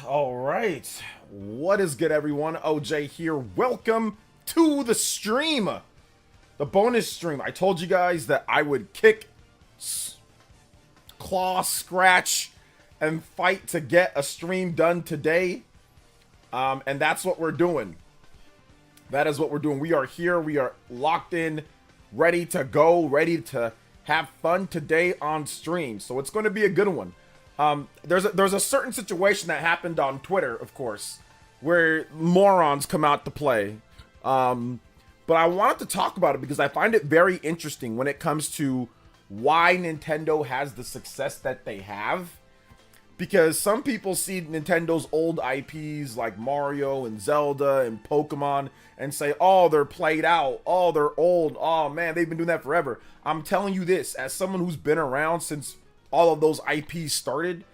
All right. What is good, everyone? OJ here. Welcome to the stream, the bonus stream. I told you guys that I would kick, claw, scratch, and fight to get a stream done today. And that's what we're doing. That is what we're doing. We are here. We are locked in, ready to go, ready to have fun today on stream. So it's going to be a good one. There's a certain situation that happened on Twitter, of course, where morons come out to play. But I wanted to talk about it because I find it very interesting when it comes to why Nintendo has the success that they have. Because some people see Nintendo's old IPs like Mario and Zelda and Pokemon and say, oh, they're played out. Oh, they're old. Oh, man, they've been doing that forever. I'm telling you this, as someone who's been around since all of those IPs started,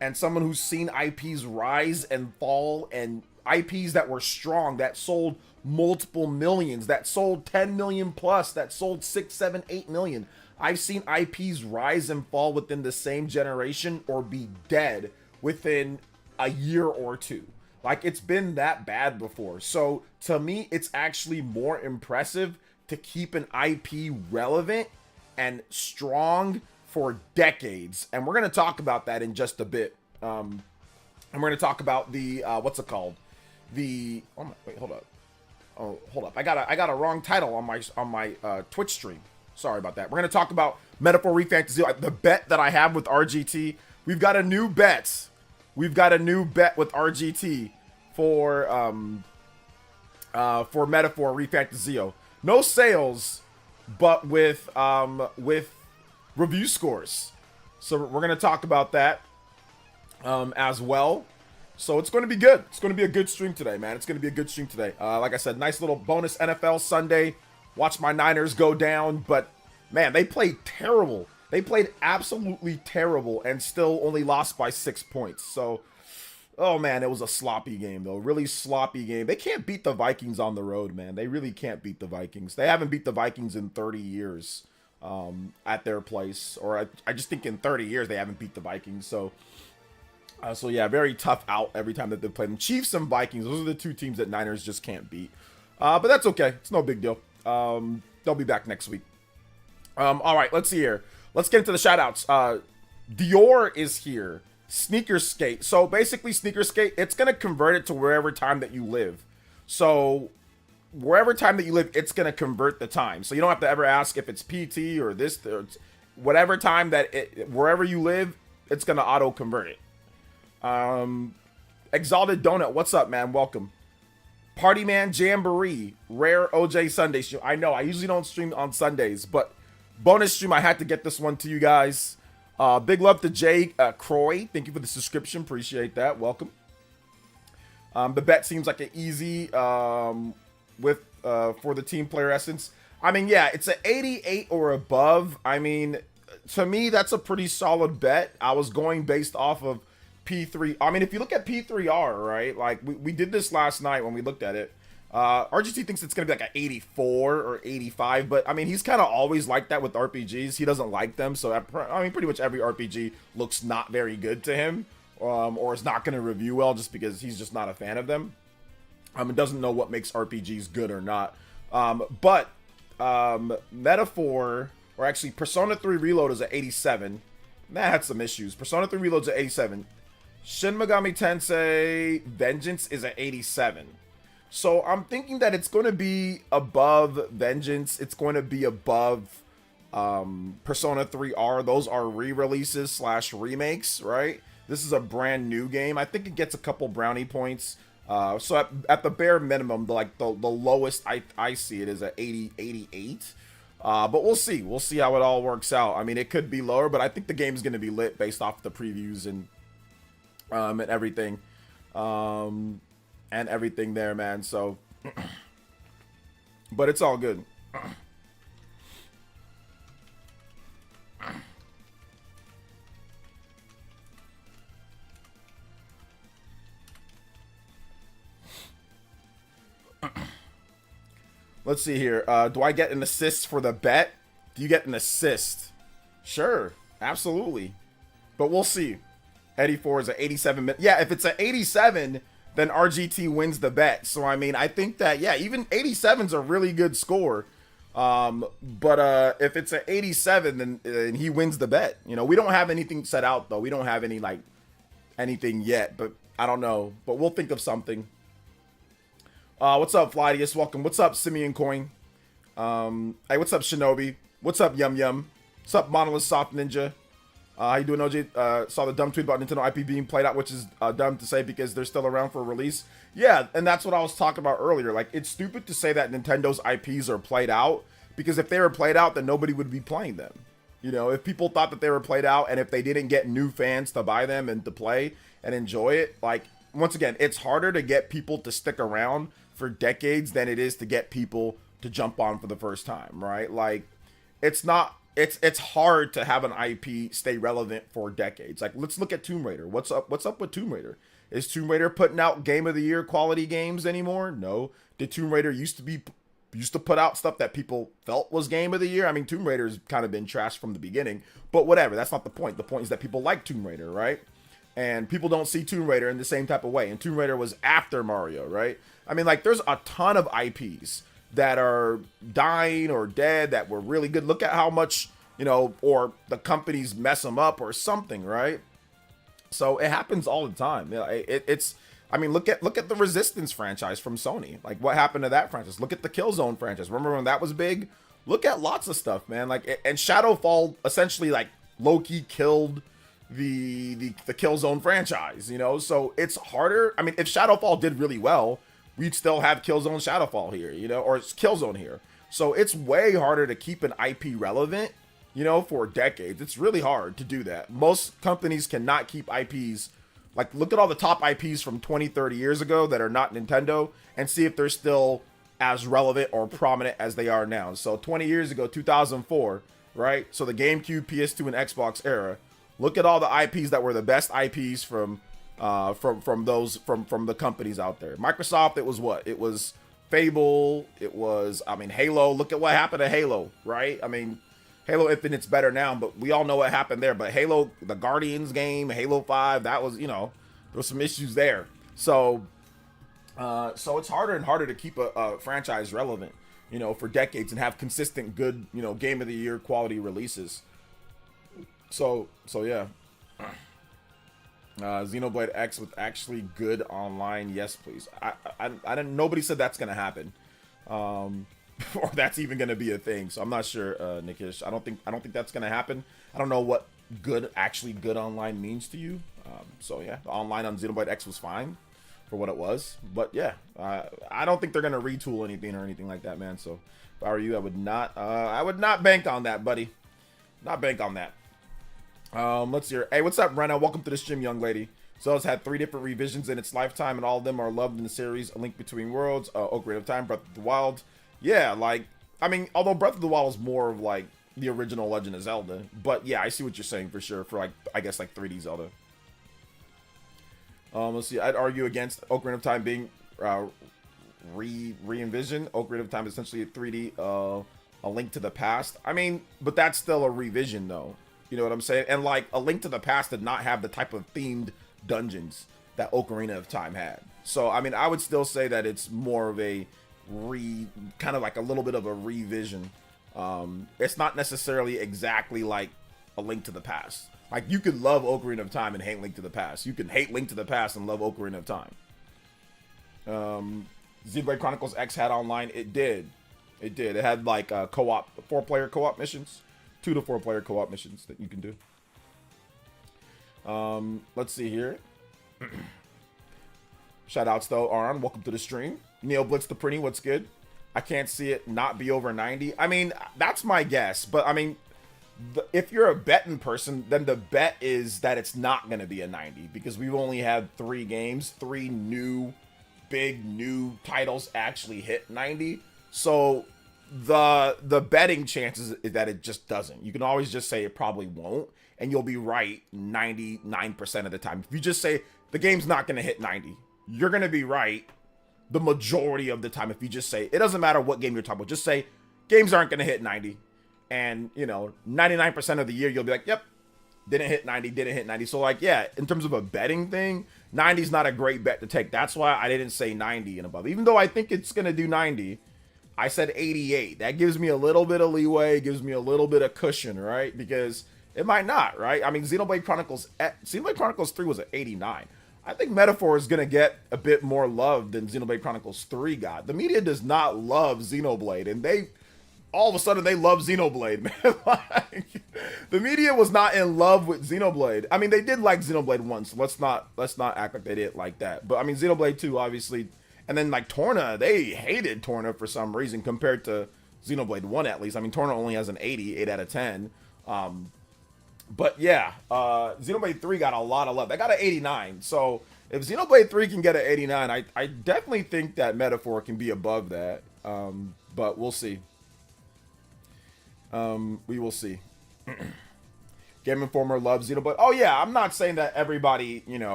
and someone who's seen IPs rise and fall, and IPs that were strong, that sold multiple millions, that sold 10 million plus, that sold 6, 7, 8 million. I've seen IPs rise and fall within the same generation or be dead within a year or two. Like, it's been that bad before. So to me, it's actually more impressive to keep an IP relevant and strong for decades, and we're going to talk about that in just a bit. And we're going to talk about the what's it called, the wait, hold up, I got a wrong title on my Twitch stream. Sorry about that. We're going to talk about Metaphor ReFantazio, the bet that I have with RGT. We've got a new bet with RGT for Metaphor ReFantazio. No sales, but with review scores. So we're going to talk about that as well. So it's going to be good. It's going to be a good stream today, man. It's going to be a good stream today. Like I said, nice little bonus NFL Sunday. Watch my Niners go down. But, man, they played terrible. They played absolutely terrible and still only lost by 6 points. So, oh, man, it was a sloppy game, though. Really sloppy game. They can't beat the Vikings on the road, man. They really can't beat the Vikings. They haven't beat the Vikings in 30 years. At their place, or I just think in 30 years they haven't beat the Vikings. So yeah, very tough out every time that they play them. Chiefs and Vikings, those are the two teams that Niners just can't beat. But that's okay. It's no big deal. They'll be back next week. All right, let's see here. Let's get into the shoutouts. Dior is here. Sneaker Skate. So basically, Sneaker Skate, it's gonna convert it to wherever time that you live. So wherever time that you live, it's going to convert the time. So you don't have to ever ask if it's PT or this, or whatever time that wherever you live, it's going to auto convert it. Exalted Donut, what's up, man? Welcome. Party Man Jamboree, rare OJ Sunday stream. I know I usually don't stream on Sundays, but bonus stream, I had to get this one to you guys. Big love to Jay Croy. Thank you for the subscription. Appreciate that. Welcome. The bet seems like an easy for the team PlayerEssence. I mean, yeah, it's an 88 or above. I mean, to me, that's a pretty solid bet. I was going based off of P3. I mean, if you look at P3R, right, like we did this last night when we looked at it. RGT thinks it's going to be like an 84 or 85, but I mean, he's kind of always like that with RPGs. He doesn't like them, so I mean, pretty much every RPG looks not very good to him, or is not going to review well just because he's just not a fan of them. It doesn't know what makes RPGs good or not. But Metaphor, or actually Persona 3 Reload is at 87. That had some issues. Persona 3 Reload's at 87. Shin Megami Tensei Vengeance is at 87. So I'm thinking that it's going to be above Vengeance. It's going to be above Persona 3R. Those are re-releases / remakes, right? This is a brand new game. I think it gets a couple brownie points. So at the bare minimum, the lowest I see it is at 88. But we'll see. We'll see how it all works out. I mean, it could be lower, but I think the game's going to be lit based off the previews and everything. And everything there, man. So, but it's all good. Let's see here. Do I get an assist for the bet? Do you get an assist? Sure, absolutely. But we'll see. Eddie 4 is an 87. Yeah, if it's an 87, then RGT wins the bet. So, I mean, I think that, yeah, even 87's a really good score. But if it's an 87, then he wins the bet. You know, we don't have anything set out, though. We don't have any, like, anything yet. But I don't know. But we'll think of something. What's up, Flydius? Welcome. What's up, Simeon Coin? Hey, what's up, Shinobi? What's up, Yum Yum? What's up, Monolith Soft Ninja? How you doing, OJ? Saw the dumb tweet about Nintendo IP being played out, which is dumb to say because they're still around for a release. Yeah, and that's what I was talking about earlier. Like, it's stupid to say that Nintendo's IPs are played out, because if they were played out, then nobody would be playing them. You know, if people thought that they were played out, and if they didn't get new fans to buy them and to play and enjoy it, like, once again, it's harder to get people to stick around for decades than it is to get people to jump on for the first time, right? Like, it's hard to have an IP stay relevant for decades. Like, let's look at Tomb Raider. What's up with Tomb Raider? Is Tomb Raider putting out Game of the Year quality games anymore? No. Did Tomb Raider used to put out stuff that people felt was Game of the Year? I mean, Tomb Raider's kind of been trashed from the beginning, but whatever. That's not the point. The point is that people like Tomb Raider, right? And people don't see Tomb Raider in the same type of way. And Tomb Raider was after Mario, right? I mean, like, there's a ton of IPs that are dying or dead that were really good. Look at how much, you know, or the companies mess them up or something, right? So it happens all the time. You know, it's I mean, look at the Resistance franchise from Sony. Like, what happened to that franchise? Look at the Killzone franchise. Remember when that was big? Look at lots of stuff, man. Like, and Shadowfall essentially, like, low-key killed the Killzone franchise, you know? So it's harder. I mean, if Shadowfall did really well, we'd still have Killzone Shadowfall here, you know, or it's Killzone here. So it's way harder to keep an IP relevant, you know, for decades. It's really hard to do that. Most companies cannot keep IPs. Like, look at all the top IPs from 20, 30 years ago that are not Nintendo and see if they're still as relevant or prominent as they are now. So 20 years ago, 2004, right? So the GameCube, PS2, and Xbox era. Look at all the IPs that were the best IPs from the companies out there. Microsoft, it was what? It was Fable. It was, I mean, Halo. Look at what happened to Halo, right? I mean, Halo Infinite's better now, but we all know what happened there. But Halo, the Guardians game, Halo 5, that was, you know, there was some issues there. So it's harder and harder to keep a franchise relevant, you know, for decades and have consistent good, you know, Game of the Year quality releases. So yeah. Xenoblade X with actually good online, yes please. I didn't. Nobody said that's gonna happen, or that's even gonna be a thing. So I'm not sure, Nikish. I don't think that's gonna happen. I don't know what actually good online means to you. So yeah, the online on Xenoblade X was fine for what it was, but yeah, I don't think they're gonna retool anything or anything like that, man. So if I were you, I would not bank on that, buddy. Not bank on that. Let's hear. Hey, what's up, Rena? Welcome to the stream, young lady. So it's had 3 different revisions in its lifetime, and all of them are loved in the series. A Link Between Worlds, Ocarina of Time, Breath of the Wild. Yeah, like, I mean, although Breath of the Wild is more of like the original Legend of Zelda, but yeah, I see what you're saying for sure. For like, I guess like 3D Zelda. Let's see. I'd argue against Ocarina of Time being re-envisioned. Ocarina of Time is essentially a 3D, A Link to the Past. I mean, but that's still a revision though. You know what I'm saying? And like, A Link to the Past did not have the type of themed dungeons that Ocarina of Time had. So, I mean, I would still say that it's more of a kind of like a little bit of a revision. It's not necessarily exactly like A Link to the Past. Like, you could love Ocarina of Time and hate Link to the Past. You can hate Link to the Past and love Ocarina of Time. Xenoblade Chronicles X had online. It did. It had like co-op, 4-player co-op missions. 2 to 4-player co-op missions that you can do. Let's see here. Shout outs though, Aron. Welcome to the stream. Neo Blitz the Pretty, what's good? I can't see it not be over 90. I mean, that's my guess. But I mean, if you're a betting person, then the bet is that it's not going to be a 90. Because we've only had 3 games. 3 big new titles actually hit 90. So the betting chances is that it just doesn't. You can always just say it probably won't, and you'll be right 99% of the time. If you just say the game's not going to hit 90, you're going to be right the majority of the time. If you just say, it doesn't matter what game you're talking about, just say games aren't going to hit 90, and you know, 99% of the year you'll be like, yep, didn't hit 90, didn't hit 90. So like, yeah, in terms of a betting thing, 90 is not a great bet to take. That's why I didn't say 90 and above. Even though I think it's going to do 90, I said 88. That gives me a little bit of leeway, gives me a little bit of cushion, right? Because it might not, right? I mean, Xenoblade Chronicles 3 was at 89. I think Metaphor is going to get a bit more love than Xenoblade Chronicles 3 got. The media does not love Xenoblade, and all of a sudden they love Xenoblade, man. Like, the media was not in love with Xenoblade. I mean, they did like Xenoblade 1, so let's not act like they did like that. But I mean, Xenoblade 2, obviously, and then like Torna, they hated Torna for some reason compared to Xenoblade 1 at least. I mean, Torna only has an 8 out of 10. But yeah, Xenoblade 3 got a lot of love. They got an 89. So if Xenoblade 3 can get an 89, I definitely think that Metaphor can be above that. But we'll see. We will see. Game Informer loves Xenoblade. Oh yeah, I'm not saying that everybody,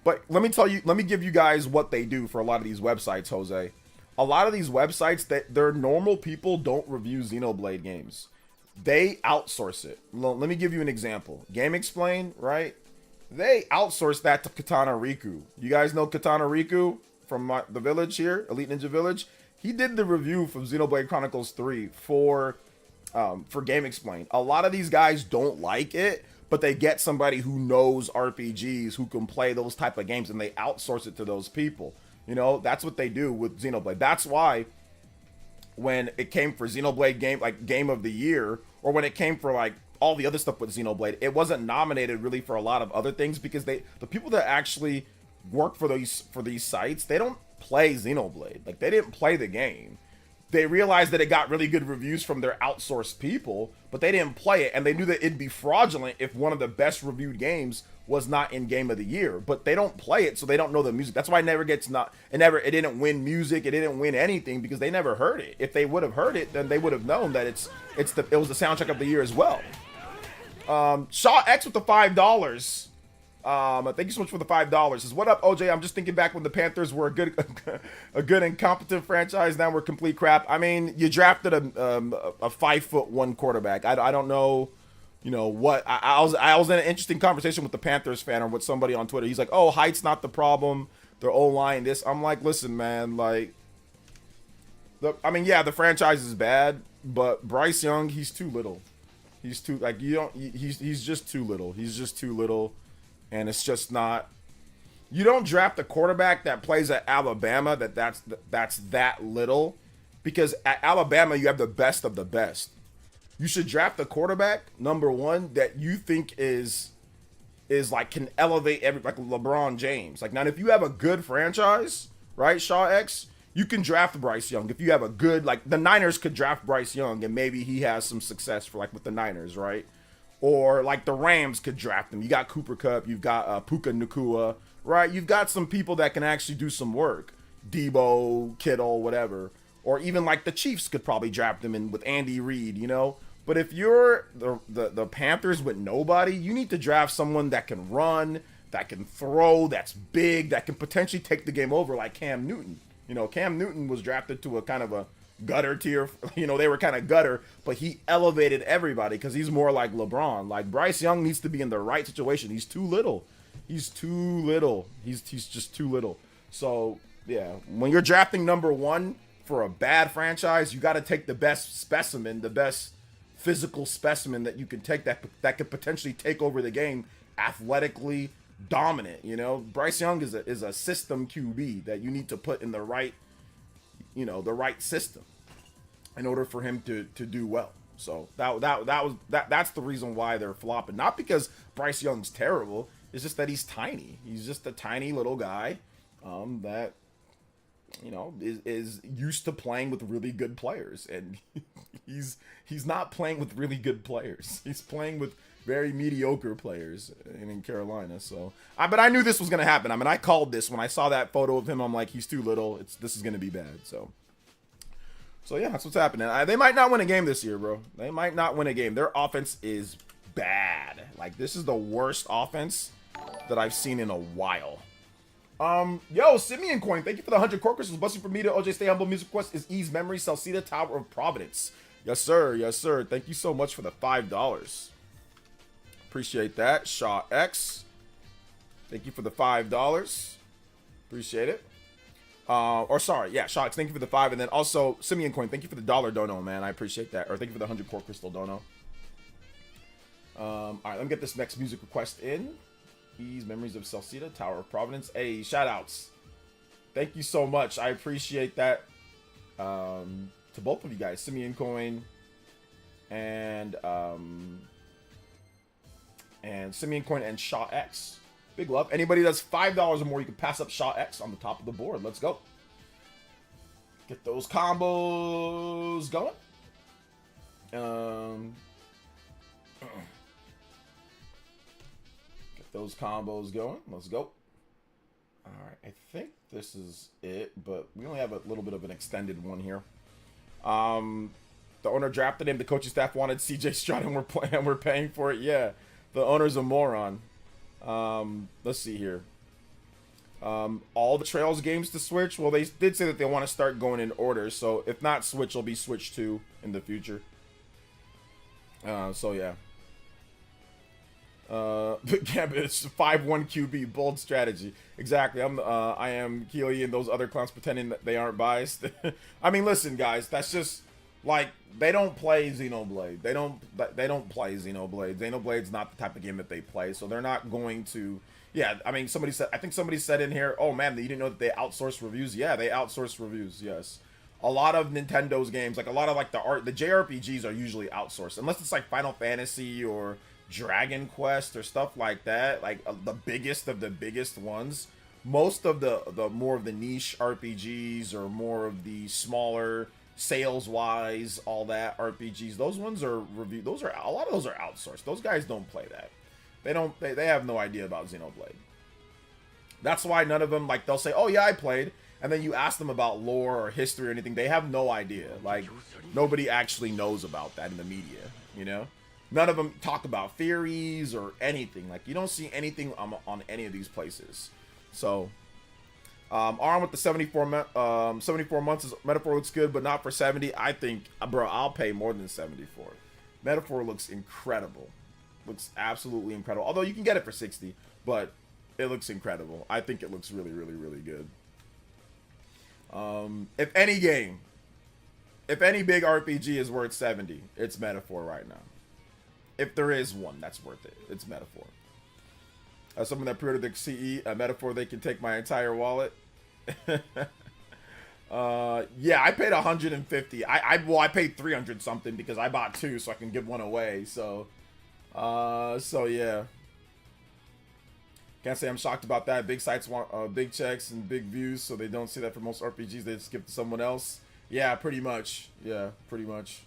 but let me give you guys what they do for a lot of these websites, Jose. A lot of these websites, that their normal people don't review Xenoblade games. They outsource it. Let me give you an example. Game Explain, right? They outsource that to Katana Riku. You guys know Katana Riku from the village here, Elite Ninja Village? He did the review from Xenoblade Chronicles 3 for Game Explain. A lot of these guys don't like it, but they get somebody who knows RPGs, who can play those type of games, and they outsource it to those people. That's what they do with Xenoblade. That's why when it came for Xenoblade game of the year, or when it came for like all the other stuff with Xenoblade, it wasn't nominated really for a lot of other things because the people that actually work for these sites, they don't play Xenoblade. Like, they didn't play the game. They realized that it got really good reviews from their outsourced people, but they didn't play it, and they knew that it'd be fraudulent if one of the best reviewed games was not in Game of the Year. But they don't play it, so they don't know the music. That's why it didn't win music, it didn't win anything, because they never heard it. If they would have heard it, then they would have known that it was the soundtrack of the year as well. Shaw X with the $5. Thank you so much for the $5. Says, what up, OJ? I'm just thinking back when the Panthers were a good and competent franchise. Now we're complete crap. I mean, you drafted a 5'1" quarterback. I don't know, what. I was in an interesting conversation with the Panthers fan or with somebody on Twitter. He's like, oh, height's not the problem. Their O-line, this. I'm like, listen, man, like, the franchise is bad, but Bryce Young, he's too little. He's too, like, he's just too little. He's just too little. And it's just not. You don't draft a quarterback that plays at Alabama that's that little, because at Alabama you have the best of the best. You should draft a quarterback, number one, that you think is like can elevate like LeBron James. Like, now if you have a good franchise, right, Shaw X, you can draft Bryce Young. If you have a good, like, the Niners could draft Bryce Young and maybe he has some success for, like, with the Niners, right? Or like the Rams could draft him. You got Cooper Kupp, you've got Puka Nacua, right? You've got some people that can actually do some work. Debo, Kittle, whatever. Or even like the Chiefs could probably draft him in with Andy Reid, But if you're the Panthers with nobody, you need to draft someone that can run, that can throw, that's big, that can potentially take the game over, like Cam Newton. Cam Newton was drafted to a kind of a gutter tier, they were kind of gutter, but he elevated everybody because he's more like LeBron. Like, Bryce Young needs to be in the right situation. He's too little. He's just too little. So yeah, when you're drafting number one for a bad franchise, you got to take the best specimen, the best physical specimen that you can take that could potentially take over the game, athletically dominant. Bryce Young is a system QB that you need to put in the right the right system in order for him to do well. So that's the reason why they're flopping. Not because Bryce Young's terrible. It's just that he's tiny. He's just a tiny little guy that is used to playing with really good players, and he's not playing with really good players. He's playing with very mediocre players in Carolina. So, but I knew this was going to happen. I mean, I called this when I saw that photo of him. I'm like, he's too little. This is going to be bad. So yeah, that's what's happening. They might not win a game this year, bro. They might not win a game. Their offense is bad. Like, this is the worst offense that I've seen in a while. Yo, Simeon Coin, thank you for the 100 core crystals. Busting for me to OJ Stay Humble. Music Quest is Ease Memory, Salcida, Tower of Providence. Yes, sir. Yes, sir. Thank you so much for the $5. Appreciate that. Shaw X. Thank you for the $5. Appreciate it. Or sorry, yeah, Shaw X, thank you for the 5. And then also, Simeon Coin, thank you for the $1 dono, man. I appreciate that. Or thank you for the 100 core crystal dono. All right, let me get this next music request in. These Memories of Salsita, Tower of Providence. Hey, shout outs. Thank you so much. I appreciate that. To both of you guys, Simeon Coin and Simeon Coin and Shaw X. Big love. Anybody that's $5 or more, you can pass up Shaw X on the top of the board. Let's go. Get those combos going. Get those combos going. Let's go. All right. I think this is it, but we only have a little bit of an extended one here. The owner drafted him. The coaching staff wanted CJ Stroud, and we're paying for it. Yeah. The owner's a moron. Let's see here. All the Trails games to Switch. Well, they did say that they want to start going in order. So if not Switch, it'll be Switch 2 in the future. So yeah. Gambit, it's 5-1 QB, bold strategy. Exactly. I am Keely and those other clowns pretending that they aren't biased. I mean, listen, guys, that's just like they don't play Xenoblade. They don't play Xenoblade. Xenoblade's not the type of game that they play, so they're not going to. Yeah, I mean, I think somebody said in here, oh man, you didn't know that they outsource reviews. Yeah, they outsource reviews. Yes, a lot of Nintendo's games, like a lot of like the JRPGs are usually outsourced, unless it's like Final Fantasy or Dragon Quest or stuff like that, like the biggest of the biggest ones. Most of the more of the niche RPGs or more of the smaller sales wise, all that RPGs, those ones are reviewed. Those are a lot of those are outsourced. Those guys don't play that. They have no idea about Xenoblade. That's why none of them, like, they'll say, oh yeah, I played, and then you ask them about lore or history or anything, they have no idea. Like, nobody actually knows about that in the media, you know? None of them talk about theories or anything. Like, you don't see anything on any of these places. So, arm with the 74 months is, Metaphor looks good, but not for 70. I think, bro, I'll pay more than 74. Metaphor looks incredible. Looks absolutely incredible. Although you can get it for 60, but it looks incredible. I think it looks really, really, really good. If any game, if any big RPG is worth 70, it's Metaphor right now. If there is one that's worth it, it's Metaphor. As someone that pre-ordered the CE, a Metaphor, they can take my entire wallet. Yeah, I paid 150. I paid 300 something because I bought 2 so I can give one away. So yeah. Can't say I'm shocked about that. Big sites want big checks and big views, so they don't see that for most RPGs. They just give to someone else. Yeah, pretty much. Yeah, pretty much.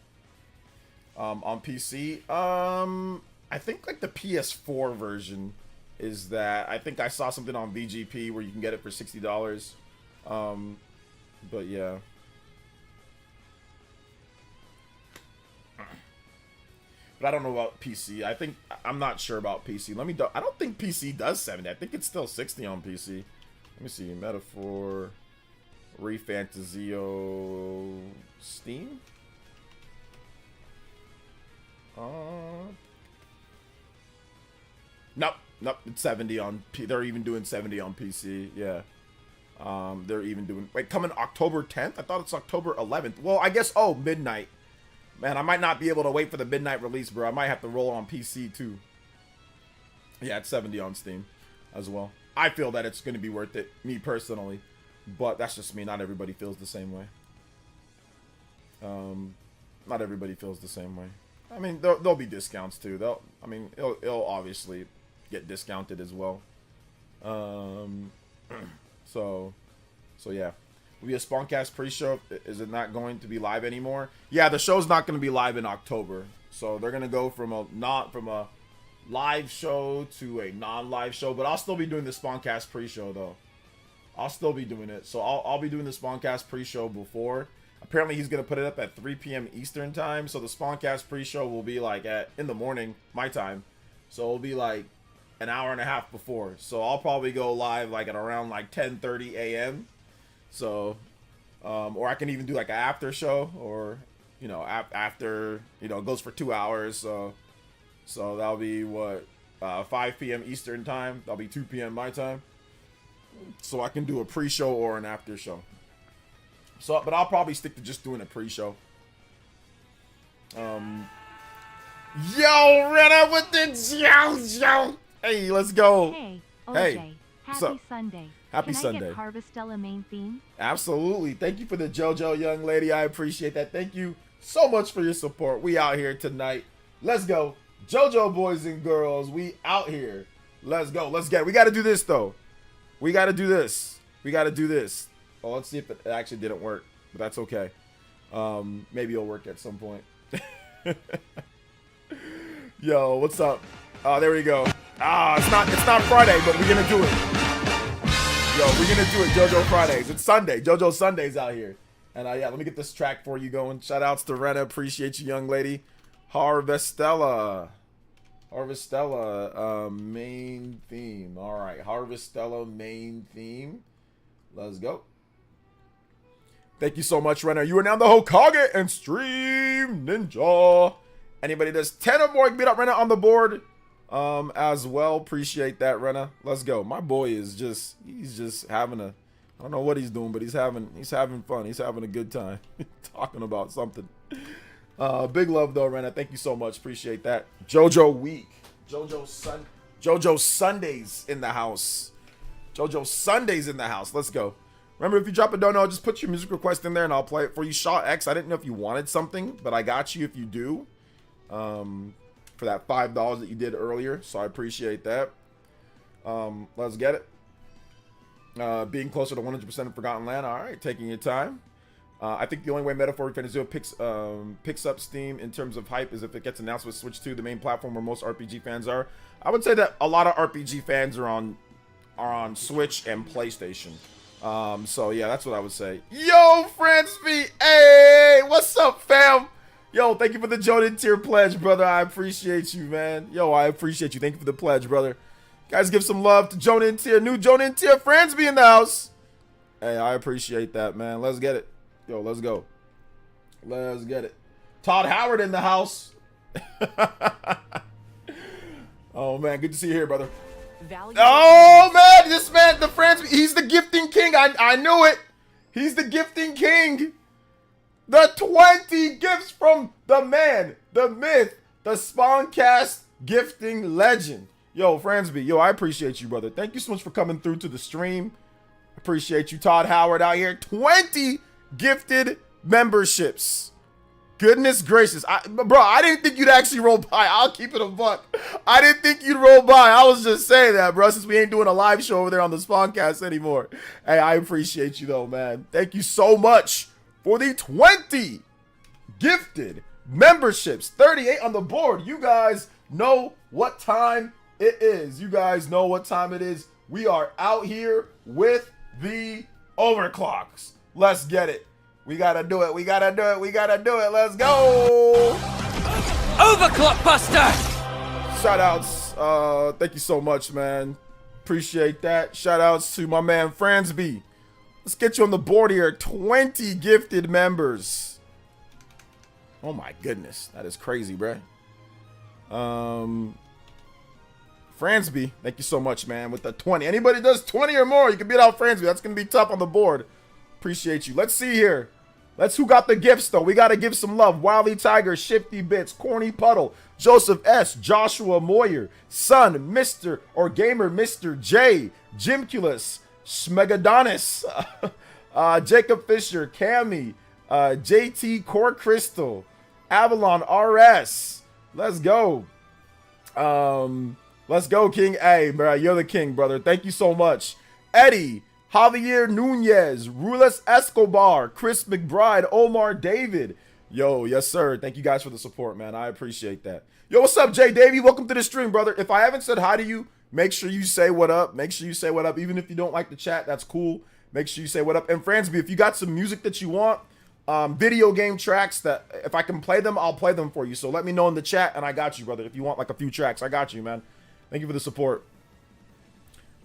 On PC, I think like the PS4 version is that. I think I saw something on VGP where you can get it for $60. But yeah. But I don't know about PC. I'm not sure about PC. I don't think PC does 70. I think it's still 60 on PC. Let me see. Metaphor, ReFantazio, Steam. Nope. It's 70 on they're even doing 70 on PC. Yeah. They're even doing, wait, coming October 10th? I thought it's October 11th. Well, I guess, midnight. Man, I might not be able to wait for the midnight release, bro. I might have to roll on PC too. Yeah, it's 70 on Steam as well. I feel that it's going to be worth it, me personally. But that's just me. Not everybody feels the same way. Not everybody feels the same way. I mean, there'll be discounts too. It'll obviously get discounted as well. So yeah. Will be a Spawncast pre-show. Is it not going to be live anymore? Yeah, the show's not going to be live in October. So they're going to go from a live show to a non-live show. But I'll still be doing the Spawncast pre-show though. I'll still be doing it. So I'll be doing the Spawncast pre-show before. Apparently he's going to put it up at 3 p.m. Eastern time. So the Spawncast pre-show will be like in the morning, my time. So it'll be like an hour and a half before. So I'll probably go live like at around like 10:30 a.m. So, or I can even do like an after show, or, after, it goes for 2 hours. So So that'll be what, 5 p.m. Eastern time. That'll be 2 p.m. my time. So I can do a pre-show or an after show. So, but I'll probably stick to just doing a pre-show. Yo, Renna with the JoJo. Hey, let's go. Hey, OJ. Hey, Happy Sunday. Happy Can Sunday. I get Harvestella main theme? Absolutely. Thank you for the JoJo, young lady. I appreciate that. Thank you so much for your support. We out here tonight. Let's go. JoJo boys and girls, we out here. Let's go. Let's get it. We got to do this, though. We got to do this. We got to do this. Oh, let's see if it actually didn't work, but that's okay. Maybe it'll work at some point. Yo, what's up? Oh, there we go. It's not Friday, but we're gonna do it. Yo, we're gonna do it. JoJo Fridays. It's Sunday. JoJo Sundays out here. And yeah, let me get this track for you going. Shout outs to Renna. Appreciate you, young lady. Harvestella, main theme. All right, Harvestella main theme. Let's go. Thank you so much, Renna. You are now the Hokage and Stream Ninja. Anybody does 10 or more can beat up Renna on the board as well. Appreciate that, Renna. Let's go. My boy is he's just having I don't know what he's doing, but he's having fun. He's having a good time talking about something. Big love though, Renna. Thank you so much. Appreciate that. JoJo week. JoJo Sundays in the house. JoJo Sundays in the house. Let's go. Remember, if you drop a dono, just put your music request in there and I'll play it for you. Shaw X, I didn't know if you wanted something, but I got you if you do. For that $5 that you did earlier. So I appreciate that. Let's get it. Being closer to 100% of Forgotten Land. All right, taking your time. I think the only way Metaphor ReFantazio picks up steam in terms of hype is if it gets announced with Switch 2, the main platform where most RPG fans are. I would say that a lot of RPG fans are on Switch and PlayStation. So yeah, that's what I would say. Yo, Fransby, hey, what's up, fam? Yo, thank you for the Jonin tier pledge, brother. I appreciate you, man. Yo, I appreciate you. Thank you for the pledge, brother. Guys, give some love to Jonin tier. New Jonin tier. Fransby in the house. Hey, I appreciate that, man. Let's get it. Yo, let's go. Let's get it. Todd Howard in the house. Oh, man. Good to see you here, brother. Oh, man. This man, the Fransby, he's the gifting king. I knew it. He's the gifting king. The 20 gifts from the man, the myth, the Spawncast gifting legend. Yo, Fransby, yo, I appreciate you, brother. Thank you so much for coming through to the stream. Appreciate you, Todd Howard out here. 20 gifted memberships. Goodness gracious. Bro, I didn't think you'd actually roll by. I'll keep it a buck. I didn't think you'd roll by. I was just saying that, bro, since we ain't doing a live show over there on the Spawncast anymore. Hey, I appreciate you, though, man. Thank you so much for the 20 gifted memberships. 38 on the board. You guys know what time it is. You guys know what time it is. We are out here with the overclocks. Let's get it. We gotta do it. We gotta do it. We gotta do it. Let's go. Overclock Buster. Shout outs. Thank you so much, man. Appreciate that. Shout outs to my man Fransby. Let's get you on the board here. 20 gifted members. Oh my goodness. That is crazy, bruh. Fransby, thank you so much, man, with the 20. Anybody does 20 or more, you can beat out Fransby. That's going to be tough on the board. Appreciate you. Let's see here. Who got the gifts, though? We got to give some love. Wily Tiger, Shifty Bits, Corny Puddle, Joseph S., Joshua Moyer, Son, Mr. or Gamer Mr. J, Jimculus, Schmegadonis, Jacob Fisher, Cammy, JT Core Crystal, Avalon RS. Let's go. Let's go, King A, bro. You're the king, brother. Thank you so much. Eddie, Javier Nunez, Rules Escobar, Chris McBride, Omar David. Yo, yes, sir. Thank you guys for the support, man. I appreciate that. Yo, what's up, Jay Davey? Welcome to the stream, brother. If I haven't said hi to you, make sure you say what up. Make sure you say what up. Even if you don't like the chat, that's cool. Make sure you say what up. And Fransby, if you got some music that you want, video game tracks that if I can play them, I'll play them for you. So let me know in the chat, and I got you, brother. If you want like a few tracks, I got you, man. Thank you for the support.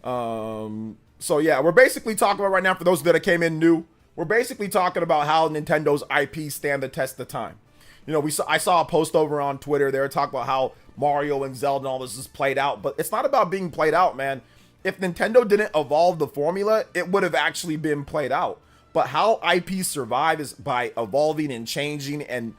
So yeah, we're basically talking about right now, for those that came in new, we're basically talking about how Nintendo's IP stand the test of time. You know, I saw a post over on Twitter. They were talking about how Mario and Zelda and all this is played out, but it's not about being played out, man. If Nintendo didn't evolve the formula, it would have actually been played out. But how IPs survive is by evolving and changing and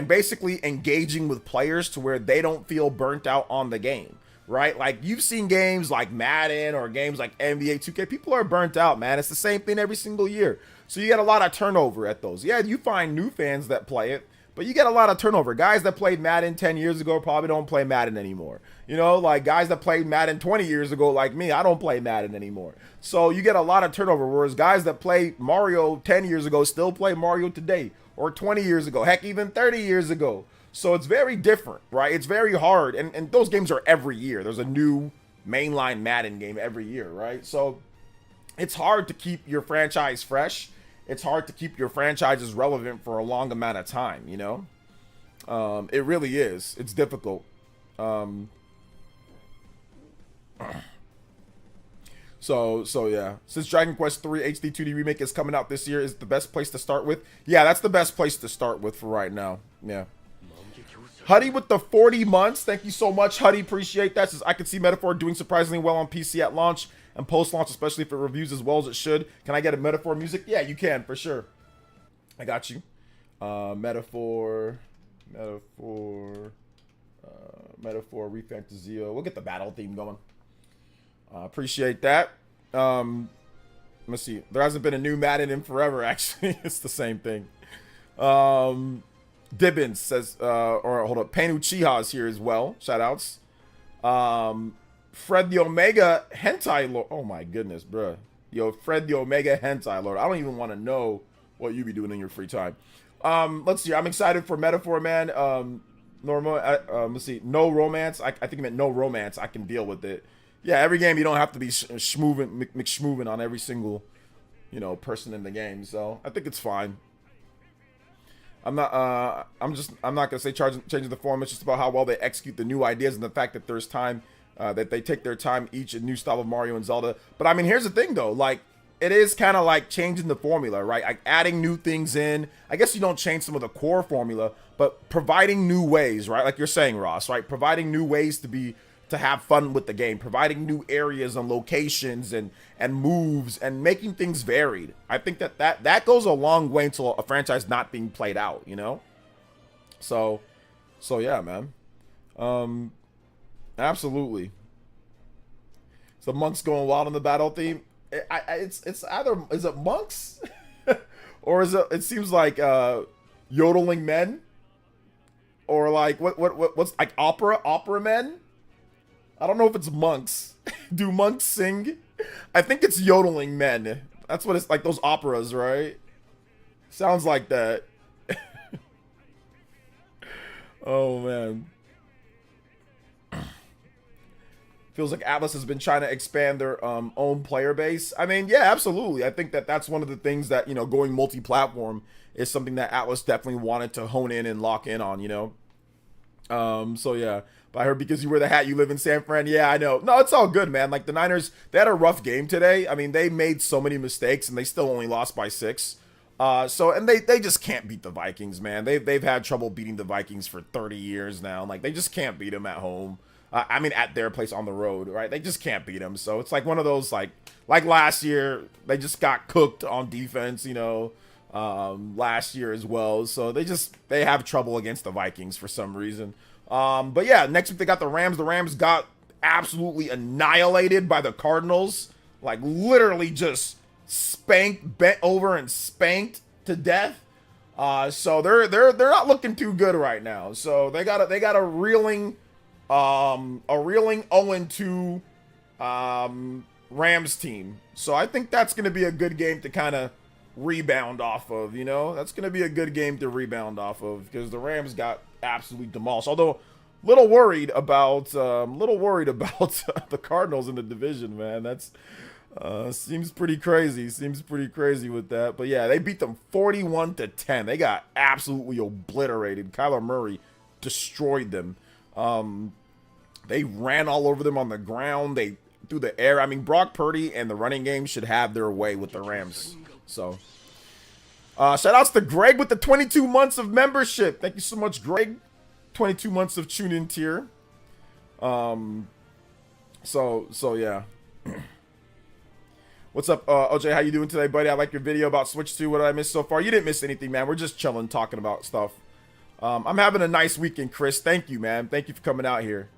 basically engaging with players to where they don't feel burnt out on the game, right? Like, you've seen games like Madden or games like NBA 2K. People are burnt out, man. It's the same thing every single year. So you get a lot of turnover at those. Yeah, you find new fans that play it, but you get a lot of turnover. Guys that played Madden 10 years ago probably don't play Madden anymore. You know, like guys that played Madden 20 years ago, like me, I don't play Madden anymore. So you get a lot of turnover, whereas guys that played Mario 10 years ago still play Mario today, or 20 years ago, heck, even 30 years ago. So it's very different, right? It's very hard. And those games are every year. There's a new mainline Madden game every year, right? So it's hard to keep your franchise fresh. It's hard to keep your franchises relevant for a long amount of time, you know? It really is. It's difficult. So yeah. Since Dragon Quest 3 HD 2D Remake is coming out this year, is the best place to start with? Yeah, that's the best place to start with for right now. Yeah. Huddy with the 40 months. Thank you so much, Huddy. Appreciate that. Says, I can see Metaphor doing surprisingly well on PC at launch and post-launch, especially if it reviews as well as it should. Can I get a Metaphor music? Yeah, you can, for sure. I got you. Metaphor, ReFantazio. We'll get the battle theme going. Appreciate that. Let's see. There hasn't been a new Madden in forever, actually. It's the same thing. Dibbins says, or hold up, Pain Uchiha is here as well. Shout outs. Fred the Omega Hentai Lord. Oh my goodness, bruh. Yo, Fred the Omega Hentai Lord. I don't even want to know what you be doing in your free time. Let's see. I'm excited for Metaphor, man. Let's see. No romance. I think it meant no romance. I can deal with it. Yeah, every game you don't have to be schmoovin on every single, you know, person in the game. So I think it's fine. I'm not gonna say changing the form. It's just about how well they execute the new ideas and the fact that there's time, that they take their time each in new style of Mario and Zelda. But I mean, here's the thing though, like it is kind of like changing the formula, right? Like adding new things in. I guess you don't change some of the core formula, but providing new ways, right? Like you're saying, Ross, right? Providing new ways to have fun with the game, providing new areas and locations and moves and making things varied. I think that goes a long way into a franchise not being played out, you know? So yeah, man. Absolutely. So Monks going wild on the battle theme. It's either, is it Monks? Or is it seems like yodeling men? Or like what's like opera men? I don't know if it's monks. Do monks sing? I think it's yodeling men. That's what it's like, those operas, right? Sounds like that. Oh, man. Feels like Atlas has been trying to expand their own player base. I mean, yeah, absolutely. I think that's one of the things that, you know, going multi-platform is something that Atlas definitely wanted to hone in and lock in on, you know? So, yeah. But I heard because you wear the hat, you live in San Fran. Yeah, I know. No, it's all good, man. Like, the Niners, they had a rough game today. I mean, they made so many mistakes, and they still only lost by 6. And they just can't beat the Vikings, man. They've had trouble beating the Vikings for 30 years now. Like, they just can't beat them at home. I mean, at their place on the road, right? They just can't beat them. So it's like one of those, like last year, they just got cooked on defense, you know, last year as well. So they have trouble against the Vikings for some reason. But yeah, next week they got the Rams. The Rams got absolutely annihilated by the Cardinals. Like literally just bent over and spanked to death. So they're not looking too good right now. So they got a reeling 0-2 Rams team. So I think that's going to be a good game to kind of rebound off of, you know? That's going to be a good game to rebound off of because the Rams got absolutely demolished. Although little worried about the Cardinals in the division, man. That's seems pretty crazy. Seems pretty crazy with that. But yeah, they beat them 41-10. They got absolutely obliterated. Kyler Murray destroyed them. They ran all over them on the ground. They through the air. I mean, Brock Purdy and the running game should have their way with the Rams. So Shout outs to Greg with the 22 months of membership. Thank you so much, Greg. 22 months of tune-in tier. So yeah. What's up, OJ? How you doing today, buddy? I like your video about Switch 2. What did I miss so far? You didn't miss anything, man. We're just chilling, talking about stuff. I'm having a nice weekend, Chris. Thank you, man. Thank you for coming out here.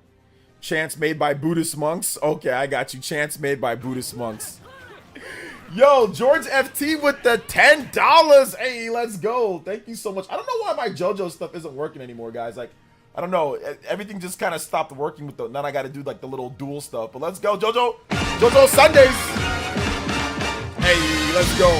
Chants made by Buddhist monks. Okay, I got you. Chants made by Buddhist monks. Yo, George FT with the $10. Hey, let's go. Thank you so much. I don't know why my JoJo stuff isn't working anymore, guys. Like, I don't know. Everything just kind of stopped working with the. Now I got to do like the little dual stuff. But let's go, JoJo. JoJo Sundays. Hey, let's go.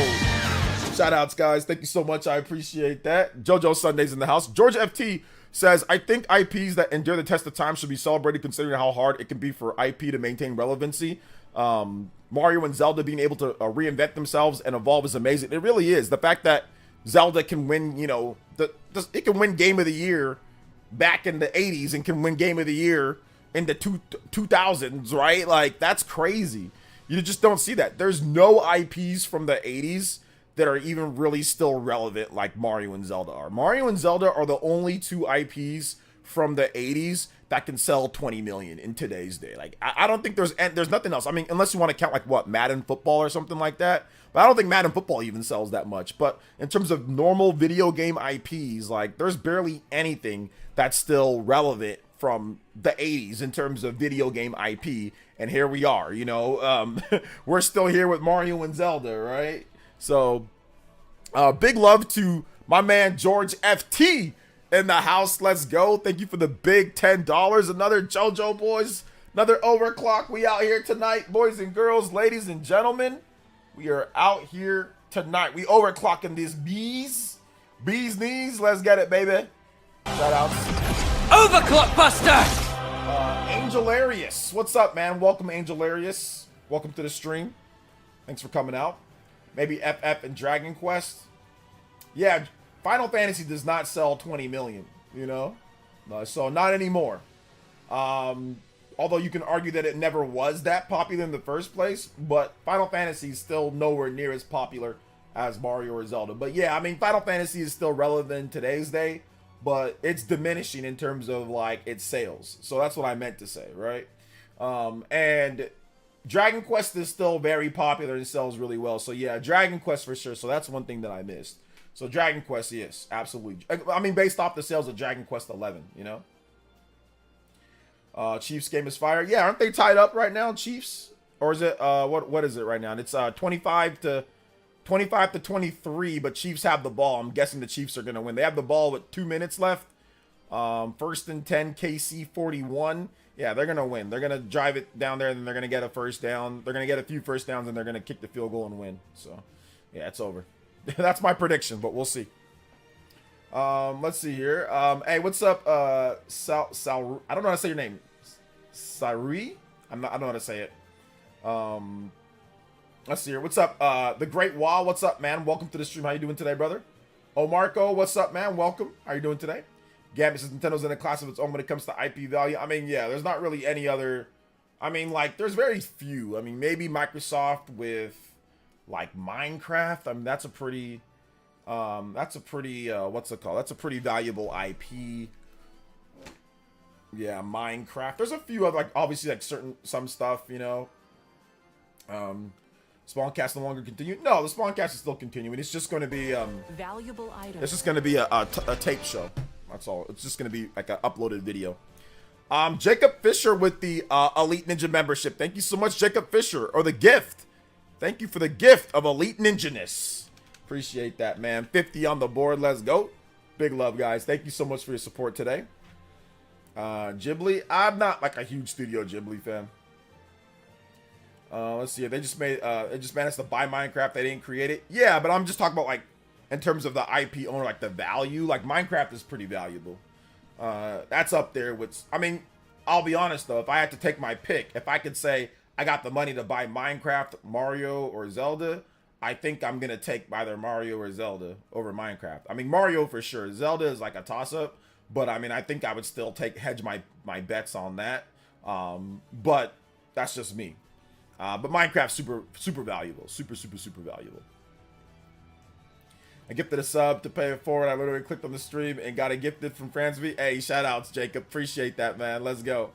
Shout outs, guys. Thank you so much. I appreciate that. JoJo Sundays in the house. George FT says, I think IPs that endure the test of time should be celebrated considering how hard it can be for IP to maintain relevancy. Mario and Zelda being able to reinvent themselves and evolve is amazing. It really is. The fact that Zelda can win, you know, it can win Game of the Year back in the 80s and can win Game of the Year in the 2000s, right? Like, that's crazy. You just don't see that. There's no IPs from the 80s that are even really still relevant like Mario and Zelda are. Mario and Zelda are the only two IPs from the 80s that can sell 20 million in today's day. Like, I don't think there's nothing else. I mean, unless you want to count like what, Madden football or something like that. But I don't think Madden football even sells that much. But in terms of normal video game IPs, like, there's barely anything that's still relevant from the 80s in terms of video game IP. And here we are, you know, we're still here with Mario and Zelda, right? So, big love to my man George FT in the house. Let's go. Thank you for the big $10. Another JoJo, boys. Another overclock. We out here tonight, boys and girls, ladies and gentlemen. We are out here tonight. We overclocking these bees knees. Let's get it, baby. Shout outs. Overclock Buster! Angelarius. What's up, man? Welcome, Angelarius. Welcome to the stream. Thanks for coming out. Maybe FF and Dragon Quest. Yeah, Final Fantasy does not sell 20 million, you know? So not anymore. Although you can argue that it never was that popular in the first place, but Final Fantasy is still nowhere near as popular as Mario or Zelda. But yeah, I mean, Final Fantasy is still relevant in today's day, but it's diminishing in terms of like its sales. So that's what I meant to say, right? And Dragon Quest is still very popular and sells really well. So yeah, Dragon Quest for sure. So that's one thing that I missed. So Dragon Quest, yes, absolutely. I mean, based off the sales of Dragon Quest 11, you know? Chiefs game is fire. Yeah, aren't they tied up right now, Chiefs? Or is it what is it right now? It's 25 to 23, but Chiefs have the ball. I'm guessing the Chiefs are gonna win. They have the ball with 2 minutes left. First and 10, KC 41. Yeah, they're gonna win. They're gonna drive it down there, and then they're gonna get a first down. They're gonna get a few first downs, and they're gonna kick the field goal and win. So, yeah, it's over. That's my prediction, but we'll see. Let's see here. Hey, what's up, Sal? I don't know how to say your name. Sarui? I don't know how to say it. Let's see here. What's up, the Great Wall? What's up, man? Welcome to the stream. How you doing today, brother? Oh, Marco, what's up, man? Welcome. How you doing today? Gabby says Nintendo's in a class of its own when it comes to IP value. I mean, yeah, there's not really any other. I mean, like, there's very few. I mean, maybe Microsoft with like Minecraft. I mean, that's a pretty what's it called? That's a pretty valuable IP. Yeah, Minecraft. There's a few of like obviously like some stuff, you know. Spawncast no longer continue. No, the Spawncast is still continuing. It's just going to be valuable item. It's just going to be a tape show. That's all. It's just going to be like an uploaded video. Jacob Fisher with the Elite Ninja membership. Thank you so much, Jacob Fisher, or the gift. Thank you for the gift of Elite Ninja-ness. Appreciate that, man. 50 on the board. Let's go. Big love, guys. Thank you so much for your support today. Ghibli. I'm not like a huge Studio Ghibli fan. Let's see. They just managed to buy Minecraft. They didn't create it. Yeah, but I'm just talking about like in terms of the IP owner, like the value. Like Minecraft is pretty valuable. That's up there with. I mean, I'll be honest though. If I had to take my pick, if I could say I got the money to buy Minecraft, Mario, or Zelda, I think I'm gonna take either Mario or Zelda over Minecraft. I mean, Mario for sure. Zelda is like a toss-up, but I mean, I think I would still hedge my bets on that. But that's just me. But Minecraft's super valuable. Super valuable. I gifted a sub to pay it forward. I literally clicked on the stream and got it gifted from Fransby. Hey, shout outs, Jacob. Appreciate that, man. Let's go.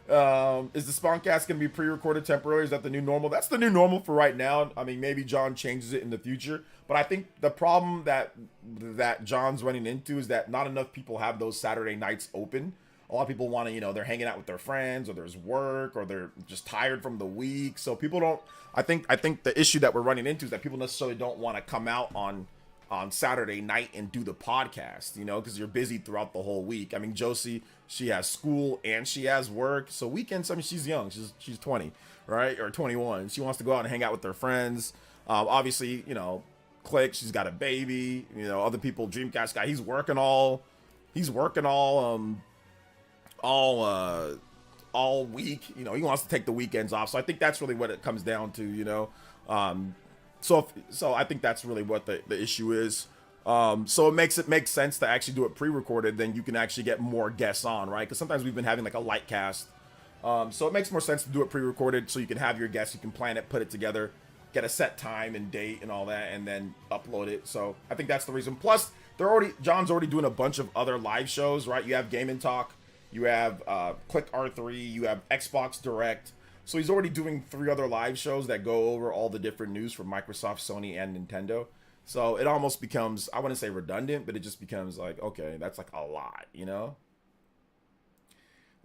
Is the Spawncast going to be pre-recorded temporarily? Is that the new normal? That's the new normal for right now. I mean, maybe John changes it in the future. But I think the problem that John's running into is that not enough people have those Saturday nights open. A lot of people want to, you know, they're hanging out with their friends, or there's work, or they're just tired from the week. So people don't, I think the issue that we're running into is that people necessarily don't want to come out on Saturday night and do the podcast, you know, because you're busy throughout the whole week. I mean, Josie, she has school and she has work. So weekends, I mean, she's young. She's 20, right? Or 21. She wants to go out and hang out with her friends. Obviously, you know, Click, she's got a baby. You know, other people, Dreamcast guy, he's working all week. You know, he wants to take the weekends off. So I think that's really what it comes down to, you know. So I think that's really what the issue is. So it makes sense to actually do it pre-recorded. Then you can actually get more guests on, right? Because sometimes we've been having like a light cast. So it makes more sense to do it pre-recorded so you can have your guests, you can plan it, put it together, get a set time and date and all that, and then upload it. So I think that's the reason. Plus, John's already doing a bunch of other live shows, right? You have Game and Talk, you have Click R3, you have Xbox Direct. So he's already doing 3 other live shows that go over all the different news from Microsoft, Sony, and Nintendo. So it almost becomes, I wouldn't say redundant, but it just becomes like, okay, that's like a lot, you know?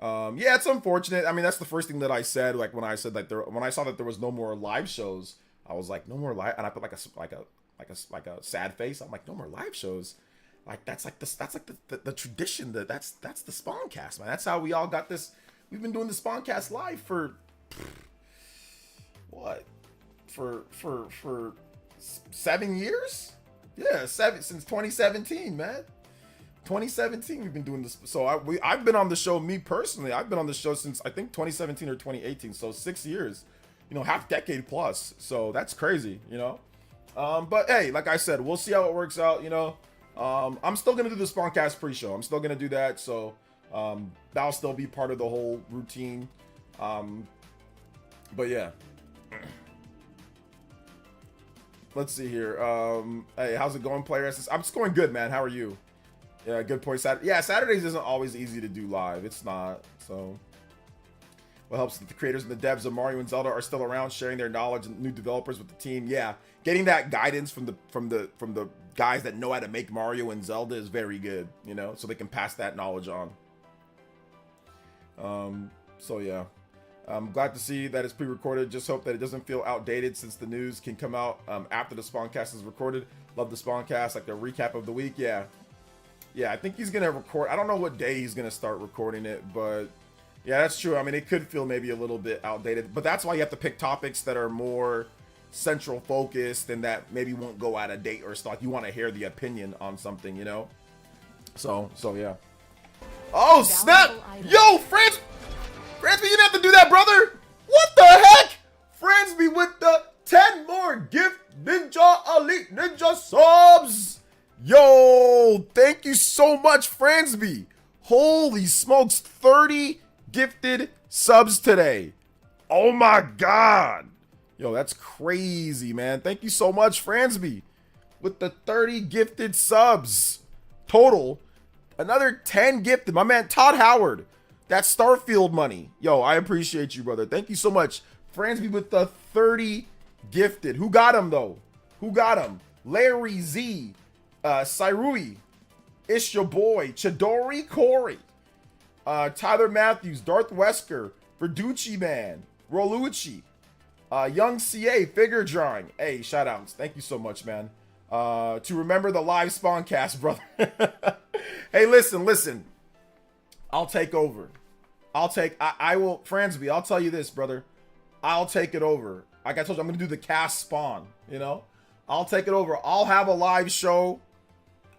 Yeah, it's unfortunate. I mean, that's the first thing that I said, like when I said like when I saw that there was no more live shows, I was like, no more live, and I put like a sad face. I'm like, no more live shows. Like that's like the tradition, that's the Spawncast, man. That's how we all got this. We've been doing the Spawncast live for what? For 7 years? Yeah, since 2017, man. 2017 we've been doing this. So I've been on the show, me personally, I've been on the show since I think 2017 or 2018. So 6 years, you know, half decade plus. So that's crazy, you know. But hey, like I said, we'll see how it works out, you know. I'm still gonna do the Spawncast pre-show. I'm still gonna do that. So that'll still be part of the whole routine. But yeah. Let's see here. Hey, how's it going, PlayerEssence? I'm just going good, man. How are you? Yeah, good point. Saturdays isn't always easy to do live. It's not. So what helps that the creators and the devs of Mario and Zelda are still around, sharing their knowledge and new developers with the team. Yeah, getting that guidance from the guys that know how to make Mario and Zelda is very good, you know, so they can pass that knowledge on. So yeah. I'm glad to see that it's pre-recorded. Just hope that it doesn't feel outdated since the news can come out after the Spawncast is recorded. Love the Spawncast, like a recap of the week. Yeah, I think he's gonna record. I don't know what day he's gonna start recording it, but yeah, that's true. I mean, it could feel maybe a little bit outdated, but that's why you have to pick topics that are more central focused and that maybe won't go out of date or stuff. You want to hear the opinion on something, you know. So yeah. Oh snap! Yo, Fransby, you didn't have to do that, brother. What the heck? Fransby with the 10 more gift Ninja Elite Ninja subs. Yo, thank you so much, Fransby. Holy smokes, 30 gifted subs today. Oh my God. Yo, that's crazy, man. Thank you so much, Fransby, with the 30 gifted subs. Total, another 10 gifted. My man, Todd Howard. That's Starfield money. Yo, I appreciate you, brother. Thank you so much. Fransby with the 30 gifted. Who got him, though? Who got him? Larry Z. Sairui. It's your boy. Chidori Corey. Tyler Matthews. Darth Wesker. Verducci Man. Rolucci. Young CA. Figure Drawing. Hey, shout outs. Thank you so much, man. To remember the live Spawncast, brother. Hey, listen. I'll take over. I will, Fransby, I'll tell you this, brother. I'll take it over. Like I told you, I'm going to do the cast spawn, you know? I'll take it over. I'll have a live show.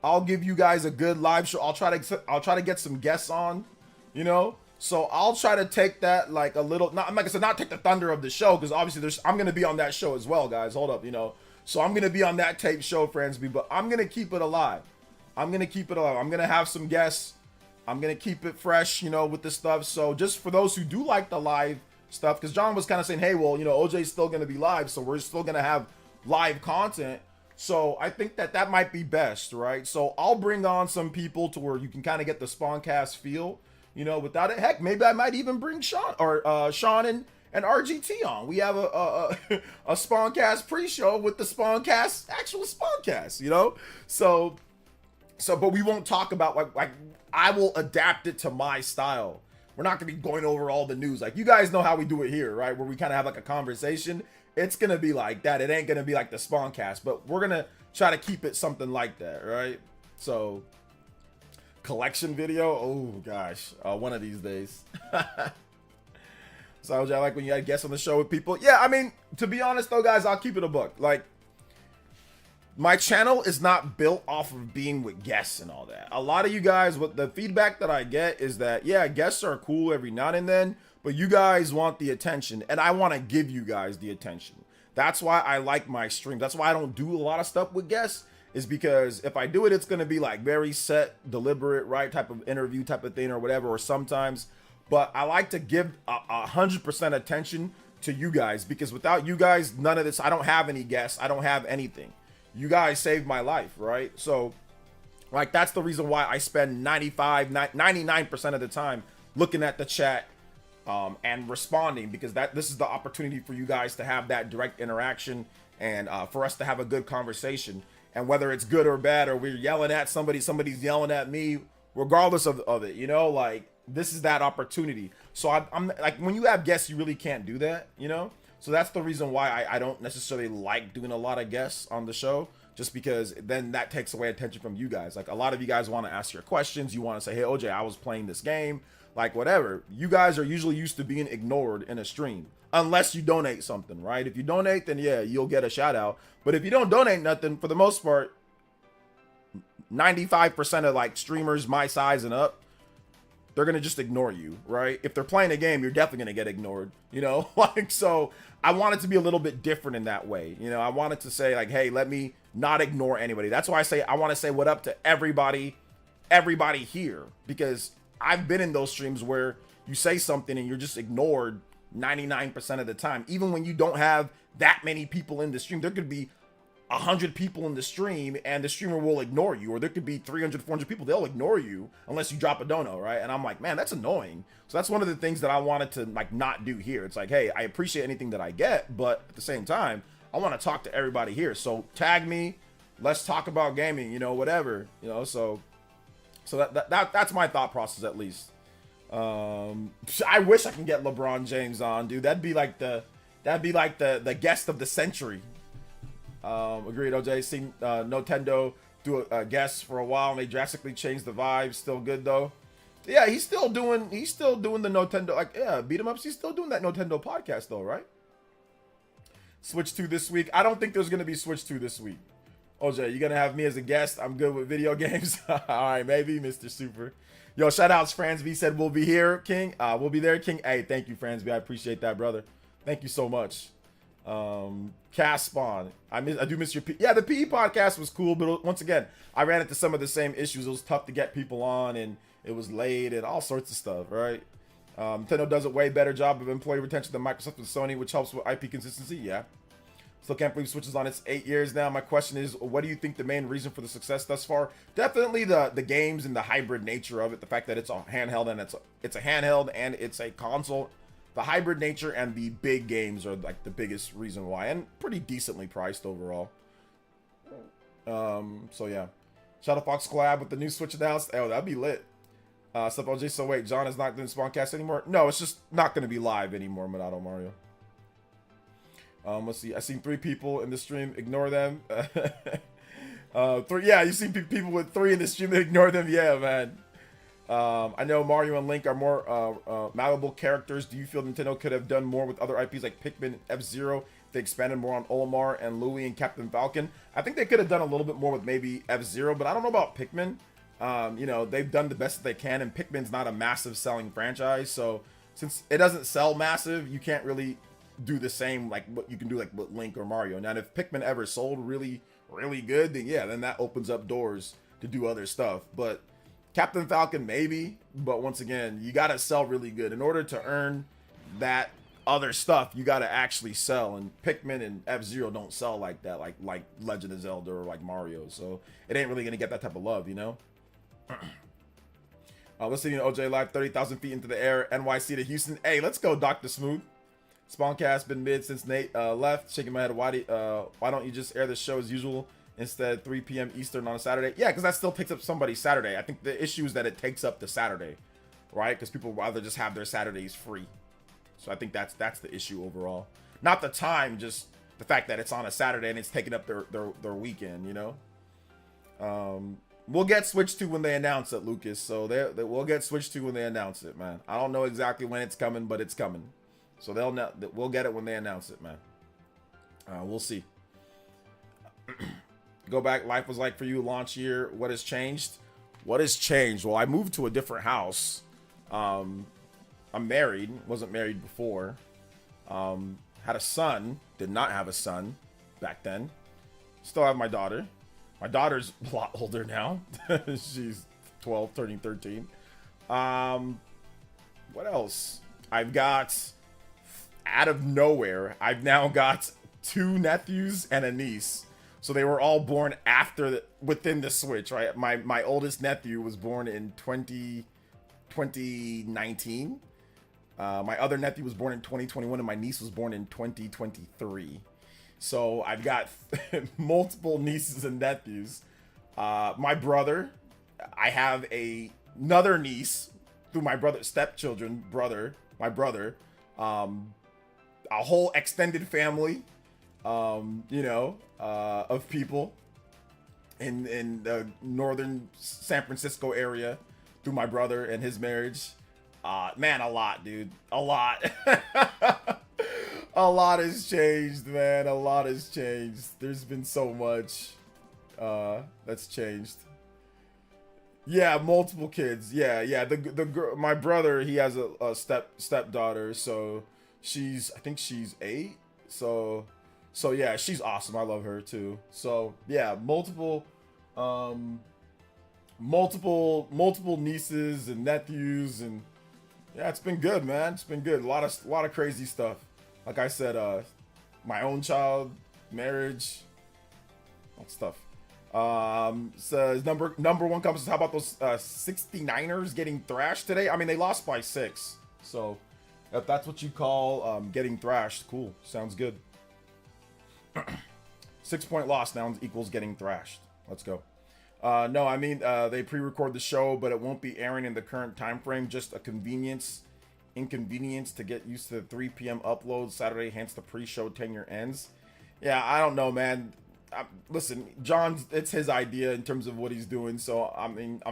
I'll give you guys a good live show. I'll try to get some guests on, you know? So I'll try to take that like a little, not like I said, not take the thunder of the show, because obviously I'm going to be on that show as well, guys. Hold up, you know? So I'm going to be on that tape show, Fransby, but I'm going to keep it alive. I'm going to have some guests. I'm going to keep it fresh, you know, with this stuff. So just for those who do like the live stuff, because John was kind of saying, hey, well, you know, OJ's still going to be live, so we're still going to have live content. So I think that might be best, right? So I'll bring on some people to where you can kind of get the Spawncast feel, you know, without it. Heck, maybe I might even bring Sean or Sean and RGT on. We have a Spawncast pre-show with the Spawncast, actual Spawncast, you know? So but we won't talk about like I will adapt it to my style. We're not gonna be going over all the news. Like, you guys know how we do it here, right? Where we kind of have like a conversation. It's gonna be like that. It ain't gonna be like the Spawncast, but we're gonna try to keep it something like that, right? So, collection video. Oh gosh, one of these days. So I like when you had guests on the show with people. Yeah, I mean, to be honest though, guys, I'll keep it a buck. Like, my channel is not built off of being with guests and all that. A lot of you guys, what the feedback that I get is that, yeah, guests are cool every now and then, but you guys want the attention, and I want to give you guys the attention. That's why I like my stream. That's why I don't do a lot of stuff with guests, is because if I do it, it's going to be like very set, deliberate, right, type of interview type of thing or whatever, or sometimes. But I like to give 100% attention to you guys, because without you guys, none of this, I don't have any guests. I don't have anything. You guys saved my life, right? So, like, that's the reason why I spend 99% of the time looking at the chat and responding, because this is the opportunity for you guys to have that direct interaction and for us to have a good conversation. And whether it's good or bad, or we're yelling at somebody's yelling at me, regardless of it, you know, like, this is that opportunity. So I'm like, when you have guests, you really can't do that, you know? So that's the reason why I don't necessarily like doing a lot of guests on the show, just because then that takes away attention from you guys. Like, a lot of you guys want to ask your questions. You want to say, hey, OJ, I was playing this game, like whatever. You guys are usually used to being ignored in a stream, unless you donate something, right? If you donate, then yeah, you'll get a shout out. But if you don't donate nothing, for the most part, 95% of like streamers my size and up, they're going to just ignore you, right? If they're playing a game, you're definitely going to get ignored, you know? Like, so I want it to be a little bit different in that way. You know, I wanted to say like, hey, let me not ignore anybody. That's why I want to say what up to everybody here, because I've been in those streams where you say something and you're just ignored 99% of the time. Even when you don't have that many people in the stream, there could be 100 people in the stream and the streamer will ignore you, or there could be 300, 400 people, they'll ignore you unless you drop a dono, right? And I'm like, man, that's annoying. So that's one of the things that I wanted to like not do here. It's like, hey, I appreciate anything that I get, but at the same time, I want to talk to everybody here. So tag me, let's talk about gaming, you know, whatever, you know. So that's my thought process, at least. I wish I can get LeBron James on, dude. That'd be like the guest of the century. Agreed, OJ. Seen Nintendo do a guest for a while, and they drastically changed the vibe. Still good though. Yeah, he's still doing the Nintendo, like, yeah, beat him ups. He's still doing that Nintendo podcast though, right? Switch 2 this week. I don't think there's gonna be Switch 2 this week. OJ, you gonna have me as a guest? I'm good with video games. All right, maybe, Mr. Super. Yo, shout outs, Fransby said we'll be here, King. We'll be there, King. Hey, thank you, Fransby. I appreciate that, brother. Thank you so much. Cast Spawn. I do miss your yeah, the PE podcast was cool, but once again, I ran into some of the same issues. It was tough to get people on, and it was late and all sorts of stuff, right? Nintendo does a way better job of employee retention than Microsoft and Sony, which helps with IP consistency. Yeah. Still can't believe Switch is on its 8 years now. My question is, what do you think the main reason for the success thus far? Definitely the games and the hybrid nature of it. The fact that it's a handheld and it's a handheld and it's a console. The hybrid nature and the big games are like the biggest reason why, and pretty decently priced overall. So yeah, Shadow Fox collab with the new Switch announced. Oh, that'd be lit. Stuff OJ. So wait, John is not doing Spawncast anymore? No, it's just not going to be live anymore. Monado Mario. Let's see. I seen 3 people in the stream. Ignore them. 3. Yeah, you seen people with 3 in the stream. Ignore them. Yeah, man. I know Mario and Link are more malleable characters. Do you feel Nintendo could have done more with other IPs like Pikmin, F-Zero? If they expanded more on Olimar and Louie and Captain Falcon. I think they could have done a little bit more with maybe F-Zero, but I don't know about Pikmin. You know, they've done the best that they can, and Pikmin's not a massive selling franchise, so since it doesn't sell massive, you can't really do the same like what you can do like with Link or Mario. Now, if Pikmin ever sold really, really good, then yeah, then that opens up doors to do other stuff. But Captain Falcon, maybe, but once again, you gotta sell really good in order to earn that other stuff you got to actually sell, and Pikmin and F-Zero don't sell like that, like Legend of Zelda or like Mario, so it ain't really gonna get that type of love, you know. Listening to OJ live 30,000 feet into the air, NYC to Houston. Hey, let's go, Dr. Smooth. Spawncast been mid since Nate left. Shaking my head. Why don't you just air the show as usual instead 3 p.m. Eastern on a Saturday? Yeah, because that still takes up somebody's Saturday. I think the issue is that it takes up the Saturday, right? Because people rather just have their Saturdays free. So I think that's the issue overall. Not the time, just the fact that it's on a Saturday and it's taking up their weekend, you know? We'll get switched to when they announce it, Lucas. So they will get switched to when they announce it, man. I don't know exactly when it's coming, but it's coming. So we'll get it when they announce it, man. We'll see. Go back. Life was like for you launch year. What has changed? What has changed? Well, I moved to a different house. I'm married. Wasn't married before. Had a son. Did not have a son back then. Still have my daughter. My daughter's a lot older now. She's 12, turning 13. What else? I've got, out of nowhere, I've now got 2 nephews and a niece. So they were all born within the switch, right? My oldest nephew was born in 2019. My other nephew was born in 2021, and my niece was born in 2023. So I've got multiple nieces and nephews. My brother, I have another niece through my brother, my brother, a whole extended family, of people in the northern San Francisco area through my brother and his marriage. Man, a lot, dude, a lot. A lot has changed, man. A lot has changed. There's been so much that's changed. Yeah, multiple kids. Yeah. The girl, my brother, he has a stepdaughter, so I think she's 8. So yeah, she's awesome. I love her too. So yeah, multiple nieces and nephews, and yeah, it's been good, man. It's been good. A lot of crazy stuff. Like I said, my own child, marriage, all stuff. Says number one comes. How about those 69ers getting thrashed today? I mean, they lost by 6. So if that's what you call getting thrashed, cool. Sounds good. 6-point loss now equals getting thrashed. Let's go. No, I mean, they pre-record the show, but it won't be airing in the current time frame. Just a inconvenience to get used to the 3 p.m. upload Saturday, hence the pre-show tenure ends. Yeah, I don't know, man. Listen, it's his idea in terms of what he's doing, so I mean,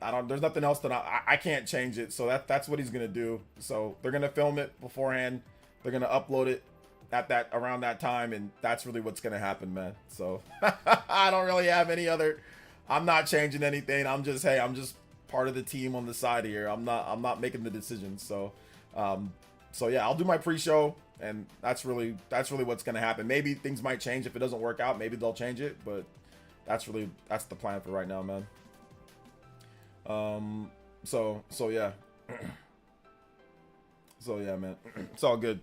there's nothing else that I can't change it, so that's what he's gonna do. So they're gonna film it beforehand, they're gonna upload it at around that time, and that's really what's gonna happen, man. So I don't really have any other, I'm not changing anything. I'm just part of the team on the side here. I'm not making the decisions. So yeah, I'll do my pre-show, and that's really what's gonna happen. Maybe things might change if it doesn't work out. Maybe they'll change it, but that's the plan for right now, man. So yeah. So yeah, man. It's all good.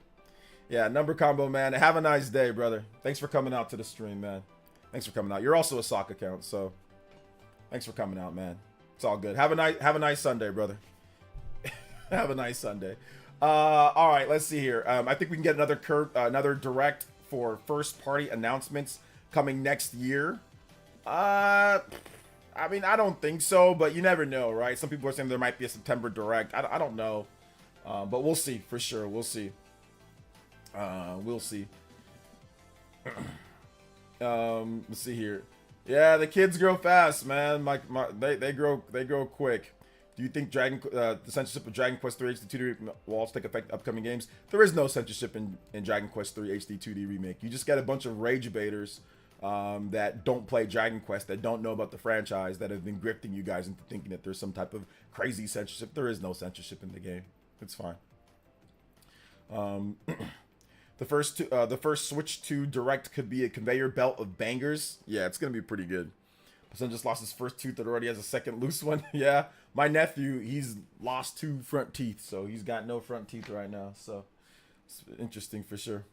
Yeah, number combo, man. Have a nice day, brother. Thanks for coming out to the stream, man. Thanks for coming out. You're also a sock account, so thanks for coming out, man. It's all good. Have a nice Sunday, brother. Have a nice Sunday. All right, let's see here. I think we can get another direct for first party announcements coming next year. I mean, I don't think so, but you never know, right? Some people are saying there might be a September direct. I don't know, but we'll see for sure. We'll see. We'll see. Let's see here. Yeah, the kids grow fast, man. They grow quick. Do you think the censorship of Dragon Quest 3 HD 2D will also take effect in upcoming games? There is no censorship in Dragon Quest 3 HD 2D remake. You just get a bunch of rage baiters that don't play Dragon Quest, that don't know about the franchise, that have been grifting you guys into thinking that there's some type of crazy censorship. There is no censorship in the game. It's fine. The first Switch 2 Direct could be a conveyor belt of bangers. Yeah, it's gonna be pretty good. Son just lost his first tooth and already has a second loose one. Yeah, my nephew, he's lost 2 front teeth, so he's got no front teeth right now. So it's interesting for sure.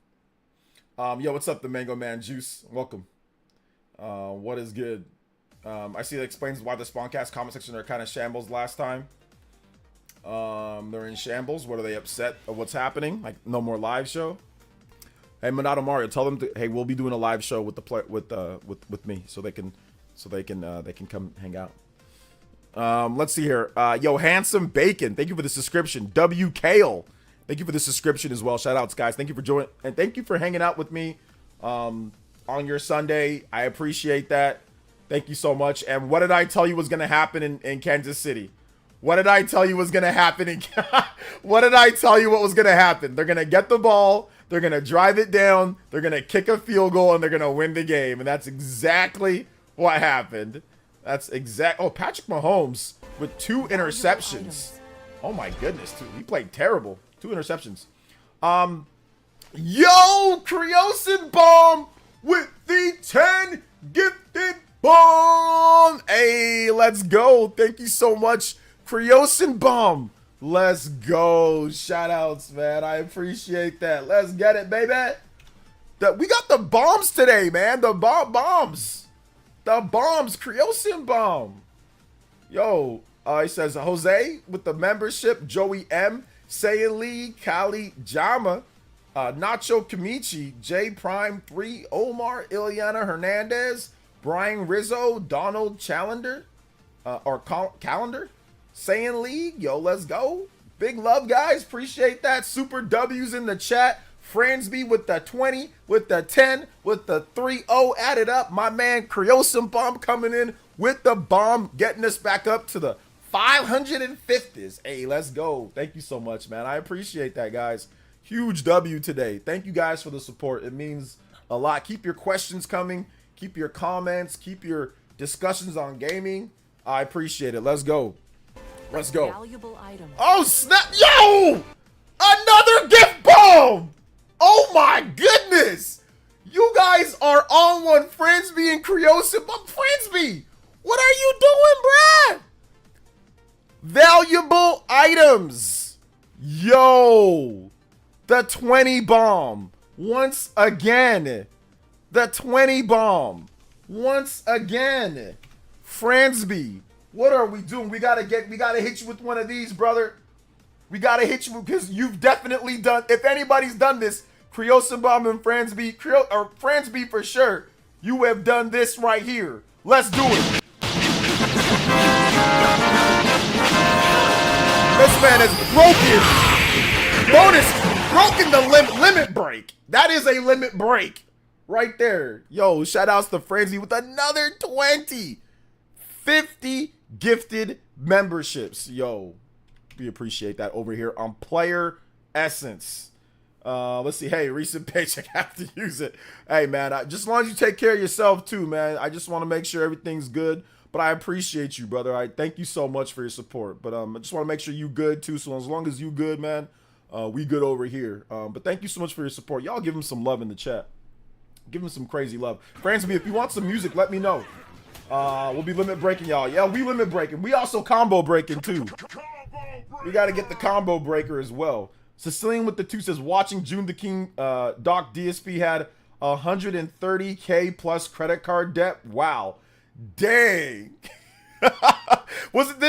Yo, what's up, the Mango Man Juice? Welcome. What is good? I see that explains why the Spawncast comment section are kind of shambles last time. They're in shambles. What are they upset of what's happening? Like no more live show. Hey, Monado Mario, tell them to, hey, we'll be doing a live show with the with me, so they can come hang out. Let's see here. Yo, Handsome Bacon, thank you for the subscription. W Kale, thank you for the subscription as well. Shout outs, guys. Thank you for joining and thank you for hanging out with me on your Sunday. I appreciate that. Thank you so much. And what did I tell you was gonna happen in Kansas City? What did I tell you was gonna happen? What did I tell you what was gonna happen? They're gonna get the ball. They're going to drive it down. They're going to kick a field goal, and they're going to win the game. And that's exactly what happened. That's exact. Oh, Patrick Mahomes with 2 interceptions. Oh, my goodness. He played terrible. 2 interceptions. Yo, Creosin Bomb with the 10 gifted bomb. Hey, let's go. Thank you so much, Creosin Bomb. Let's go. Shout outs, man. I appreciate that. Let's get it, baby. We got the bombs today, man. The bombs. The bombs. Creosin Bomb. Yo, he says, Jose with the membership. Joey M. Sayin Lee. Kali Jama. Nacho Kamichi. J Prime 3. Omar Ileana Hernandez. Brian Rizzo. Donald Challenger. Calendar. Saiyan League, yo, let's go. Big love, guys. Appreciate that. Super W's in the chat. Fransby with the 20, with the 10, with the 3-0 added up. My man Creosin Bomb coming in with the bomb, getting us back up to the 550s. Hey, let's go. Thank you so much, man. I appreciate that, guys. Huge W today. Thank you guys for the support. It means a lot. Keep your questions coming. Keep your comments. Keep your discussions on gaming. I appreciate it. Let's go. Let's go. Valuable items. Oh, snap. Yo! Another gift bomb! Oh, my goodness! You guys are on one. Fransby and Creosin. Fransby, what are you doing, bruh? Valuable items. Yo! The 20 bomb. Once again. The 20 bomb. Once again. Fransby. What are we doing? We gotta hit you with one of these, brother. We gotta hit you because you've definitely done. If anybody's done this, Creosin Bomb and Fransby, Fransby for sure. You have done this right here. Let's do it. This man has broken the limit break. That is a limit break right there. Yo, shout outs to Fransby with another 20, 50. Gifted memberships. Yo, we appreciate that over here on PlayerEssence. Let's see. Hey, recent paycheck, have to use it. Hey, man, just as long as you take care of yourself too, man. I just want to make sure everything's good. But I appreciate you, brother. I thank you so much for your support. But I just want to make sure you good too. So as long as you good, man, we good over here. But thank you so much for your support. Y'all give him some love in the chat. Give him some crazy love. Fransby, if you want some music, let me know. We'll be limit breaking, y'all. Yeah, we limit breaking. We also combo breaking too. We got to get the combo breaker as well. Sicilian with the 2 says, watching June the King, Doc DSP had 130K plus credit card debt. Wow. Dang. Did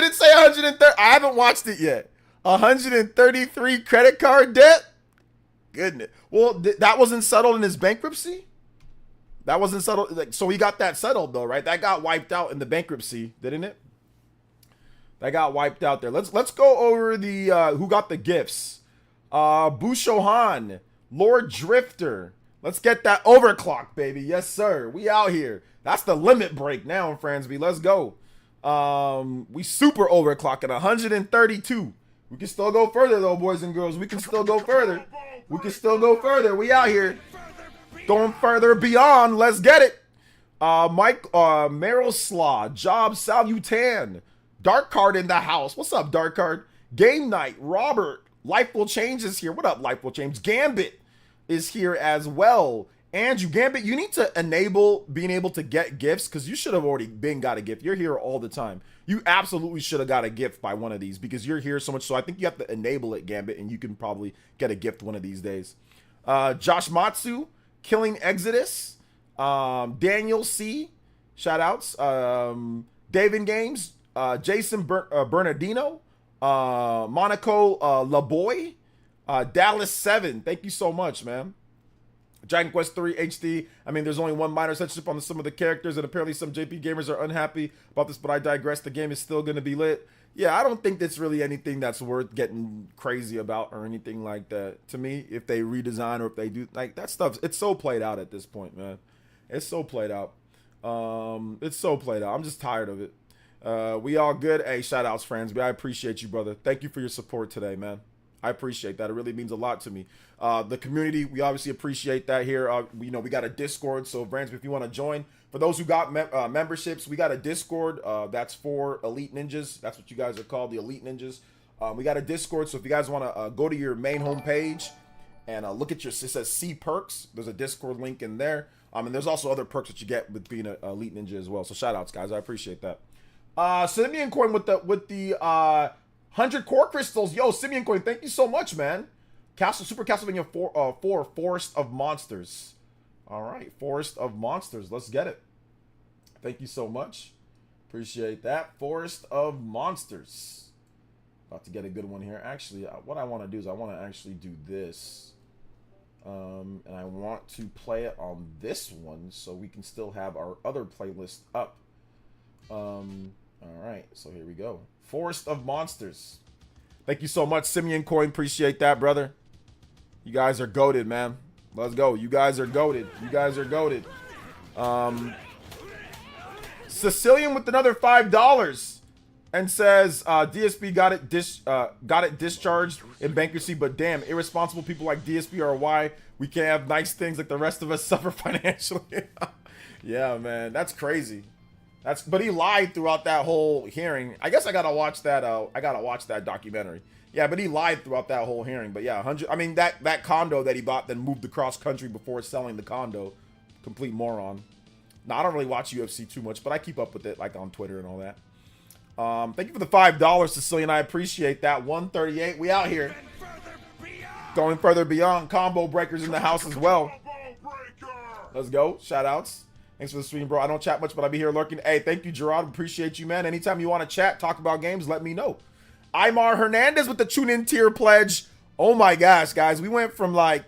it say 130? I haven't watched it yet. 133 credit card debt? Goodness. Well, that wasn't settled in his bankruptcy? That wasn't settled. Like, so he got that settled though, right? That got wiped out in the bankruptcy, didn't it? That got wiped out there. Let's go over the who got the gifts. Bushohan, Lord Drifter. Let's get that overclock, baby. Yes, sir. We out here. That's the limit break now, Fransby. Let's go. We super overclocking 132. We can still go further though, boys and girls. We can still go further. We can still go further. We out here. Going further beyond. Let's get it. Mike, Meryl Slaw, Job Salutan, Dark Card in the house. What's up, Dark Card? Game Night, Robert, Life Will Change is here. What up, Life Will Change? Gambit is here as well. Andrew Gambit, you need to enable being able to get gifts because you should have already got a gift. You're here all the time. You absolutely should have got a gift by one of these because you're here so much. So I think you have to enable it, Gambit, and you can probably get a gift one of these days. Josh Matsu, Killing Exodus, Daniel C, shout outs, David Games, Jason Bernardino, Monaco Laboy, Dallas 7. Thank you so much, man. Dragon Quest 3 HD. I mean, there's only one minor censorship on some of the characters, and apparently some JP gamers are unhappy about this, but I digress. The game is still going to be lit. Yeah, I don't think that's really anything that's worth getting crazy about or anything like that. To me, if they redesign or if they do, like, that stuff, it's so played out at this point, man. It's so played out. It's so played out. I'm just tired of it. We all good. Hey, shout outs, friends. I appreciate you, brother. Thank you for your support today, man. I appreciate that. It really means a lot to me. The community, we obviously appreciate that here. We got a Discord, so Brands, if you want to join. For those who got memberships, we got a Discord. That's for Elite Ninjas. That's what you guys are called, the Elite Ninjas. We got a Discord, so if you guys want to go to your main homepage and look at it says See Perks. There's a Discord link in there. And there's also other perks that you get with being an Elite Ninja as well. So shout outs, guys. I appreciate that. Simeon Coin with the 100 core crystals. Yo, Simeon Coin, thank you so much, man. Super Castlevania 4 Forest of Monsters. All right, Forest of Monsters. Let's get it. Thank you so much. Appreciate that. Forest of Monsters. About to get a good one here. Actually, what I want to do is I want to actually do this. And I want to play it on this one so we can still have our other playlist up. All right, so here we go. Forest of Monsters. Thank you so much, Simeon Coin. Appreciate that, brother. You guys are goated, man. Let's go. You guys are goated. You guys are goated. Sicilian with another $5 and says DSP got it discharged in bankruptcy, but damn, irresponsible people like DSP are why we can't have nice things like the rest of us suffer financially. Yeah, man, that's crazy. But he lied throughout that whole hearing. I guess I gotta watch that. I gotta watch that documentary. Yeah, but he lied throughout that whole hearing. But yeah, 100. I mean that condo that he bought, then moved across country before selling the condo. Complete moron. Now I don't really watch UFC too much, but I keep up with it like on Twitter and all that. Thank you for the $5, Sicilian. I appreciate that. 138. We out here. Going further beyond. Combo breakers in the house as well. Let's go. Shout outs. Thanks for the stream, bro. I don't chat much, but I'll be here lurking. Hey, thank you, Gerard. Appreciate you, man. Anytime you want to chat, talk about games, let me know. Aymar Hernandez with the tune-in tier pledge. Oh my gosh, guys. We went from like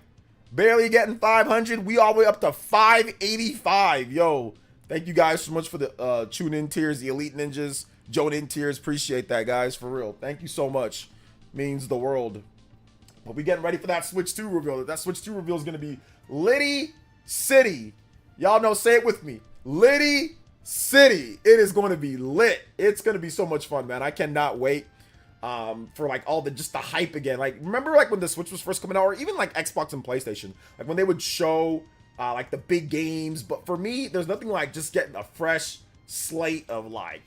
barely getting 500. We all the way up to 585. Yo, thank you guys so much for the tune-in tiers, the Elite Ninjas, Joe-in tiers. Appreciate that, guys, for real. Thank you so much. Means the world. But we getting ready for that Switch 2 reveal. That Switch 2 reveal is going to be Liddy City. Y'all know, say it with me. Liddy City. It is going to be lit. It's going to be so much fun, man. I cannot wait for like all just the hype again. Like, remember like when the Switch was first coming out, or even like Xbox and PlayStation, like when they would show like the big games. But for me, there's nothing like just getting a fresh slate of like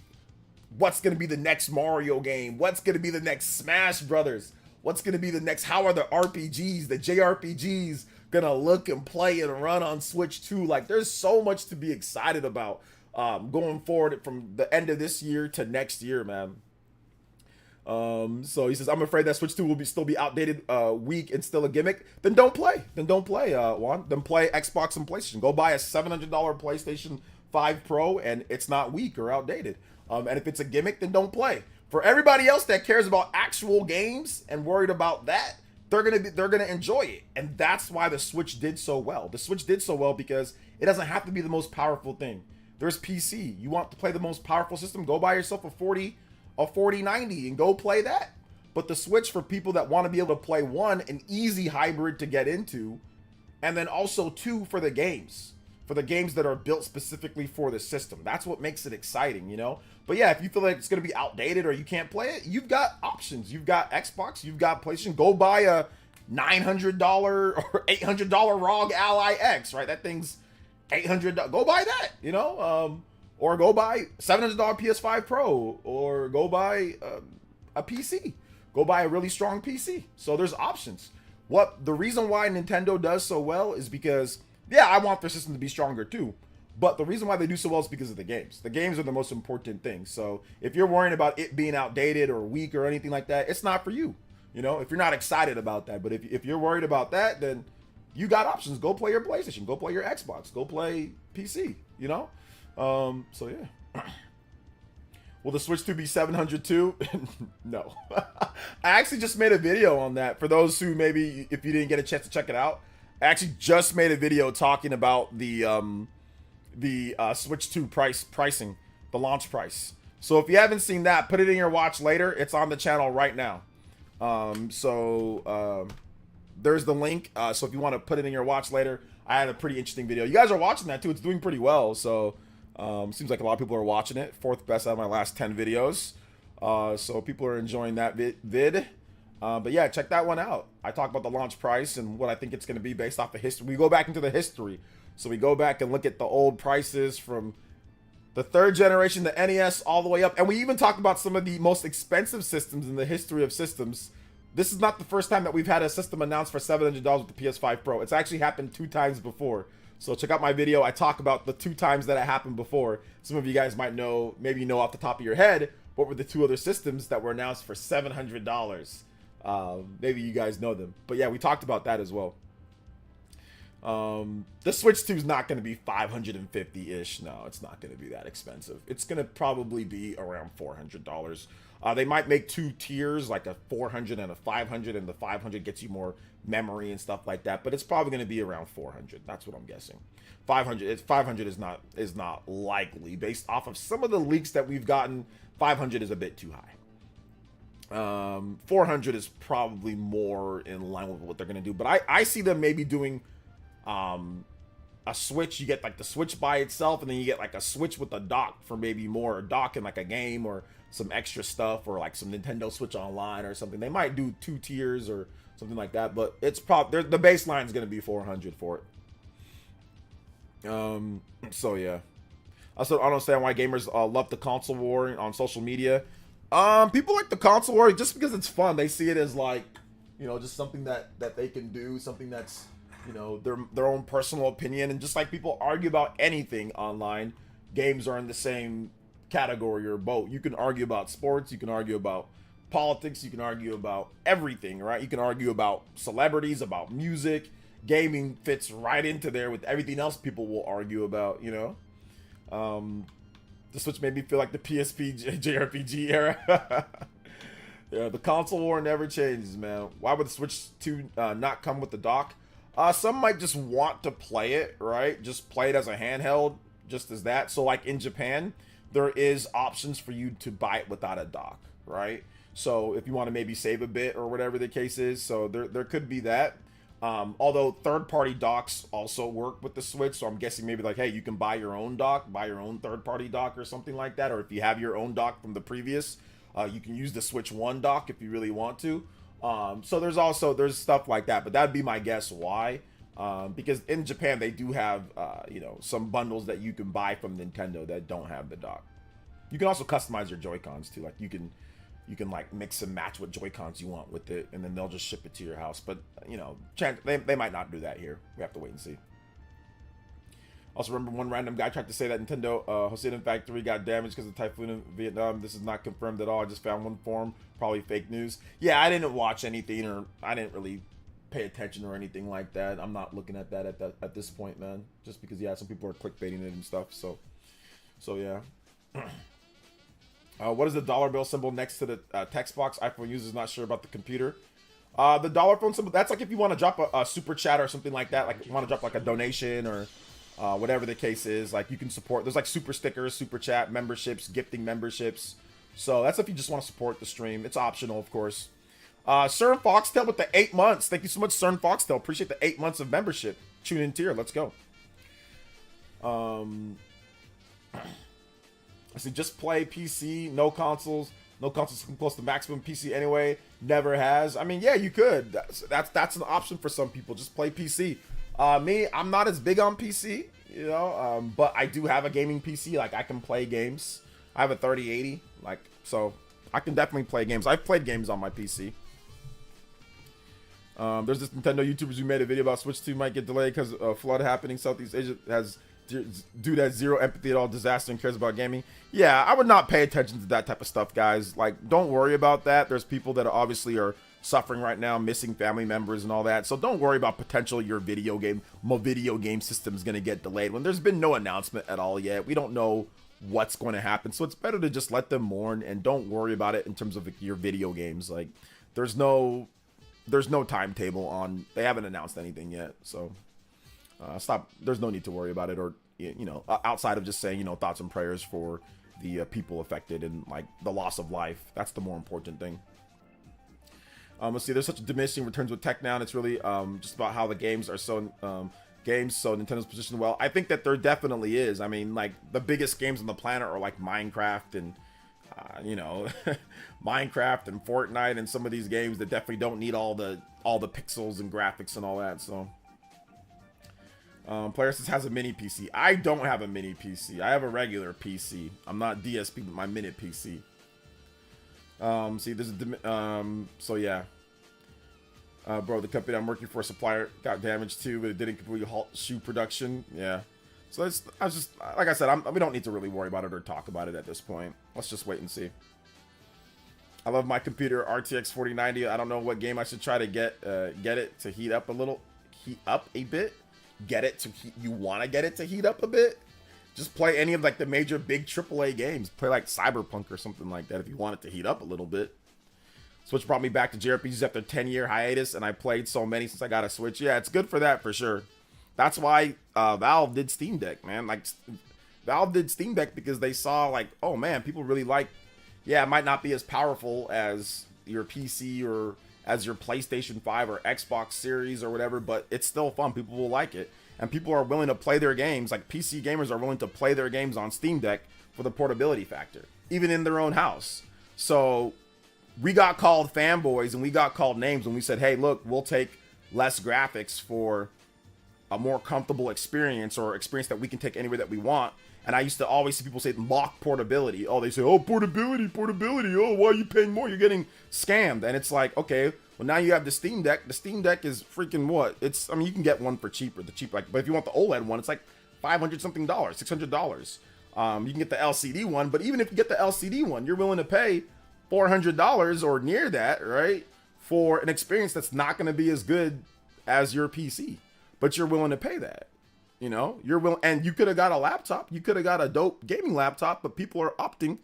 what's going to be the next Mario game, what's going to be the next Smash Brothers, what's going to be the next, how are the RPGs, the JRPGs gonna look and play and run on Switch 2. Like, there's so much to be excited about going forward from the end of this year to next year, man. So he says, I'm afraid that Switch 2 will still be outdated, weak, and still a gimmick. Then don't play. Juan. Then play Xbox and PlayStation. Go buy a $700 PlayStation 5 Pro, and it's not weak or outdated. And if it's a gimmick, then don't play. For everybody else that cares about actual games and worried about that, they're gonna enjoy it. And that's why the Switch did so well. The Switch did so well because it doesn't have to be the most powerful thing. There's PC. You want to play the most powerful system, go buy yourself a 4090 and go play that. But the Switch, for people that want to be able to play, one, an easy hybrid to get into, and then also two, for the games that are built specifically for the system. That's what makes it exciting, you know? But yeah, if you feel like it's going to be outdated or you can't play it, you've got options. You've got Xbox, you've got PlayStation. Go buy a $900 or $800 ROG Ally X, right? That thing's $800. Go buy that, you know? Or go buy $700 PS5 Pro, or go buy a PC. Go buy a really strong PC. So there's options. The reason why Nintendo does so well is because Yeah, I want their system to be stronger too. But the reason why they do so well is because of the games. The games are the most important thing. So if you're worrying about it being outdated or weak or anything like that, it's not for you. You know, if you're not excited about that. But if you're worried about that, then you got options. Go play your PlayStation. Go play your Xbox. Go play PC. You know? So yeah. Will the Switch 2 be 700 too? No. I actually just made a video on that. For those who maybe, if you didn't get a chance to check it out, I actually just made a video talking about the Switch 2 pricing, the launch price. So if you haven't seen that, put it in your watch later. It's on the channel right now. There's the link. So if you want to put it in your watch later, I had a pretty interesting video. You guys are watching that too. It's doing pretty well. So seems like a lot of people are watching it. 4th best out of my last 10 videos. So people are enjoying that vid. But yeah, check that one out. I talk about the launch price and what I think it's going to be based off the history. We go back into the history. So we go back and look at the old prices from the 3rd generation, the NES, all the way up. And we even talk about some of the most expensive systems in the history of systems. This is not the first time that we've had a system announced for $700 with the PS5 Pro. It's actually happened 2 times before. So check out my video. I talk about the 2 times that it happened before. Some of you guys might know, maybe know off the top of your head, what were the 2 other systems that were announced for $700. Maybe you guys know them. But yeah, we talked about that as well. The Switch 2 is not going to be $550-ish. No, it's not going to be that expensive. It's going to probably be around $400. They might make 2 tiers, like a 400 and a 500, and the 500 gets you more memory and stuff like that. But it's probably going to be around 400. That's what I'm guessing. 500 is not likely based off of some of the leaks that we've gotten. 500 is a bit too high. 400 is probably more in line with what they're going to do. But I see them maybe doing a Switch. You get like the Switch by itself, and then you get like a Switch with a dock for maybe more, a dock in like a game or some extra stuff, or like some Nintendo Switch Online or something. They might do 2 tiers or something like that, but it's probably the baseline is going to be 400 for it. So yeah, I don't understand why gamers love the console war on social media. People like the console war just because it's fun. They see it as like, you know, just something that they can do, something that's, you know, their own personal opinion. And just like people argue about anything online, games are in the same category or boat. You can argue about sports, you can argue about politics, you can argue about everything, right? You can argue about celebrities, about music. Gaming fits right into there with everything else people will argue about, you know. The Switch made me feel like the PSP JRPG era. Yeah, the console war never changes, man. Why would the Switch 2 not come with the dock? Some might just want to play it, right? Just play it as a handheld, just as that. So like in Japan, there is options for you to buy it without a dock, right? So if you want to maybe save a bit or whatever the case is, so there could be that. Although third-party docks also work with the Switch, so I'm guessing maybe like, hey, you can buy your own dock, buy your own third-party dock or something like that. Or if you have your own dock from the previous, you can use the Switch 1 dock if you really want to. So there's stuff like that, but that'd be my guess why. Because in Japan they do have you know, some bundles that you can buy from Nintendo that don't have the dock. You can also customize your Joy-Cons too. Like you can like mix and match what Joy-Cons you want with it, and then they'll just ship it to your house. But you know, they might not do that here. We have to wait and see. Also, remember one random guy tried to say that Nintendo Hosiden Factory got damaged because of the typhoon in Vietnam. This is not confirmed at all. I just found one forum, probably fake news. Yeah, I didn't watch anything, or I didn't really pay attention or anything like that. I'm not looking at that at this point, man. Just because yeah, some people are clickbaiting it and stuff. So yeah. What is the dollar bill symbol next to the text box? iPhone users not sure about the computer. The dollar phone symbol, that's like if you want to drop a super chat or something like that. Like you want to drop like a donation or whatever the case is. Like you can support. There's like super stickers, super chat, memberships, gifting memberships. So that's if you just want to support the stream. It's optional, of course. CERN Foxtail with the 8 months. Thank you so much, CERN Foxtail. Appreciate the 8 months of membership. Tune in tier. Let's go. I see just play PC, no consoles. No consoles come close to maximum PC anyway. Never has. I mean, yeah, you could. That's an option for some people. Just play PC. Me, I'm not as big on PC, you know, but I do have a gaming PC. Like I can play games. I have a 3080, like, so I can definitely play games. I've played games on my PC. There's this Nintendo YouTubers who made a video about Switch 2 might get delayed because of flood happening. Southeast Asia has dude has zero empathy at all, disaster, and cares about gaming. Yeah, I would not pay attention to that type of stuff, guys. Like, don't worry about that. There's people that obviously are suffering right now, missing family members and all that. So don't worry about potentially your video game system is going to get delayed when there's been no announcement at all yet. We don't know what's going to happen. So it's better to just let them mourn and don't worry about it in terms of your video games. Like, there's no timetable on, they haven't announced anything yet. So stop. There's no need to worry about it, or, you know, outside of just saying, you know, thoughts and prayers for the people affected and like the loss of life. That's the more important thing. Let's see. There's such a diminishing returns with tech now, and it's really just about how the games are so Nintendo's positioned well. I think that there definitely is. I mean, like, the biggest games on the planet are like Minecraft and you know, Minecraft and Fortnite and some of these games that definitely don't need all the pixels and graphics and all that. So PlayerEssence has a mini PC. I don't have a mini PC. I have a regular PC. I'm not DSP, but my mini PC. See, there's so yeah. Bro, the company I'm working for, supplier, got damaged too, but it didn't completely halt shoe production. Yeah. So I was just, like I said, we don't need to really worry about it or talk about it at this point. Let's just wait and see. I love my computer, RTX 4090. I don't know what game I should try to get it to heat up a bit. You want to get it to heat up a bit? Just play any of like the major big AAA games. Play like Cyberpunk or something like that if you want it to heat up a little bit. Switch brought me back to JRPGs after a 10-year hiatus, and I played so many since I got a Switch. Yeah, it's good for that for sure. That's why Valve did Steam Deck, man. Like, Valve did Steam Deck because they saw, like, oh man, people really like, yeah, it might not be as powerful as your PC or as your PlayStation 5 or Xbox Series or whatever, but it's still fun. People will like it. And people are willing to play their games, like PC gamers are willing to play their games on Steam Deck for the portability factor, even in their own house. So we got called fanboys and we got called names when we said, hey, look, we'll take less graphics for a more comfortable experience, or experience that we can take anywhere that we want. And I used to always see people say mock portability. Oh, they say, oh, portability. Oh, why are you paying more? You're getting scammed. And it's like, okay, well, now you have the Steam Deck. The Steam Deck is freaking what? I mean, you can get one for cheaper. But if you want the OLED one, it's like $500 something, $600. You can get the LCD one, but even if you get the LCD one, you're willing to pay $400 or near that, right? For an experience that's not going to be as good as your PC. But you're willing to pay that, you know, and you could have got a laptop, you could have got a dope gaming laptop, but people are opting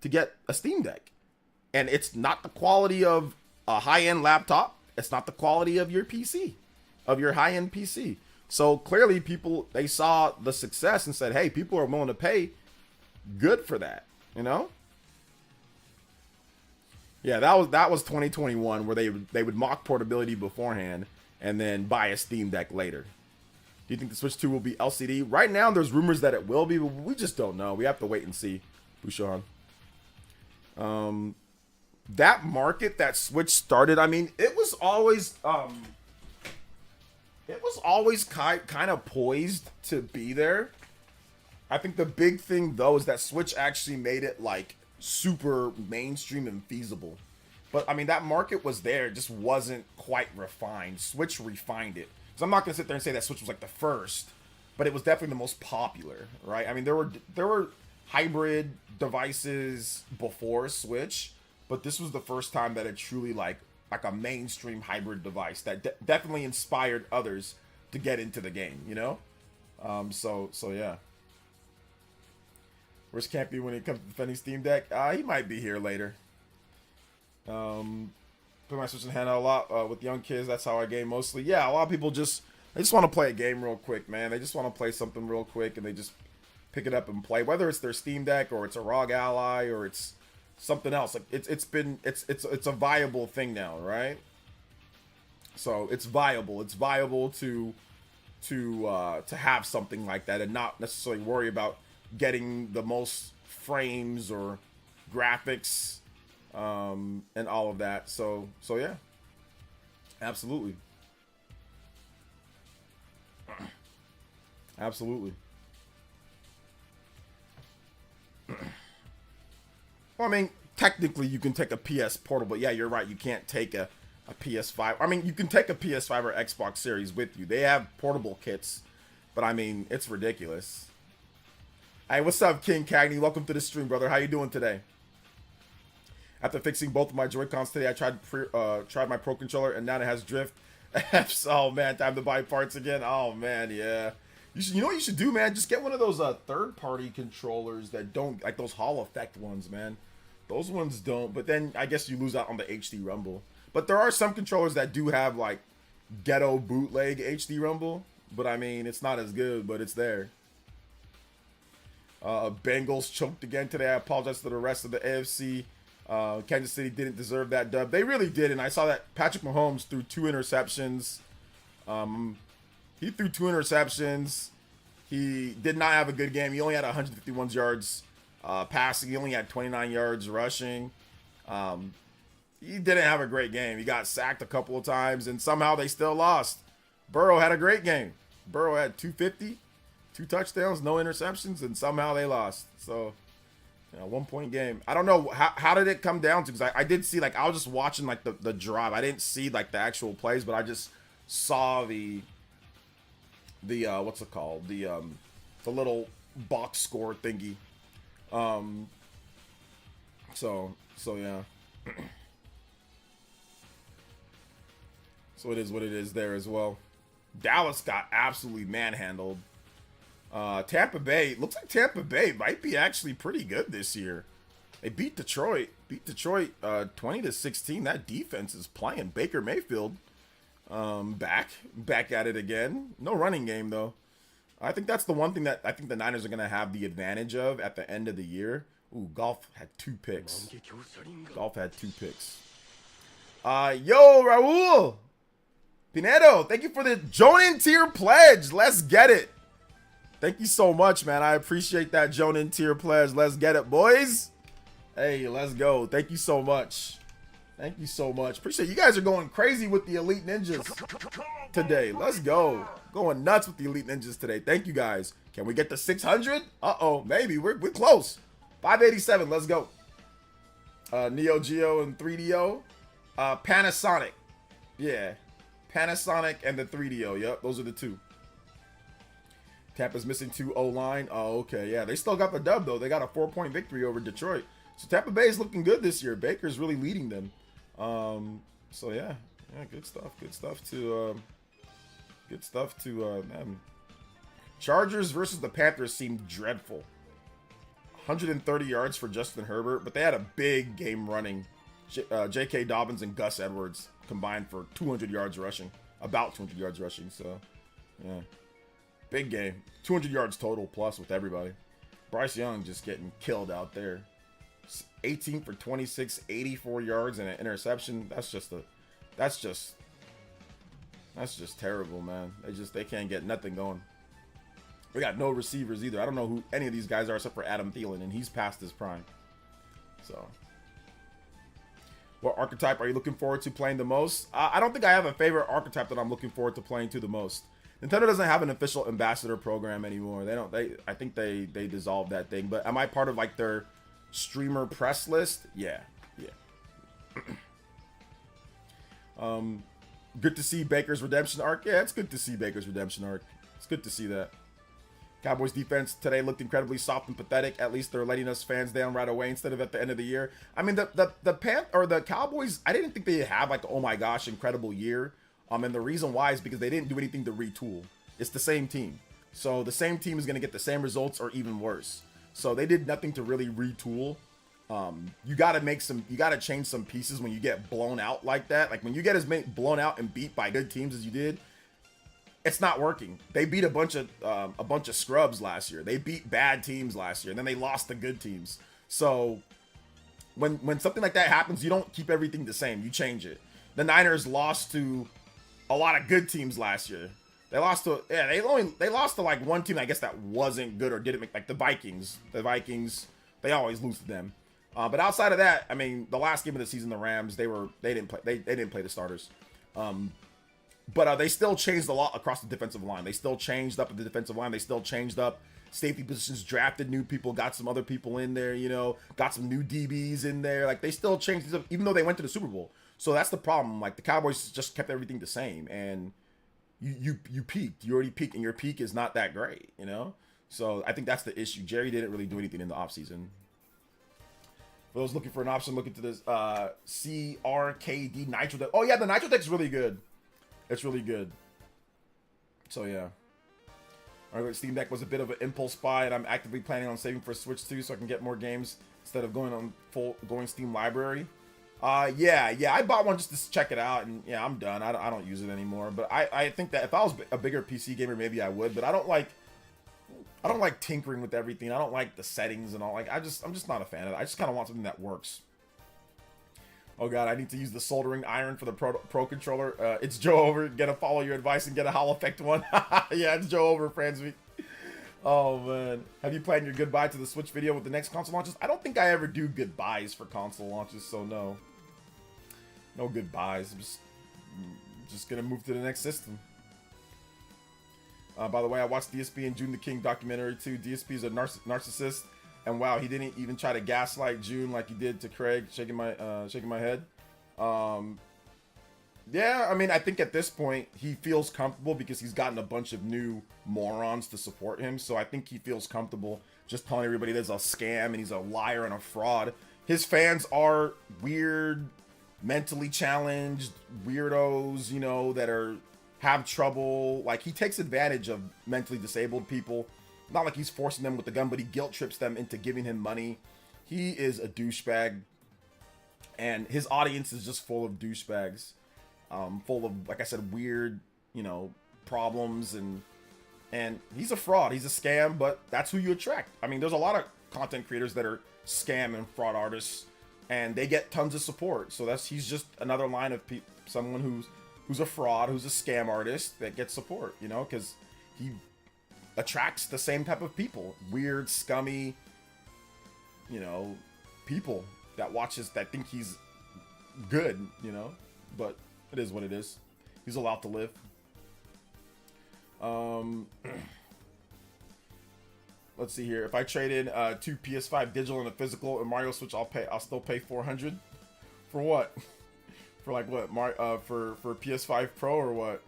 to get a Steam Deck, and it's not the quality of a high-end laptop. It's not the quality of your PC, of your high-end PC. So clearly people, they saw the success and said, hey, people are willing to pay good for that, you know? Yeah, that was 2021 where they would mock portability beforehand and then buy a Steam Deck later. Do you think the Switch 2 will be LCD? Right now, there's rumors that it will be, but we just don't know. We have to wait and see. Bouchon. That market that Switch started, I mean, it was always kind of poised to be there. I think the big thing, though, is that Switch actually made it, like, super mainstream and feasible. But, I mean, that market was there, it just wasn't quite refined. Switch refined it. So I'm not going to sit there and say that Switch was, like, the first, but it was definitely the most popular, right? I mean, there were hybrid devices before Switch, but this was the first time that it truly, like a mainstream hybrid device that definitely inspired others to get into the game, you know? So yeah. Where's Campy when it comes to defending Steam Deck? He might be here later. Put my Switch in hand a lot with young kids. That's how I game mostly. Yeah, a lot of people they just want to play a game real quick, man. They just want to play something real quick, and they just pick it up and play. Whether it's their Steam Deck or it's a ROG Ally or it's something else. Like it's a viable thing now, right? So it's viable. It's viable to have something like that and not necessarily worry about getting the most frames or graphics and all of that. So yeah, absolutely. Absolutely. Well, I mean, technically you can take a PS Portable. Yeah, you're right. You can't take a a PS5. I mean, you can take a PS5 or Xbox Series with you. They have portable kits, but I mean, it's ridiculous. Hey, what's up, King Cagney? Welcome to the stream, brother. How you doing today? After fixing both of my Joy-Cons today, I tried my Pro Controller, and now it has drift. Oh, man, time to buy parts again. Oh, man, yeah. You know what you should do, man? Just get one of those third-party controllers that don't, like those Hall Effect ones, man. Those ones don't, but then I guess you lose out on the HD Rumble. But there are some controllers that do have, like, ghetto bootleg HD Rumble. But, I mean, it's not as good, but it's there. Bengals choked again today. I apologize to the rest of the AFC. Kansas City didn't deserve that dub. They really did, and I saw that Patrick Mahomes threw 2 interceptions. He threw 2 interceptions. He did not have a good game. He only had 151 yards passing. He only had 29 yards rushing. He didn't have a great game. He got sacked a couple of times, and somehow they still lost. Burrow had a great game. Burrow had 250, 2 touchdowns, no interceptions, and somehow they lost. So, 1-point game. I don't know, how did it come down to? Because I did see, like, I was just watching, like, the drive. I didn't see, like, the actual plays, but I just saw the what's it called? The little box score thingy. So yeah. So it is what it is there as well. Dallas got absolutely manhandled. Tampa Bay, looks like Tampa Bay might be actually pretty good this year. They beat Detroit. 20-16. That defense is playing. Baker Mayfield back at it again. No running game though. I think that's the one thing that I think the Niners are going to have the advantage of at the end of the year. Ooh, Golf had 2 picks. Yo, Raul Pinedo, thank you for the Jonin tier pledge. Let's get it. Thank you so much, man. I appreciate that Jonin tier pledge. Let's get it, boys. Hey, let's go. Thank you so much. Thank you so much. Appreciate it. You guys are going crazy with the Elite Ninjas today. Let's go. Going nuts with the Elite Ninjas today. Thank you, guys. Can we get to 600? Uh-oh, maybe. We're close. 587. Let's go. Neo Geo and 3DO. Panasonic. Yeah. Panasonic and the 3DO. Yep, those are the 2. Tampa's missing 2 O-line. Oh, okay. Yeah, they still got the dub, though. They got a 4-point victory over Detroit. So Tampa Bay is looking good this year. Baker's really leading them. So, yeah. Yeah, good stuff. Good stuff to them. Chargers versus the Panthers seemed dreadful. 130 yards for Justin Herbert, but they had a big game running. J.K. Dobbins and Gus Edwards combined for 200 yards rushing. About 200 yards rushing, so, yeah. Big game. 200 yards total plus with everybody. Bryce Young just getting killed out there. 18 for 26, 84 yards and an interception. That's just terrible, man. They can't get nothing going. We got no receivers either. I don't know who any of these guys are except for Adam Thielen, and he's past his prime. So, what archetype are you looking forward to playing the most? I don't think I have a favorite archetype that I'm looking forward to playing to the most. Nintendo doesn't have an official ambassador program anymore. I think they dissolved that thing. But am I part of like their streamer press list? Yeah. Good to see Baker's redemption arc. Yeah, it's good to see Baker's redemption arc. It's good to see that. Cowboys defense today looked incredibly soft and pathetic. At least they're letting us fans down right away instead of at the end of the year. I mean, the Cowboys, I didn't think they'd have like, oh my gosh, incredible year. And the reason why is because they didn't do anything to retool. It's the same team. So the same team is going to get the same results or even worse. So they did nothing to really retool. You got to change some pieces when you get blown out like that. Like when you get as many blown out and beat by good teams as you did, it's not working. They beat a bunch of scrubs last year. They beat bad teams last year, and then they lost to good teams. So when something like that happens, you don't keep everything the same. You change it. The Niners lost to a lot of good teams last year. They lost to like one team I guess that wasn't good or didn't make, like the Vikings. The Vikings, they always lose to them. But outside of that, I mean, the last game of the season, the Rams, they didn't play the starters. But they still changed a lot across the defensive line. They still changed up the defensive line. They still changed up safety positions, drafted new people, got some other people in there, you know, got some new DBs in there. Like, they still changed things up, even though they went to the Super Bowl. So that's the problem. Like, the Cowboys just kept everything the same, and you peaked. You already peaked, and your peak is not that great, you know? So I think that's the issue. Jerry didn't really do anything in the offseason. For those looking for an option, look into this CRKD Nitro deck. Oh, yeah, the Nitro deck's really good. It's really good. So, yeah. Our Steam Deck was a bit of an impulse buy, and I'm actively planning on saving for Switch 2 so I can get more games instead of going Steam library. Yeah, I bought one just to check it out, and yeah, I'm done. I don't use it anymore. But I think that if I was a bigger PC gamer, maybe I would. But I don't like tinkering with everything. I don't like the settings and all. Like, I'm just not a fan of it. I just kind of want something that works. Oh god, I need to use the soldering iron for the Pro controller. It's Joe Over. Get a follow your advice and get a Hall Effect one. Yeah, it's Joe Over, Fransby. Oh man, have you planned your goodbye to the Switch video with the next console launches? I don't think I ever do goodbyes for console launches, so no goodbyes. I'm just gonna move to the next system. By the way, I watched DSP and June the King documentary too. DSP is a narcissist. And wow, he didn't even try to gaslight June like he did to Craig, shaking my head. Yeah, I mean, I think at this point he feels comfortable because he's gotten a bunch of new morons to support him. So I think he feels comfortable just telling everybody there's a scam and he's a liar and a fraud. His fans are weird, mentally challenged weirdos, you know, that have trouble. Like, he takes advantage of mentally disabled people. Not like he's forcing them with the gun, but he guilt trips them into giving him money. He is a douchebag. And his audience is just full of douchebags. Full of, like I said, weird, you know, problems. And he's a fraud. He's a scam, but that's who you attract. I mean, there's a lot of content creators that are scam and fraud artists. And they get tons of support. So he's just another line of someone who's a fraud, who's a scam artist that gets support, you know, because he attracts the same type of people. Weird, scummy, you know, people that think he's good, you know, but it is what it is. He's allowed to live. Let's see here. If I trade in 2 PS5 digital and a physical and Mario Switch, I'll still pay $400. For what? For like what? For PS5 Pro or what?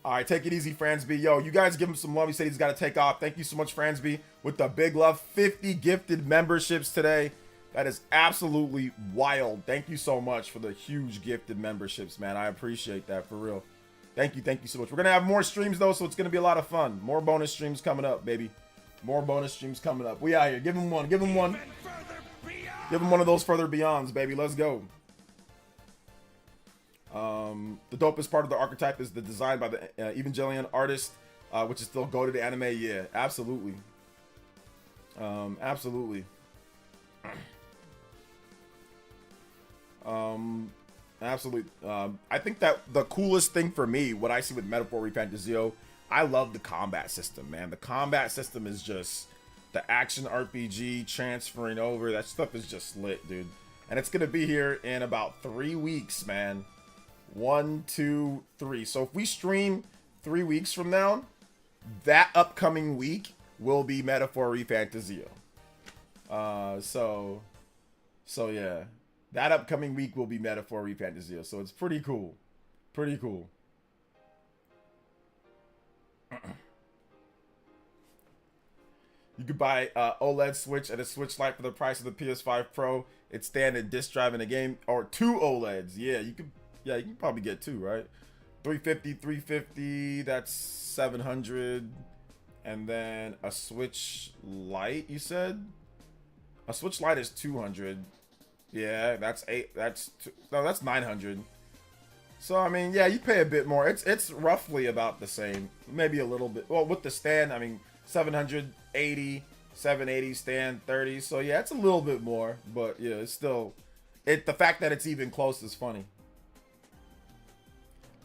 All right, take it easy, Fransby. Yo, you guys give him some love. He said he's got to take off. Thank you so much, Fransby, with the big love. 50 gifted memberships today. That is absolutely wild. Thank you so much for the huge gifted memberships, man. I appreciate that, for real. Thank you so much. We're going to have more streams, though, so it's going to be a lot of fun. More bonus streams coming up, baby. More bonus streams coming up. We out here. Give him one. Give him one. Give him one of those further beyonds, baby. Let's go. The dopest part of the archetype is the design by the Evangelion artist, which is still go to the anime. Yeah, absolutely. Absolutely. Absolutely. I think that the coolest thing for me, what I see with Metaphor ReFantazio, I love the combat system, man. The combat system is just the action RPG transferring over. That stuff is just lit, dude. And it's gonna be here in about 3 weeks, man. 1, 2, 3. So if we stream 3 weeks from now, that upcoming week will be Metaphor ReFantazio. So yeah, that upcoming week will be Metaphor ReFantazio. So it's pretty cool. Pretty cool. You could buy OLED Switch and a Switch Lite for the price of the PS5 Pro. It's standard disk drive in the game, or 2 OLEDs. Yeah, you could. Yeah, you can probably get 2, right? 350, that's 700. And then a Switch Lite, you said? A Switch Lite is 200. Yeah, that's 900. So I mean, yeah, you pay a bit more. It's roughly about the same. Maybe a little bit. Well, with the stand, I mean, 780, 780 stand 30. So yeah, it's a little bit more, but yeah, it's still the fact that it's even close is funny.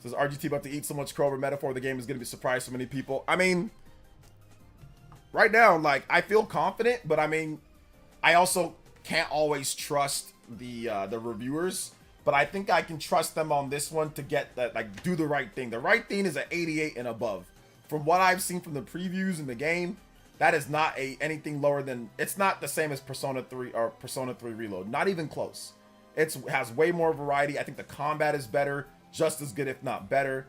Says RGT about to eat so much Kroger. Metaphor the game is going to be surprised so many people. I mean, right now, like, I feel confident, but I mean, I also can't always trust the reviewers, but I think I can trust them on this one to get that, like, do the right thing. The right thing is an 88 and above. From what I've seen from the previews in the game, That is not anything lower than, it's not the same as Persona 3 or Persona 3 Reload. Not even close. It has way more variety. I think the combat is better, just as good, if not better.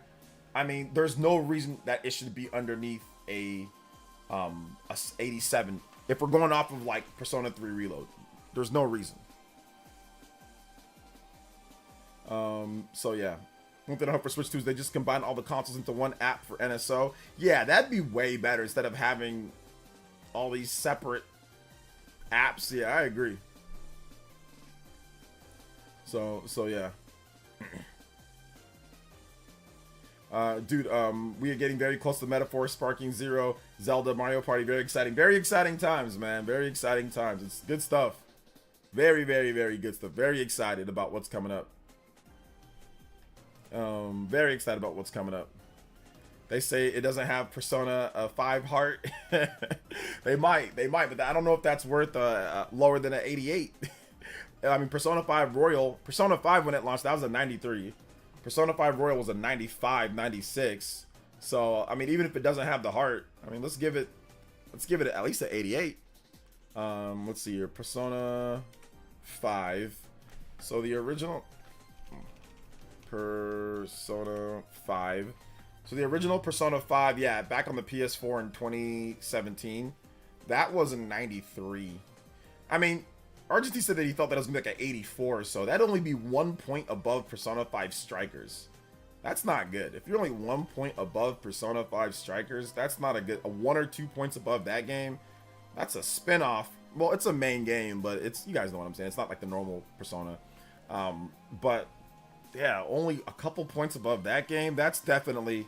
I mean, there's no reason that it should be underneath a 87 if we're going off of like Persona 3 Reload. There's no reason. So yeah. One thing I hope for Switch 2 is they just combine all the consoles into one app for NSO. Yeah, that'd be way better instead of having all these separate apps. Yeah, I agree. So yeah. Dude, we are getting very close to Metaphor, Sparking Zero, Zelda, Mario Party. Very exciting times, man. Very exciting times. It's good stuff. Very good stuff. Very excited about what's coming up. Very excited about what's coming up. They say it doesn't have Persona 5 heart. they might, but I don't know if that's worth lower than an 88. I mean, Persona 5 Royal, Persona 5 when it launched, that was a 93. Persona 5 Royal was a 95, 96. So, I mean, even if it doesn't have the heart, I mean, let's give it at least an 88. Let's see here, Persona 5. So the original Persona 5. So the original Persona 5, yeah, back on the PS4 in 2017, that was a 93. I mean, RGT said that he thought that it was going to be like an 84 or so. That'd only be 1 point above Persona 5 Strikers. That's not good. If you're only 1 point above Persona 5 Strikers, that's not a good... 1 or 2 points above that game, that's a spin-off. Well, it's a main game, but it's... You guys know what I'm saying. It's not like the normal Persona. But, yeah, only a couple points above that game, that's definitely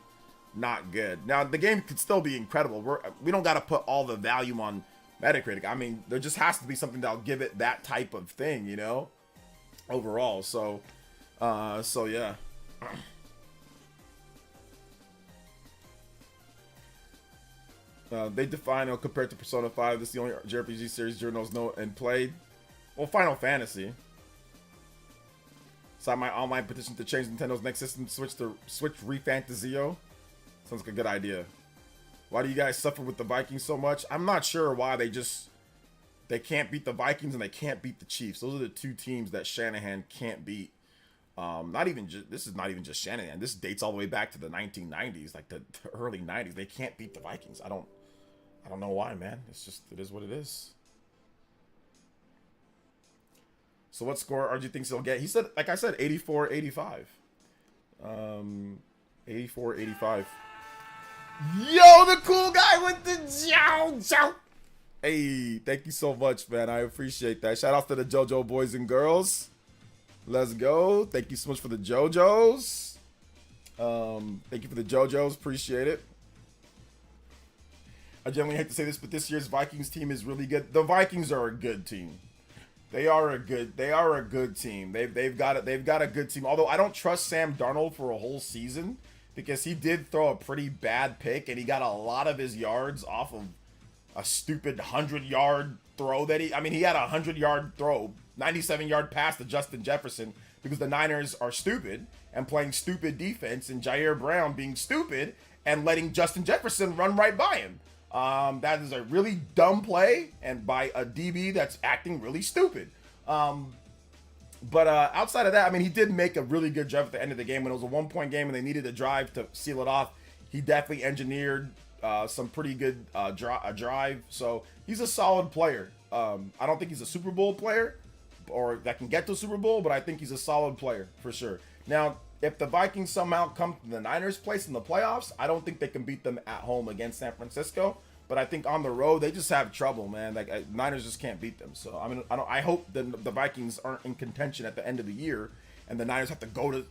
not good. Now, the game could still be incredible. We don't got to put all the value on Metacritic. I mean, there just has to be something that'll give it that type of thing, you know, overall. So yeah. They define it compared to Persona 5. This is the only JRPG series journals know and played. Well, Final Fantasy. Signed my online petition to change Nintendo's next system to switch ReFantazio. Sounds like a good idea. Why do you guys suffer with the Vikings so much? I'm not sure why they can't beat the Vikings and they can't beat the Chiefs. Those are the two teams that Shanahan can't beat. This is not even just Shanahan. This dates all the way back to the 1990s, like the early 90s. They can't beat the Vikings. I don't know why, man. It is what it is. So what score RG thinks he'll get? He said, like I said, 84-85. 84-85. Yo, the cool guy with the Jojo. Hey, thank you so much, man. I appreciate that. Shout out to the JoJo boys and girls. Let's go. Thank you so much for the JoJos. Thank you for the JoJos. Appreciate it. I generally hate to say this, but this year's Vikings team is really good. The Vikings are a good team. They are a good team. They've got a good team. Although I don't trust Sam Darnold for a whole season, because he did throw a pretty bad pick and he got a lot of his yards off of a stupid 100-yard throw that he had a 100-yard throw, 97-yard pass to Justin Jefferson, because the Niners are stupid and playing stupid defense, and Jair Brown being stupid and letting Justin Jefferson run right by him. That is a really dumb play, and by a DB that's acting really stupid. But outside of that, I mean, he did make a really good drive at the end of the game when it was a 1-point game and they needed a drive to seal it off. He definitely engineered some pretty good drive. So he's a solid player. I don't think he's a Super Bowl player or that can get to Super Bowl, but I think he's a solid player for sure. Now, if the Vikings somehow come to the Niners' place in the playoffs, I don't think they can beat them at home against San Francisco. But I think on the road, they just have trouble, man. Like, Niners just can't beat them. So, I mean, I hope the Vikings aren't in contention at the end of the year and the Niners have to go to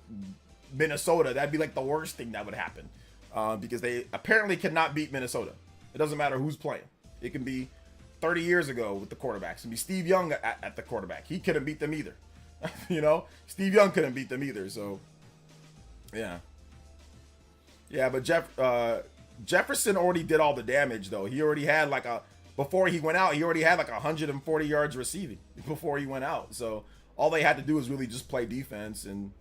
Minnesota. That'd be like the worst thing that would happen, because they apparently cannot beat Minnesota. It doesn't matter who's playing. It can be 30 years ago with the quarterbacks. It can be Steve Young at the quarterback. He couldn't beat them either. You know, Steve Young couldn't beat them either. So, yeah. Yeah, but Jefferson already did all the damage, though. He already had before he went out, he already had 140 yards receiving before he went out. So all they had to do was really just play defense and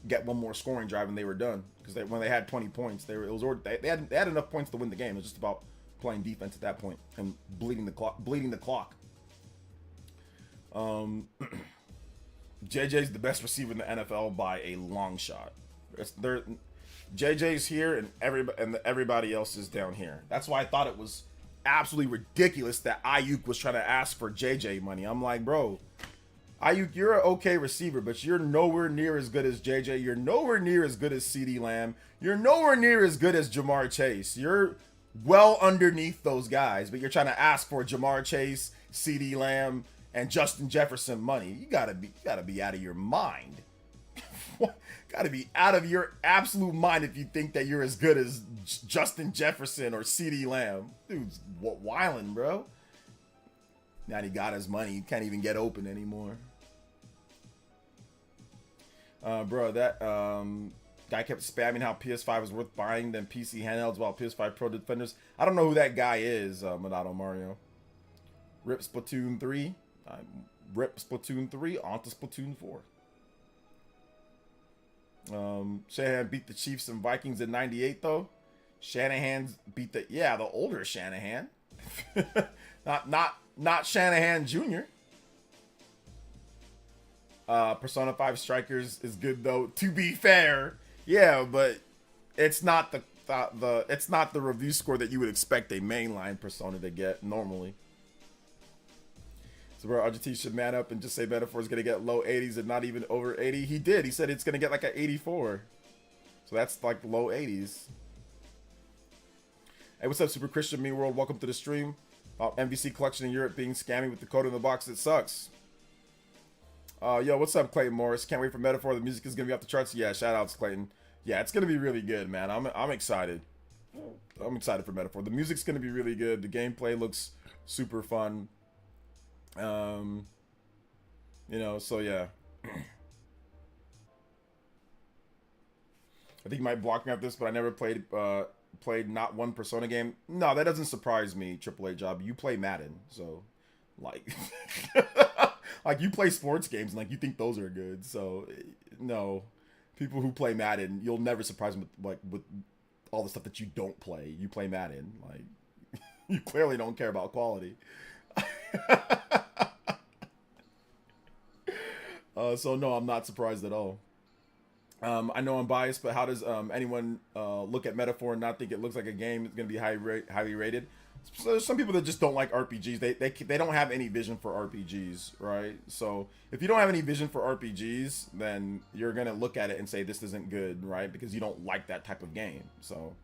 get one more scoring drive, and they were done. Because when they had 20 points, they had enough points to win the game. It was just about playing defense at that point and bleeding the clock. JJ's the best receiver in the NFL by a long shot. JJ's here and everybody else is down here. That's why I thought it was absolutely ridiculous that Ayuk was trying to ask for JJ money. I'm like, bro, Ayuk, you're an okay receiver, but you're nowhere near as good as JJ. You're nowhere near as good as CeeDee Lamb. You're nowhere near as good as Jamar Chase. You're well underneath those guys, but you're trying to ask for Jamar Chase, CeeDee Lamb, and Justin Jefferson money. You gotta be out of your mind. Gotta be out of your absolute mind if you think that you're as good as Justin Jefferson or CeeDee Lamb. Dude's wildin', bro. Now he got his money. He can't even get open anymore. Bro, that guy kept spamming how PS5 is worth buying than PC handhelds while PS5 Pro Defenders. I don't know who that guy is, Monado Mario. Rip Splatoon 3. Rip Splatoon 3 onto Splatoon 4. Shanahan beat the Chiefs and Vikings in 98 though. Shanahan beat the older Shanahan. not Shanahan Jr. Persona 5 Strikers is good though. To be fair, yeah, but it's not the review score that you would expect a mainline Persona to get normally. So bro, RGT should man up and just say Metaphor is gonna get low 80s and not even over 80. He did. He said it's gonna get like an 84. So that's like low 80s. Hey, what's up, Super Christian Me World? Welcome to the stream. About MVC collection in Europe being scammy with the code in the box. It sucks. Yo, what's up, Clayton Morris? Can't wait for Metaphor. The music is gonna be off the charts. Yeah, shout outs, Clayton. Yeah, it's gonna be really good, man. I'm excited. I'm excited for Metaphor. The music's gonna be really good. The gameplay looks super fun. You know, so yeah. I think you might block me after this, but I never played not one Persona game. No, that doesn't surprise me, AAA Job. You play Madden, so like like you play sports games and like you think those are good. So no. People who play Madden, you'll never surprise them with all the stuff that you don't play. You play Madden. Like you clearly don't care about quality. So no, I'm not surprised at all. I know I'm biased, but how does anyone look at Metaphor and not think it looks like a game that's going to be highly rated? So there's some people that just don't like RPGs. They don't have any vision for RPGs, right? So if you don't have any vision for RPGs, then you're going to look at it and say this isn't good, right? Because you don't like that type of game. So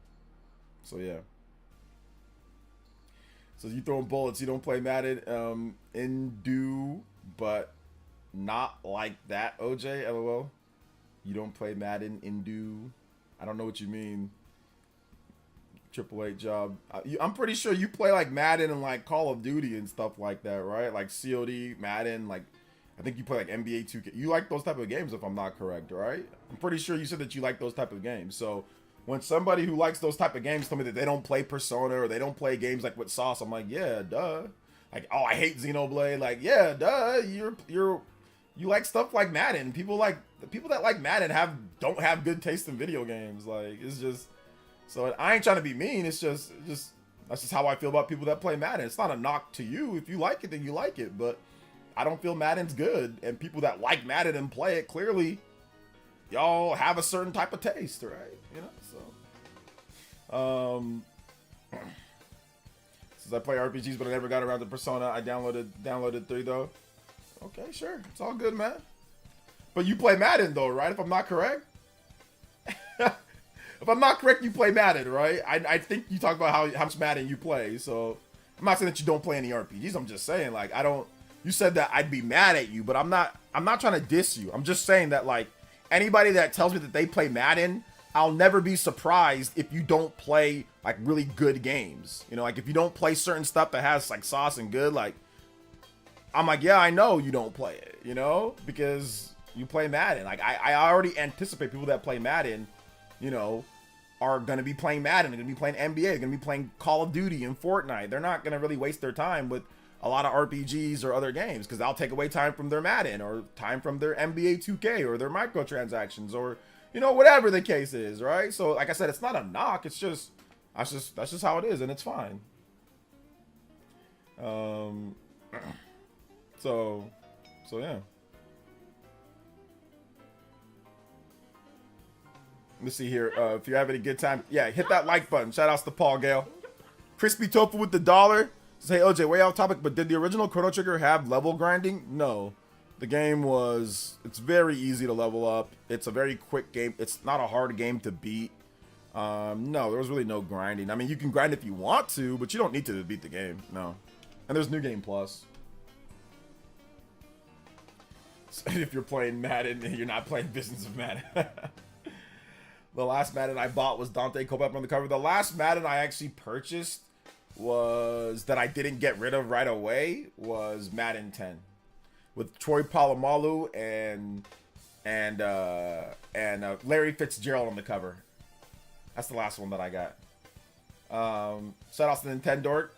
yeah. So you throwing bullets. You don't play Madden. But not like that, OJ, LOL. You don't play Madden, I don't know what you mean. AAA Job. I'm pretty sure you play like Madden and like Call of Duty and stuff like that, right? Like COD, Madden, like I think you play like NBA 2K. You like those type of games if I'm not correct, right? I'm pretty sure you said that you like those type of games. So when somebody who likes those type of games tell me that they don't play Persona or they don't play games like with Sauce, I'm like, yeah, duh. Like, oh, I hate Xenoblade. Like, yeah, duh. You like stuff like Madden. People that like Madden don't have good taste in video games. Like, it's just. So I ain't trying to be mean. It's just that's just how I feel about people that play Madden. It's not a knock to you. If you like it, then you like it. But I don't feel Madden's good. And people that like Madden and play it, clearly, y'all have a certain type of taste, right? You know. So, since I play RPGs, but I never got around to Persona, I downloaded 3 though. Okay, sure. It's all good, man. But you play Madden though, right? If I'm not correct. If I'm not correct, you play Madden, right? I think you talk about how much Madden you play. So I'm not saying that you don't play any RPGs. I'm just saying, like, you said that I'd be mad at you, but I'm not trying to diss you. I'm just saying that, like, anybody that tells me that they play Madden, I'll never be surprised if you don't play like really good games. You know, like if you don't play certain stuff that has like sauce and good, like I'm like, yeah, I know you don't play it, you know, because you play Madden. Like I already anticipate people that play Madden, you know, are going to be playing Madden. They're going to be playing NBA. They're going to be playing Call of Duty and Fortnite. They're not going to really waste their time with a lot of RPGs or other games because that'll take away time from their Madden or time from their NBA 2K or their microtransactions or, you know, whatever the case is, right? So, like I said, it's not a knock. It's just, that's just how it is, and it's fine. So yeah. Let's see here. If you're having a good time, yeah, hit that like button. Shout outs to Paul Gale. Crispy Tofu with the $1. Say, hey, OJ, way off topic, but did the original Chrono Trigger have level grinding? No. The game it's very easy to level up. It's a very quick game. It's not a hard game to beat. No, there was really no grinding. I mean, you can grind if you want to, but you don't need to beat the game. No. And there's New Game Plus. So if you're playing Madden and you're not playing Business of Madden. The last Madden I bought was Dante Culpepper on the cover. The last Madden I actually purchased that I didn't get rid of right away was Madden 10 with Troy Polamalu and Larry Fitzgerald on the cover. That's the last one that I got. Shout out to Nintendo.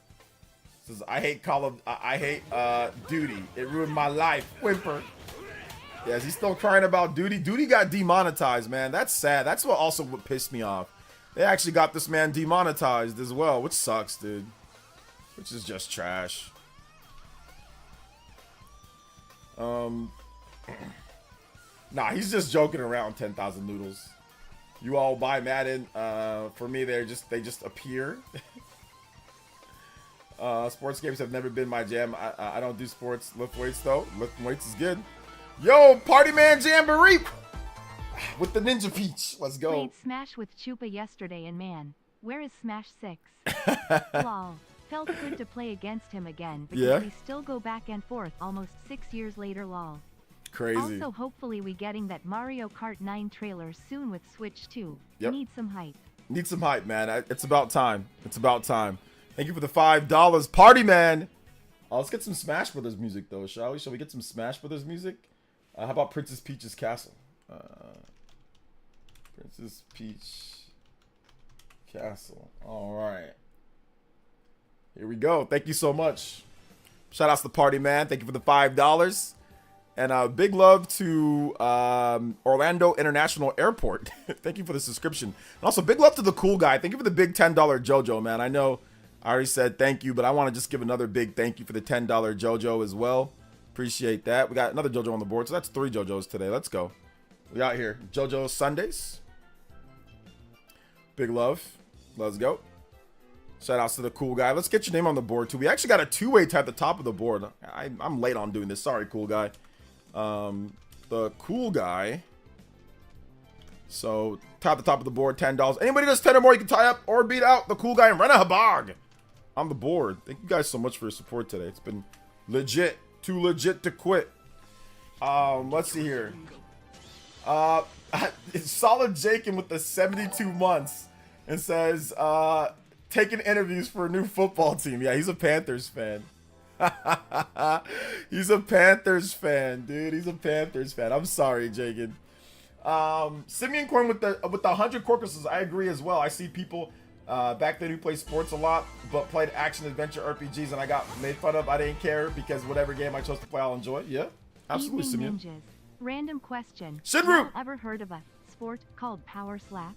Says I hate Duty. It ruined my life. Whimper. Yeah, is he still crying about Duty? Duty got demonetized, man. That's sad. That's what pissed me off. They actually got this man demonetized as well, which sucks, dude. Which is just trash. Nah, he's just joking around. 10,000 noodles. You all buy Madden. For me, they just appear. Sports games have never been my jam. I don't do sports. Lift weights though. Lifting weights is good. Yo, Party Man Jamboree with the Ninja Peach. Let's go. Played Smash with Chupa yesterday, and man, where is Smash 6? Lol. Felt good to play against him again because we still go back and forth almost 6 years later. Lol. Crazy. Also, hopefully we getting that Mario Kart 9 trailer soon with Switch 2. Yep. Need some hype. Need some hype, man. It's about time. It's about time. Thank you for the $5, Party Man. Let's get some Smash Brothers music though, shall we? Shall we get some Smash Brothers music? How about Princess Peach's Castle? Princess Peach Castle. All right. Here we go. Thank you so much. Shout outs to Party Man. Thank you for the $5. And big love to Orlando International Airport. Thank you for the subscription. And also big love to the cool guy. Thank you for the big $10 JoJo, man. I know I already said thank you, but I want to just give another big thank you for the $10 JoJo as well. Appreciate that. We got another JoJo on the board, so that's 3 JoJos today. Let's go. We out here. JoJo Sundays. Big love. Let's go. Shout outs to the cool guy. Let's get your name on the board too. We actually got a 2-way at the top of the board. I'm late on doing this. Sorry, cool guy. The cool guy. So top the top of the board, $10. Anybody does 10 or more, you can tie up or beat out the cool guy and Rena Habag on the board. Thank you guys so much for your support today. It's been legit. Too legit to quit. Let's see here. It's Solid Jakin with the 72 months and says, taking interviews for a new football team. Yeah, he's a Panthers fan. He's a Panthers fan, dude. He's a Panthers fan. I'm sorry, Jakin. Simeon Corn with the 100 corpuses. I agree as well. I see people back then who play sports a lot, but played action adventure RPGs, and I got made fun of. I didn't care because whatever game I chose to play, I'll enjoy. Yeah, absolutely, Simeon. Ninjas. Random question. Shinru! Have you ever heard of a sport called Power Slap?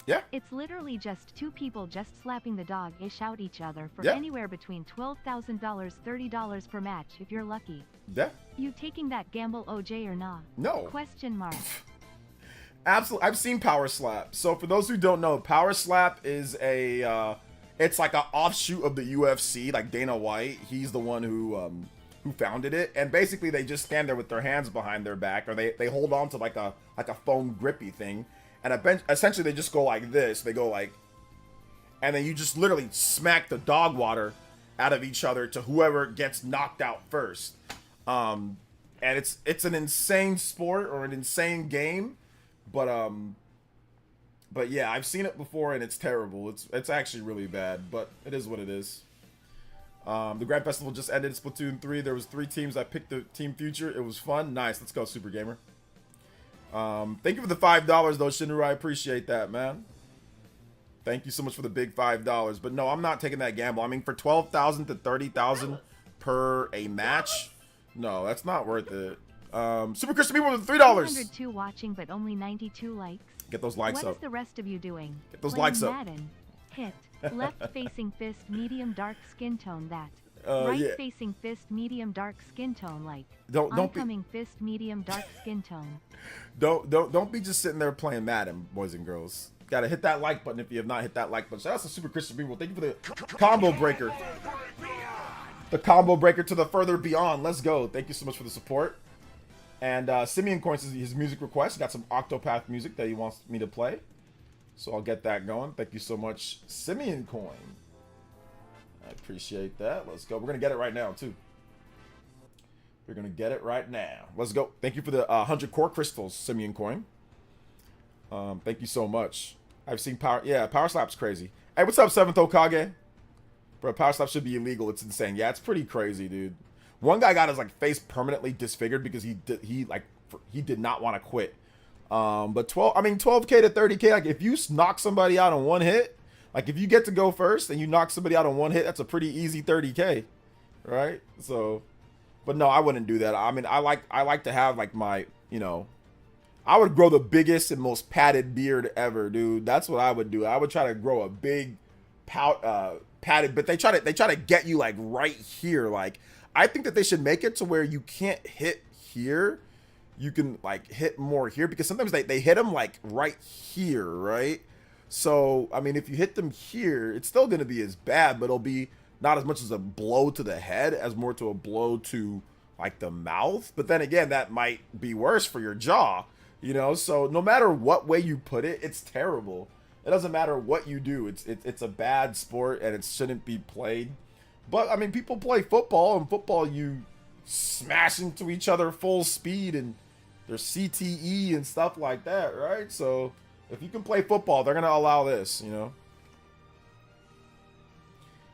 Yeah. It's literally just 2 people just slapping the dog-ish out each other for anywhere between $12,000, $30 per match if you're lucky. Yeah. You taking that gamble, OJ, or nah? No. Question mark. Absolutely. I've seen Power Slap. So for those who don't know, Power Slap is it's like an offshoot of the UFC, like Dana White. He's the one who founded it. And basically they just stand there with their hands behind their back, or they hold on to like a foam grippy thing. And essentially they just go like this. They go like, and then you just literally smack the dog water out of each other to whoever gets knocked out first. And it's an insane sport or an insane game. But yeah, I've seen it before and it's terrible. It's actually really bad, but it is what it is. The Grand Festival just ended. Splatoon 3. There was 3 teams. I picked the Team Future. It was fun. Nice. Let's go, Super Gamer. Thank you for the $5 though, Shinru. I appreciate that, man. Thank you so much for the big $5. But no, I'm not taking that gamble. I mean, for $12,000 to $30,000 per a match, no, that's not worth it. Super Christian People with $3. 102 watching, but only 92 likes. Get those likes up. What is the rest of you doing? Get those Playing likes up. Madden. Hit. Left facing fist, medium dark skin tone. That. Right Yeah. facing fist medium dark skin tone like. Don't be Oncoming fist medium dark skin tone. don't be just sitting there playing Madden, boys and girls. Gotta hit that like button if you have not hit that like button. Shout out to Super Christian people. Thank you for the combo breaker. The combo breaker to the further beyond. Let's go. Thank you so much for the support. And Simeon Coins is his music request. He got some Octopath music that he wants me to play. So I'll get that going. Thank you so much, Simeon Coin. I appreciate that. Let's go. We're going to get it right now, too. We're going to get it right now. Let's go. Thank you for the 100 core crystals, Simeon Coin. Thank you so much. I've seen Power... Yeah, Power Slap's crazy. Hey, what's up, 7th Okage? Bro, Power Slap should be illegal. It's insane. Yeah, it's pretty crazy, dude. One guy got his like face permanently disfigured because he did not want to quit. But 12K to 30K, like if you knock somebody out on one hit, like if you get to go first and you knock somebody out on one hit, that's a pretty easy 30K, right? So, but no, I wouldn't do that. I mean, I like to have like my, you know, I would grow the biggest and most padded beard ever, dude. That's what I would do. I would try to grow a big padded, but they try to get you like right here. Like I think that they should make it to where you can't hit here. You can like hit more here because sometimes they hit them like right here, right? So, I mean, if you hit them here, it's still going to be as bad, but it'll be not as much as a blow to the head as more to a blow to like the mouth. But then again, that might be worse for your jaw, you know? So no matter what way you put it, it's terrible. It doesn't matter what you do. It's a bad sport and it shouldn't be played. But I mean, people play football, and football you smash into each other full speed, and there's CTE and stuff like that, right? So if you can play football, they're gonna allow this, you know.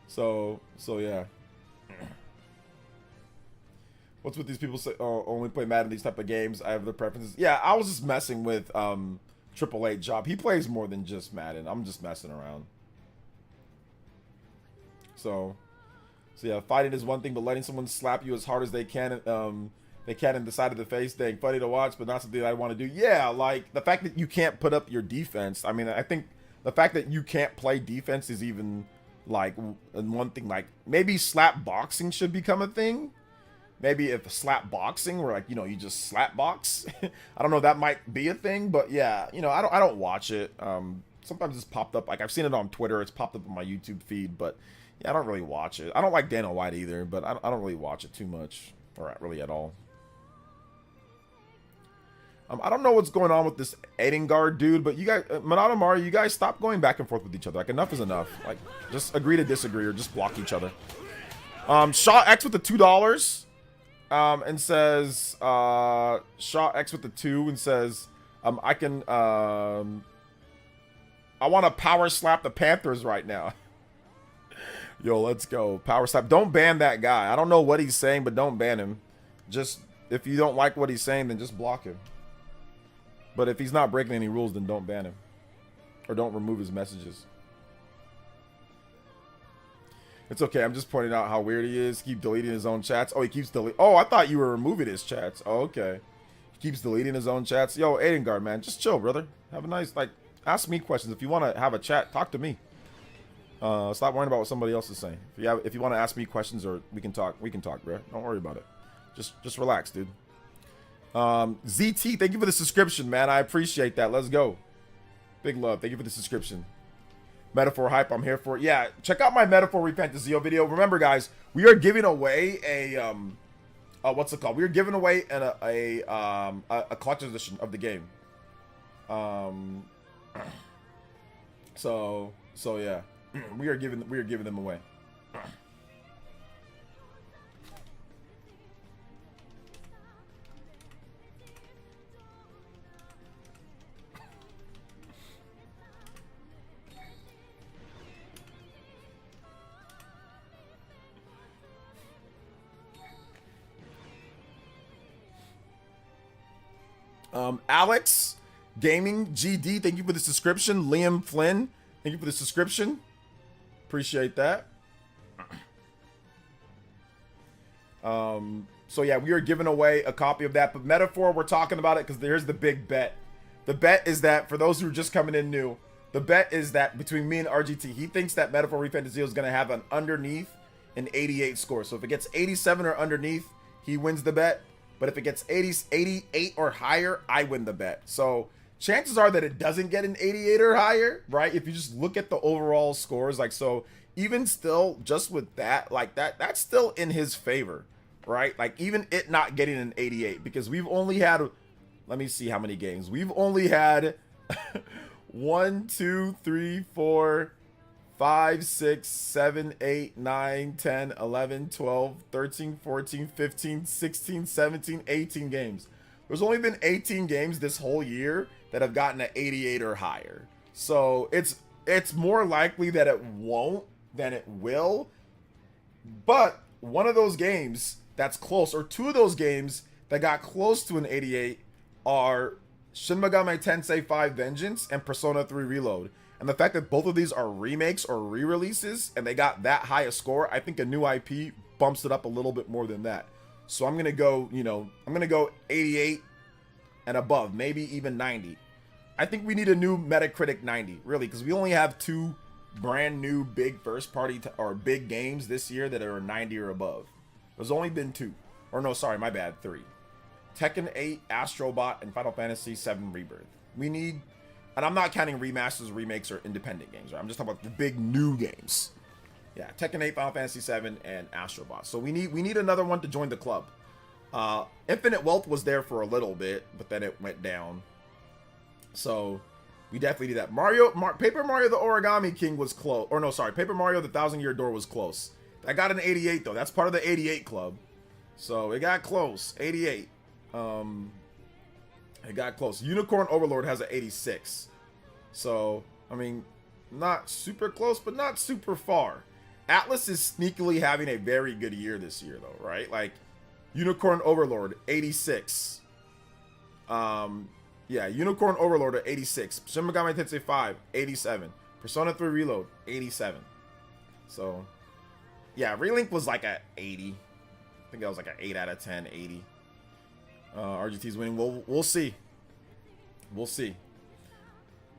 So yeah. What's with these people say? Oh, only play Madden these type of games. I have their preferences. Yeah, I was just messing with Triple H Job. He plays more than just Madden. I'm just messing around. So yeah, fighting is one thing, but letting someone slap you as hard as they can in the side of the face, dang, funny to watch, but not something I want to do. Yeah, like the fact that you can't put up your defense. I mean, I think the fact that you can't play defense is even like one thing. Like maybe slap boxing should become a thing. Maybe if slap boxing where like, you know, you just slap box. I don't know, that might be a thing, but yeah, you know, I don't watch it. Sometimes it's popped up, like I've seen it on Twitter, it's popped up on my YouTube feed, but yeah, I don't really watch it. I don't like Dana White either, but I don't really watch it too much, or really at all. I don't know what's going on with this Edengard dude, but you guys, Monado Mario, you guys stop going back and forth with each other. Like enough is enough. Like just agree to disagree or just block each other. Shaw X with the $2. And says, Shaw X with the 2 and says, I want to power slap the Panthers right now. Yo, let's go. Power slap. Don't ban that guy. I don't know what he's saying, but don't ban him. Just, if you don't like what he's saying, then just block him. But if he's not breaking any rules, then don't ban him. Or don't remove his messages. It's okay. I'm just pointing out how weird he is. Keep deleting his own chats. Oh, he keeps deleting. Oh, I thought you were removing his chats. Oh, okay. He keeps deleting his own chats. Yo, Edengard, man, just chill, brother. Have a nice, like, ask me questions. If you want to have a chat, talk to me. Stop worrying about what somebody else is saying. If you want to ask me questions or we can talk, bro. Don't worry about it. Just relax, dude. ZT, thank you for the subscription, man. I appreciate that. Let's go. Big love. Thank you for the subscription. Metaphor hype, I'm here for it. Yeah, check out my Metaphor ReFantazio video. Remember, guys, we are giving away a what's it called? We are giving away a collector's edition of the game. So yeah, we are giving them away. Alex Gaming GD, thank you for the subscription. Liam Flynn, thank you for the subscription. Appreciate that. So yeah, we are giving away a copy of that. But Metaphor, we're talking about it because here's the big bet. The bet is that, for those who are just coming in new, the bet is that between me and RGT, he thinks that Metaphor ReFantazio is going to have an underneath an 88 score. So if it gets 87 or underneath, he wins the bet. But if it gets 88 or higher, I win the bet. So chances are that it doesn't get an 88 or higher, right? If you just look at the overall scores, like, so even still, just with that, like that's still in his favor, right? Like even it not getting an 88, because we've only had, let me see how many games. We've only had 1, 2, 3, 4, 5, 6, 7, 8, 9, 10, 11, 12, 13, 14, 15, 16, 17, 18 games. There's only been 18 games this whole year that have gotten an 88 or higher. So it's more likely that it won't than it will. But one of those games that's close, or two of those games that got close to an 88, are Shin Megami Tensei 5 Vengeance and Persona 3 Reload. And the fact that both of these are remakes or re-releases and they got that high a score, I think a new IP bumps it up a little bit more than that. So I'm going to go, I'm going to go 88 and above, maybe even 90. I think we need a new Metacritic 90, really, because we only have 2 brand new big first party or big games this year that are 90 or above. There's only been 2. Or no, sorry, my bad, 3. Tekken 8, Astrobot, and Final Fantasy 7 Rebirth. We need, and I'm not counting remasters, remakes, or independent games, right? I'm just talking about the big new games. Yeah, Tekken 8, Final Fantasy 7, and Astrobot. So we need another one to join the club. Infinite Wealth was there for a little bit, but then it went down. So we definitely need that. Paper Mario the Origami King was close. Or no, sorry, Paper Mario the Thousand Year Door was close. That got an 88 though. That's part of the 88 club. So it got close. 88. It got close. Unicorn Overlord has an 86. So, I mean, not super close, but not super far. Atlas is sneakily having a very good year this year though, right? Like Unicorn Overlord 86. Yeah, Unicorn Overlord at 86. Shin Megami Tensei 5, 87. Persona 3 Reload, 87. So, yeah, Relink was like a 80. I think that was like an 8 out of 10, 80. RGT's winning. We'll see. We'll see.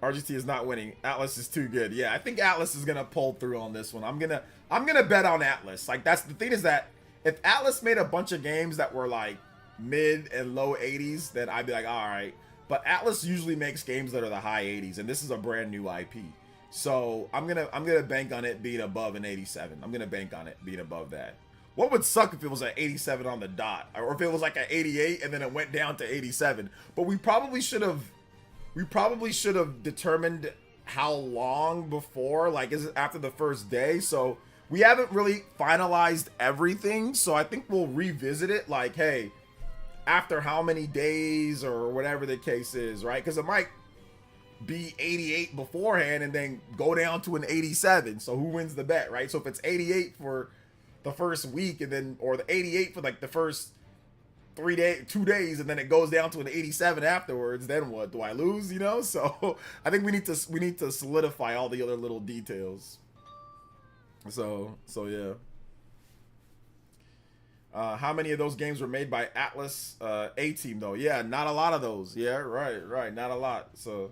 RGT is not winning. Atlas is too good. Yeah, I think Atlas is gonna pull through on this one. I'm gonna bet on Atlas. Like, that's the thing, is that if Atlas made a bunch of games that were like mid and low 80s, then I'd be like, all right. But Atlas usually makes games that are the high 80s, and this is a brand new IP. So I'm gonna bank on it being above an 87. I'm gonna bank on it being above that. What would suck if it was an 87 on the dot, or if it was like an 88 and then it went down to 87. But we probably should have determined how long before, like, is it after the first day? So we haven't really finalized everything. So I think we'll revisit it, like, hey, after how many days or whatever the case is, right? Because it might be 88 beforehand and then go down to an 87. So who wins the bet, right? So if it's 88 for the first week, and then, or the 88 for like the first 2 days, and then it goes down to an 87 afterwards, then what? Do I lose? So I think we need to solidify all the other little details. So yeah. How many of those games were made by Atlas A-Team though? Yeah, not a lot of those. Yeah, right, not a lot. So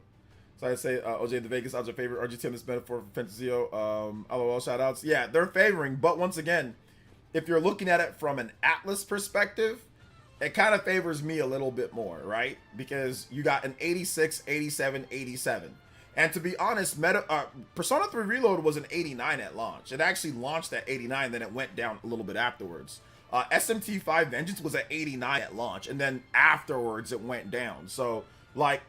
I'd say OJ the Vegas odds are favorite. RGT on this metaphor for ReFantazio. LOL shoutouts. Yeah, they're favoring, but once again, if you're looking at it from an Atlas perspective, it kind of favors me a little bit more, right? Because you got an 86, 87, 87. And to be honest, Persona 3 Reload was an 89 at launch. It actually launched at 89, then it went down a little bit afterwards. SMT 5 Vengeance was at 89 at launch, and then afterwards it went down. So, like,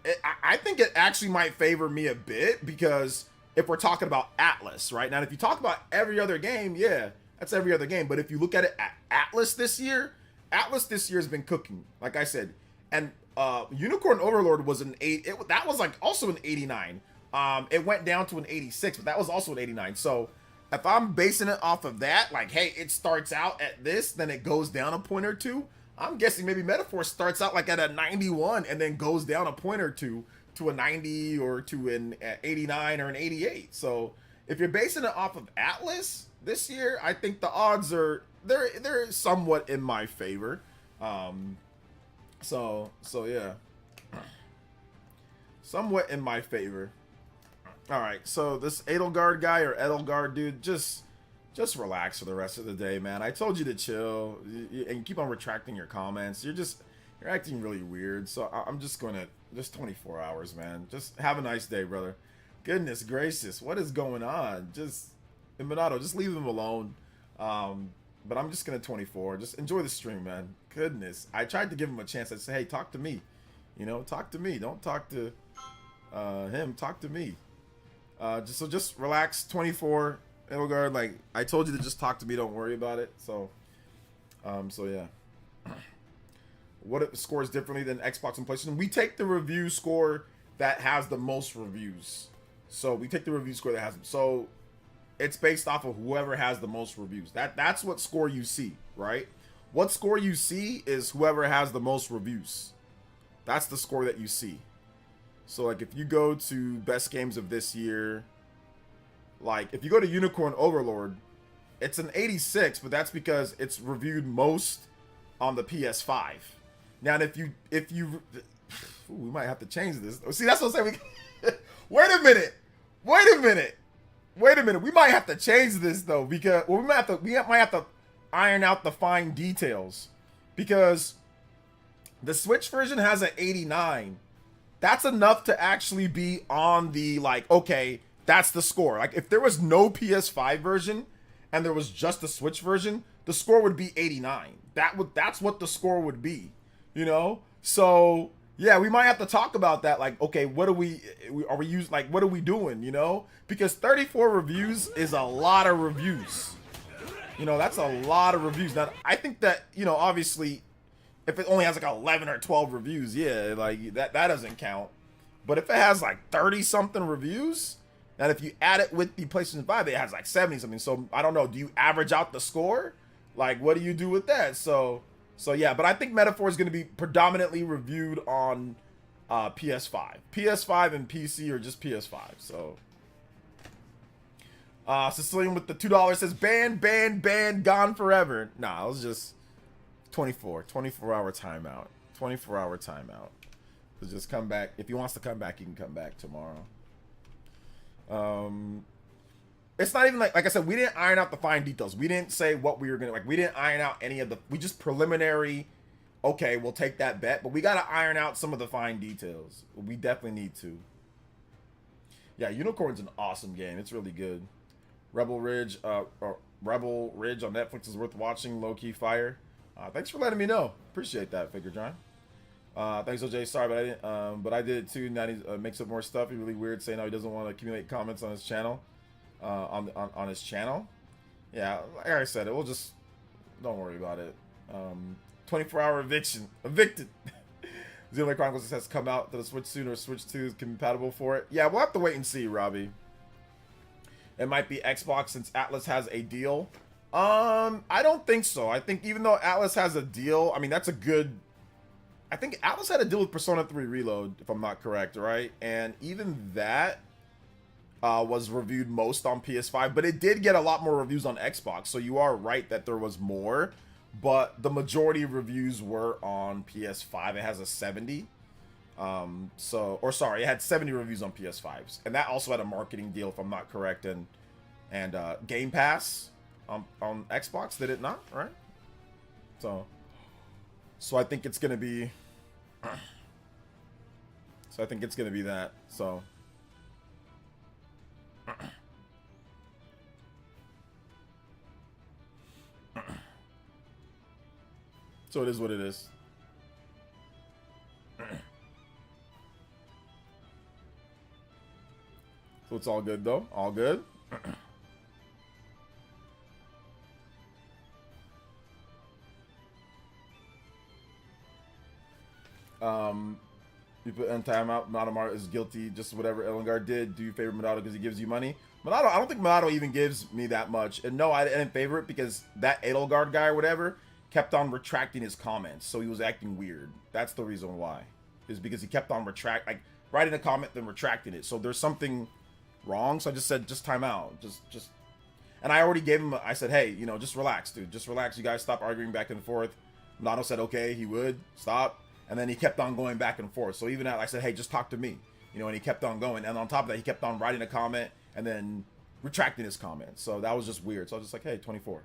I think it actually might favor me a bit, because if we're talking about Atlas, right? Now, if you talk about every other game, yeah, that's every other game. But if you look at it at Atlas this year has been cooking, like I said. And Unicorn Overlord was an 8. That was like also an 89. It went down to an 86, but that was also an 89. So if I'm basing it off of that, like, hey, it starts out at this, then it goes down a point or two, I'm guessing maybe Metaphor starts out like at a 91 and then goes down a point or two to a 90 or to an 89 or an 88. So if you're basing it off of Atlas this year, I think the odds are they're somewhat in my favor. So yeah, somewhat in my favor. All right, so this Edelgard guy or Edelgard dude, just just relax for the rest of the day, man. I told you to chill and keep on retracting your comments. You're acting really weird. So I'm just going to, just 24 hours, man. Just have a nice day, brother. Goodness gracious. What is going on? Minato, just leave them alone. But I'm just going to 24. Just enjoy the stream, man. Goodness. I tried to give him a chance. I said, hey, talk to me. You know, talk to me. Don't talk to him. Talk to me. Just relax. 24. Elgard, like I told you to just talk to me. Don't worry about it. So yeah. What it scores differently than Xbox and PlayStation? We take the review score that has the most reviews. So we take the review score that has them. So it's based off of whoever has the most reviews. That's what score you see, right? What score you see is whoever has the most reviews. That's the score that you see. So like if you go to best games of this year, like if you go to Unicorn Overlord, it's an 86, but that's because it's reviewed most on the PS5. Now if you ooh, we might have to change this. See, that's what I'm saying. Wait a minute. We might have to change this though, because we might have to iron out the fine details, because the Switch version has an 89. That's enough to actually be on the, like, okay, that's the score. Like if there was no PS5 version and there was just a Switch version, the score would be 89. That's what the score would be, you know? So yeah, we might have to talk about that. Like, okay, what are we doing, you know? Because 34 reviews is a lot of reviews. You know, that's a lot of reviews. Now, I think that, you know, obviously, if it only has like 11 or 12 reviews, yeah, like that doesn't count. But if it has like 30 something reviews, and if you add it with the PlayStation 5, it has like 70 something. So I don't know, do you average out the score? Like, what do you do with that? So yeah, but I think Metaphor is going to be predominantly reviewed on PS5. PS5 and PC, or just PS5. So Sicilian with the $2 says ban, gone forever. Nah, it was just 24-hour timeout. 24-hour timeout. So just come back. If he wants to come back, he can come back tomorrow. It's not even like I said, we didn't iron out the fine details. We didn't say what we were gonna, like, we didn't iron out any of the, we just preliminary, okay, we'll take that bet, but we gotta iron out some of the fine details. We definitely need to. Yeah, Unicorn's an awesome game. It's really good. Rebel Ridge on Netflix is worth watching. Low key fire. Thanks for letting me know. Appreciate that, Figure John. Thanks, OJ. Sorry, but I didn't. But I did it too. Now he makes up more stuff. He's really weird, saying how he doesn't want to accumulate comments on his channel. On his channel. Yeah, like I said, it will just, don't worry about it. 24-hour eviction. Evicted. Xenoblade Chronicles has come out to the Switch soon, or Switch 2 is compatible for it. Yeah, we'll have to wait and see, Robbie. It might be Xbox since Atlas has a deal. I don't think so. I think even though Atlas has a deal, I mean, that's a good... I think Atlas had a deal with Persona 3 Reload, if I'm not correct, right? And even that was reviewed most on PS5, but it did get a lot more reviews on Xbox, so you are right that there was more, but the majority of reviews were on PS5. It has a 70. It had 70 reviews on PS5s, and that also had a marketing deal, if I'm not correct, and Game Pass on Xbox, did it not? Right? So I think it's gonna be. So I think it's gonna be that. So. So it is what it is. So it's all good though. All good. You put in timeout. Minato is guilty. Just whatever Elengard did. Do you favor Minato because he gives you money? Minato, I don't think Minato even gives me that much. And no, I didn't favor it because that Edelgard guy or whatever kept on retracting his comments, so he was acting weird. That's the reason why. Is because he kept on writing a comment then retracting it. So there's something wrong. So I just said, just time out. Just. And I already gave him. I said, hey, you know, just relax, dude. Just relax. You guys stop arguing back and forth. Minato said, okay, he would stop. And then he kept on going back and forth. So even I said, hey, just talk to me. You know, and he kept on going. And on top of that, he kept on writing a comment and then retracting his comment. So that was just weird. So I was just like, hey, 24.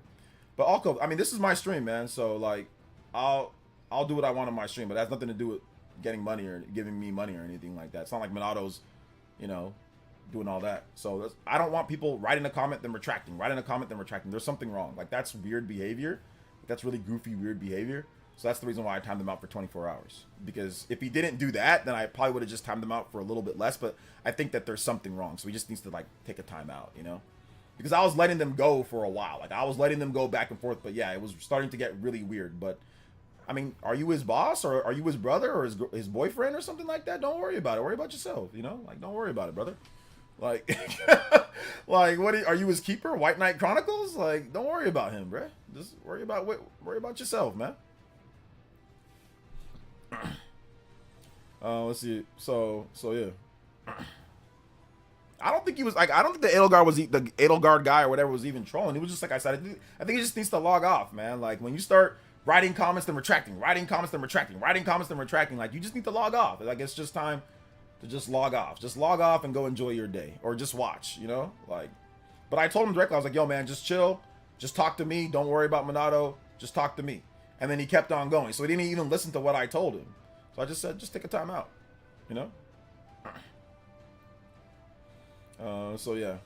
But also, I mean, this is my stream, man. So like, I'll do what I want on my stream, but that has nothing to do with getting money or giving me money or anything like that. It's not like Monato's, you know, doing all that. So I don't want people writing a comment then retracting, writing a comment then retracting. There's something wrong. Like, that's weird behavior. That's really goofy, weird behavior. So that's the reason why I timed him out for 24 hours. Because if he didn't do that, then I probably would have just timed him out for a little bit less. But I think that there's something wrong. So he just needs to, like, take a timeout, you know? Because I was letting them go for a while. Like, I was letting them go back and forth. But yeah, it was starting to get really weird. But, I mean, are you his boss? Or are you his brother? Or his boyfriend or something like that? Don't worry about it. Worry about yourself, you know? Like, don't worry about it, brother. Like, like, what are you his keeper? White Knight Chronicles? Like, don't worry about him, bruh. Just worry about yourself, man. Let's see. So yeah. I don't think he was like. I don't think the Edelgard guy or whatever was even trolling. He was just like I said. I think he just needs to log off, man. Like, when you start writing comments then retracting, writing comments then retracting, writing comments then retracting, like, you just need to log off. Like, it's just time to just log off. Just log off and go enjoy your day, or just watch. You know, like. But I told him directly. I was like, yo, man, just chill. Just talk to me. Don't worry about Monato. Just talk to me. And then he kept on going. So he didn't even listen to what I told him. So I just said, just take a time out. You know? So yeah.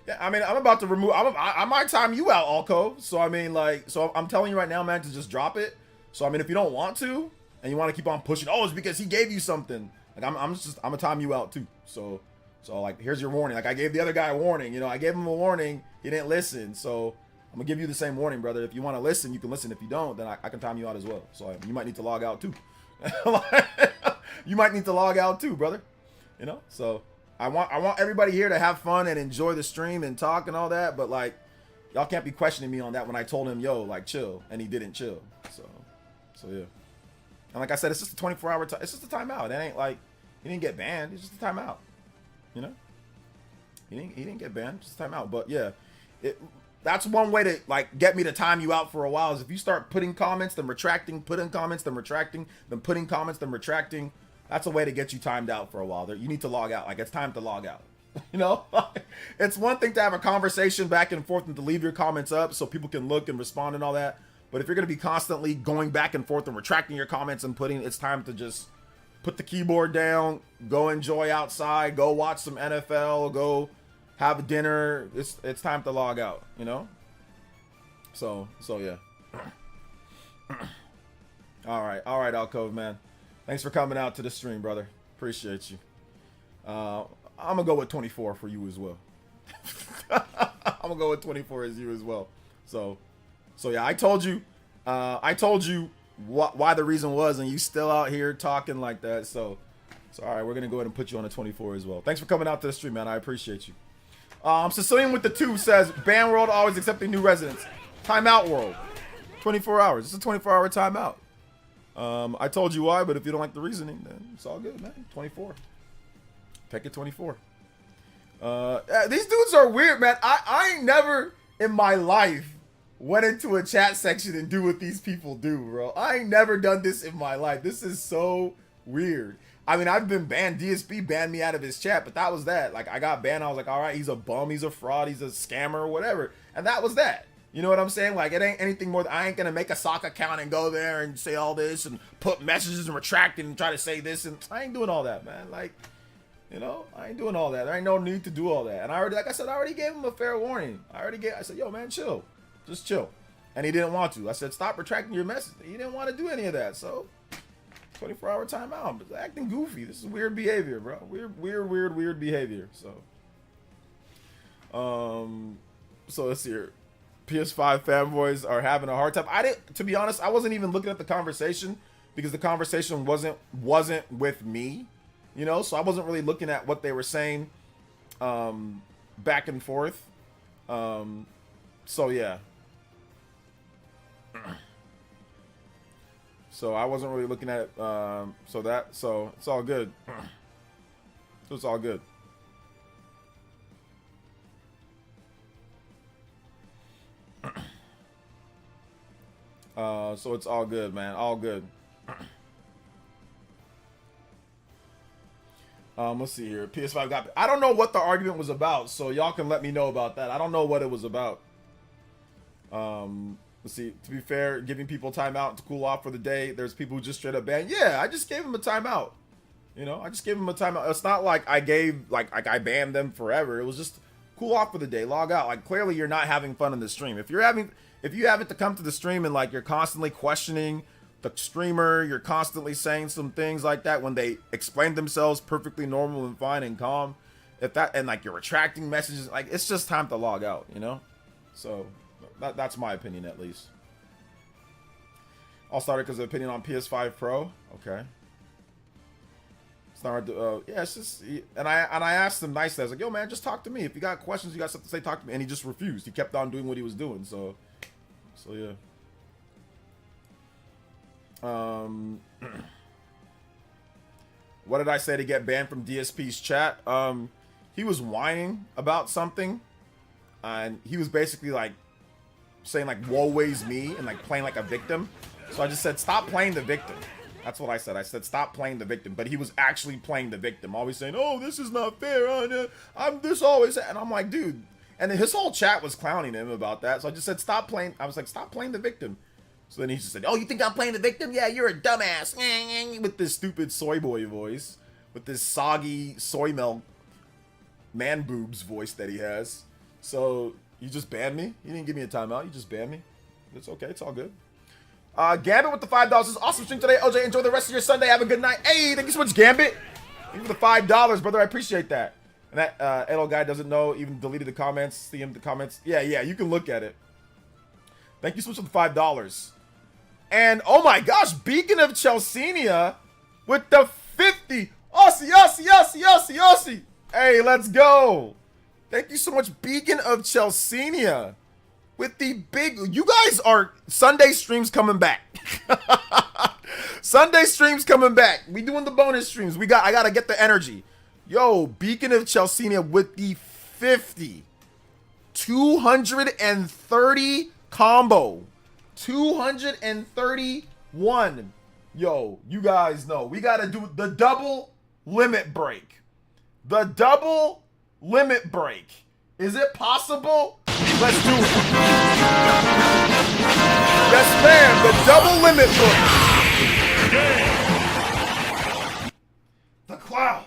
Yeah, I mean, I'm about to remove. I might time you out, Alco. So I mean, like, so I'm telling you right now, man, to just drop it. So I mean, if you don't want to, and you want to keep on pushing, oh, it's because he gave you something. Like, I'm gonna time you out too. So like, here's your warning. Like, I gave the other guy a warning. You know, I gave him a warning. He didn't listen. So I'm gonna give you the same warning, brother. If you want to listen, you can listen. If you don't, then I can time you out as well. So you might need to log out too. You might need to log out too, brother. You know. So I want everybody here to have fun and enjoy the stream and talk and all that. But like, y'all can't be questioning me on that when I told him, yo, like, chill, and he didn't chill. So yeah. And like I said, it's just a 24-hour time. It's just a timeout. It ain't like he didn't get banned. It's just a timeout. You know. He didn't get banned. Just a timeout. But yeah, that's one way to, like, get me to time you out for a while, is if you start putting comments, then retracting, putting comments, then retracting, then putting comments, then retracting. That's a way to get you timed out for a while. You need to log out. Like, it's time to log out. You know? It's one thing to have a conversation back and forth and to leave your comments up so people can look and respond and all that. But if you're going to be constantly going back and forth and retracting your comments and it's time to just put the keyboard down, go enjoy outside, go watch some NFL, go have dinner. It's time to log out, you know? So yeah. All right, Alcove, man. Thanks for coming out to the stream, brother. Appreciate you. I'm gonna go with 24 for you as well. I'm gonna go with 24 as you as well. So yeah, I told you why the reason was, and you still out here talking like that. So all right, we're gonna go ahead and put you on a 24 as well. Thanks for coming out to the stream, man. I appreciate you. Sicilian with the 2 says, ban world always accepting new residents. Timeout world. 24 hours. It's a 24-hour timeout. I told you why, but if you don't like the reasoning, then it's all good, man. 24. Take it 24. These dudes are weird, man. I ain't never in my life went into a chat section and do what these people do, bro. I ain't never done this in my life. This is so weird. I mean, I've been banned. DSP banned me out of his chat, but that was that. Like, I got banned. I was like, all right, he's a bum, he's a fraud, he's a scammer, whatever. And that was that. You know what I'm saying? Like, it ain't anything more. I ain't gonna make a sock account and go there and say all this and put messages and retract and try to say this. And I ain't doing all that, man. Like, you know, I ain't doing all that. There ain't no need to do all that. And I already, like I said, I already gave him a fair warning. I said, yo, man, chill. Just chill. And he didn't want to. I said, stop retracting your message. He didn't want to do any of that. So 24-hour timeout. Acting goofy. This is weird behavior, bro. Weird behavior. So let's see here. PS5 fanboys are having a hard time. To be honest, I wasn't even looking at the conversation because the conversation wasn't with me, you know. So I wasn't really looking at what they were saying, back and forth. So yeah. So I wasn't really looking at it. So it's all good. So it's all good. So it's all good, man. All good. Let's see here. PS5 got. I don't know what the argument was about, so y'all can let me know about that. I don't know what it was about. Let's see. To be fair, giving people timeout to cool off for the day. There's people who just straight up ban. Yeah, I just gave them a timeout. You know, I just gave them a timeout. It's not like I gave like I banned them forever. It was just cool off for the day. Log out. Like clearly you're not having fun in the stream. If you haven't to come to the stream and like you're constantly questioning the streamer, you're constantly saying some things like that when they explain themselves perfectly normal and fine and calm. If that and like you're retracting messages, like it's just time to log out, you know? So that's my opinion at least. I'll start it because of opinion on PS5 Pro. Okay. It's not hard to, yeah, it's just, and I asked him nicely. I was like, yo man, just talk to me. If you got questions, you got something to say, talk to me. And he just refused. He kept on doing what he was doing. So yeah. What did I say to get banned from DSP's chat? He was whining about something, and he was basically like saying like woe is me and like playing like a victim. So I just said stop playing the victim. That's what I said. I said stop playing the victim, but he was actually playing the victim, always saying, oh, this is not fair, I'm this always, and I'm like, dude. And then his whole chat was clowning him about that. So I just said stop playing. I was like, stop playing the victim. So then he just said, oh, you think I'm playing the victim? Yeah, you're a dumbass. With this stupid soy boy voice. With this soggy soy milk man boobs voice that he has. So you just banned me? You didn't give me a timeout. You just banned me. It's okay. It's all good. Gambit with the $5. This is awesome stream today. OJ, enjoy the rest of your Sunday. Have a good night. Hey, thank you so much, Gambit. Thank you for the $5, brother. I appreciate that. And that Edel guy doesn't know, even deleted the comments. See him the comments. Yeah, you can look at it. Thank you so much for the $5. And oh my gosh, Beacon of Chelsea with the 50. Aussie. Hey, let's go. Thank you so much, Beacon of Chelsea with the big. You guys are Sunday streams coming back. Sunday streams coming back. We doing the bonus streams. I gotta get the energy. Yo, Beacon of Chelsea with the 50. 230 combo. 231. Yo, you guys know we gotta do the double limit break. The double limit break. Is it possible? Let's do it. Yes, ma'am. The double limit break. The cloud.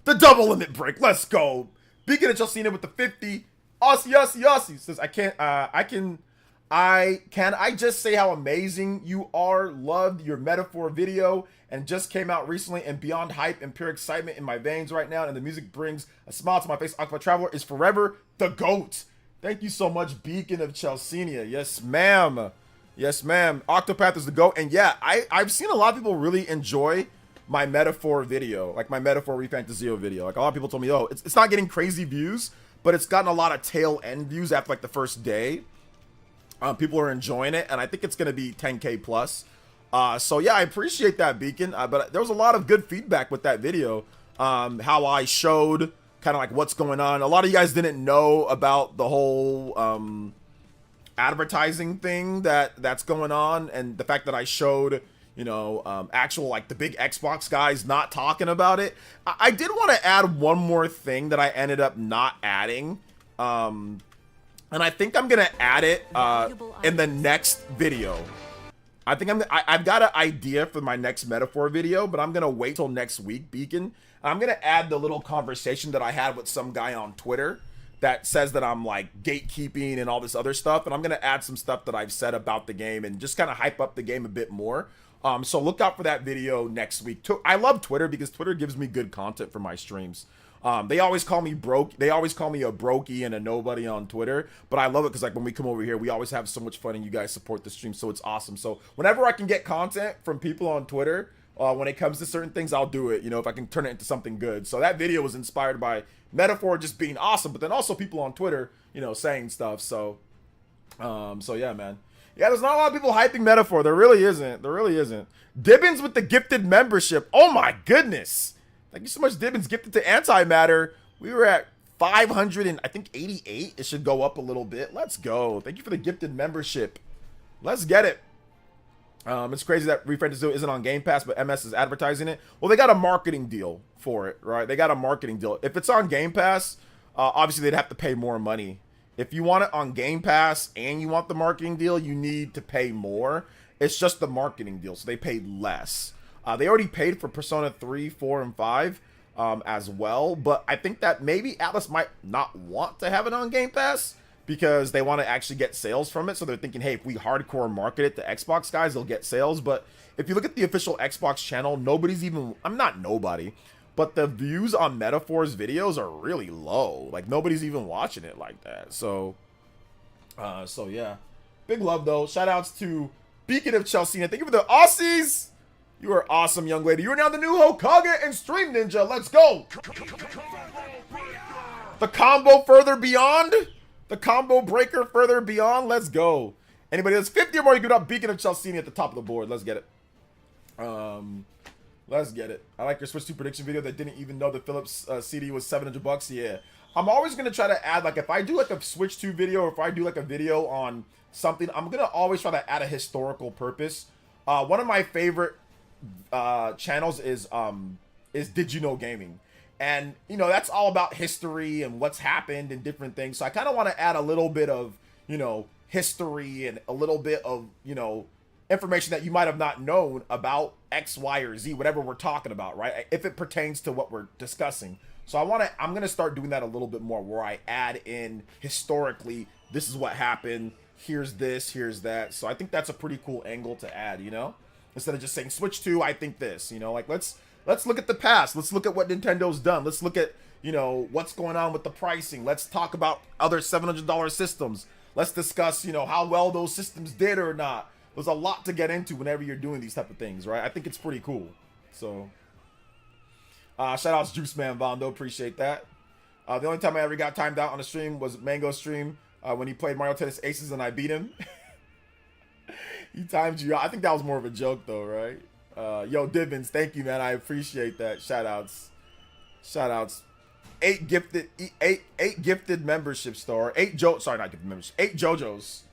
The double limit break. Let's go. Beacon of Chelsea with the 50. Aussie. Says can I just say how amazing you are? Loved your metaphor video and just came out recently and beyond hype and pure excitement in my veins right now, and the music brings a smile to my face. Aqua Traveler is forever the GOAT. Thank you so much, Beacon of Chelsea. Yes, ma'am. Yes, ma'am. Octopath is the GOAT. And yeah, I've seen a lot of people really enjoy my metaphor video, like my metaphor ReFantazio video. Like a lot of people told me, oh, it's not getting crazy views, but it's gotten a lot of tail end views after like the first day. People are enjoying it, and I think it's going to be 10K plus. So yeah, I appreciate that, Beacon. But there was a lot of good feedback with that video. How I showed kind of like what's going on. A lot of you guys didn't know about the whole advertising thing that's going on, and the fact that I showed, you know, actual like the big Xbox guys not talking about it. I did want to add one more thing that I ended up not adding. And I think I'm gonna add it in the next video. I think I've got an idea for my next metaphor video, but I'm gonna wait till next week, Beacon. I'm gonna add the little conversation that I had with some guy on Twitter that says that I'm like gatekeeping and all this other stuff, and I'm gonna add some stuff that I've said about the game and just kind of hype up the game a bit more. So look out for that video next week. I love Twitter because Twitter gives me good content for my streams. They always call me broke. They always call me a brokey and a nobody on Twitter, but I love it because like when we come over here, we always have so much fun and you guys support the stream, so it's awesome. So whenever I can get content from people on Twitter, when it comes to certain things, I'll do it, you know, if I can turn it into something good. So that video was inspired by metaphor just being awesome, but then also people on Twitter, you know, saying stuff. So yeah, man. Yeah, there's not a lot of people hyping metaphor. There really isn't. Dibbins with the gifted membership. Oh my goodness. Thank you so much, Dibbins. Gifted to Antimatter. We were at 500 and I think 88. It should go up a little bit. Let's go. Thank you for the gifted membership. Let's get it. It's crazy that ReFantazio isn't on Game Pass, but MS is advertising it. Well, they got a marketing deal for it, right? They got a marketing deal. If it's on Game Pass, obviously they'd have to pay more money. If you want it on Game Pass and you want the marketing deal, you need to pay more. It's just the marketing deal, so they paid less. They already paid for Persona 3, 4, and 5 as well, but I think that maybe Atlas might not want to have it on Game Pass because they want to actually get sales from it. So they're thinking, hey, if we hardcore market it to Xbox guys, they'll get sales. But if you look at the official Xbox channel, nobody's even, I'm not nobody, but the views on Metaphor's videos are really low. Like, nobody's even watching it like that. So yeah. Big love, though. Shout outs to Beacon of Chelsea. And thank you for the Aussies. You are awesome, young lady. You are now the new Hokage and Stream Ninja. Let's go. The combo further beyond. The combo breaker further beyond. Let's go. Anybody that's 50 or more, you give it up. Beacon of Chelsea at the top of the board. Let's get it. Let's get it. I like your Switch 2 prediction video that didn't even know the Philips CD was $700. Yeah. I'm always going to try to add, like, if I do like a Switch 2 video, or if I do like a video on something, I'm going to always try to add a historical purpose. One of my favorite channels is Did You Know Gaming. And, you know, that's all about history and what's happened and different things. So I kind of want to add a little bit of, you know, history and a little bit of, you know, information that you might have not known about X, Y, or Z, whatever we're talking about, right? If it pertains to what we're discussing. So I'm going to start doing that a little bit more, where I add in historically, this is what happened, here's this, here's that. So I think that's a pretty cool angle to add, you know? Instead of just saying Switch 2, I think this, you know, like let's look at the past. Let's look at what Nintendo's done. Let's look at, you know, what's going on with the pricing. Let's talk about other $700 systems. Let's discuss, you know, how well those systems did or not. There's a lot to get into whenever you're doing these type of things, right? I think it's pretty cool. So, shout outs Juice Man Vondo, appreciate that. The only time I ever got timed out on a stream was Mango's stream when he played Mario Tennis Aces and I beat him. He timed you out. I think that was more of a joke though, right? Yo, Dibbins, thank you, man. I appreciate that. Shout outs. 8 gifted membership star. 8 JoJo's.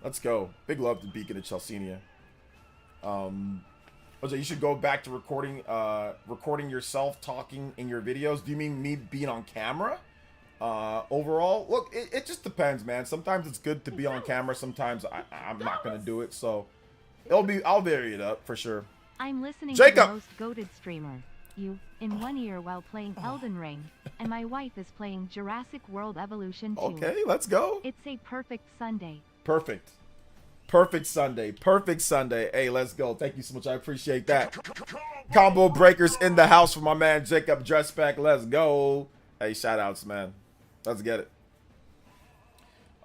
Let's go. Big love to Beacon of Chelsea. You should go back to recording yourself talking in your videos. Do you mean me being on camera? Overall, look, it just depends, man. Sometimes it's good to be on camera. Sometimes I'm not gonna do it. So I'll vary it up for sure. I'm listening Jacob. to the most goated streamer, you, in one ear while playing Elden Ring, and my wife is playing Jurassic World Evolution 2. Okay, let's go. It's a perfect Sunday. Perfect Sunday. Hey, let's go. Thank you so much. I appreciate that. Combo breakers in the house for my man Jacob Dressback. Let's go. Hey, shout outs, man. Let's get it.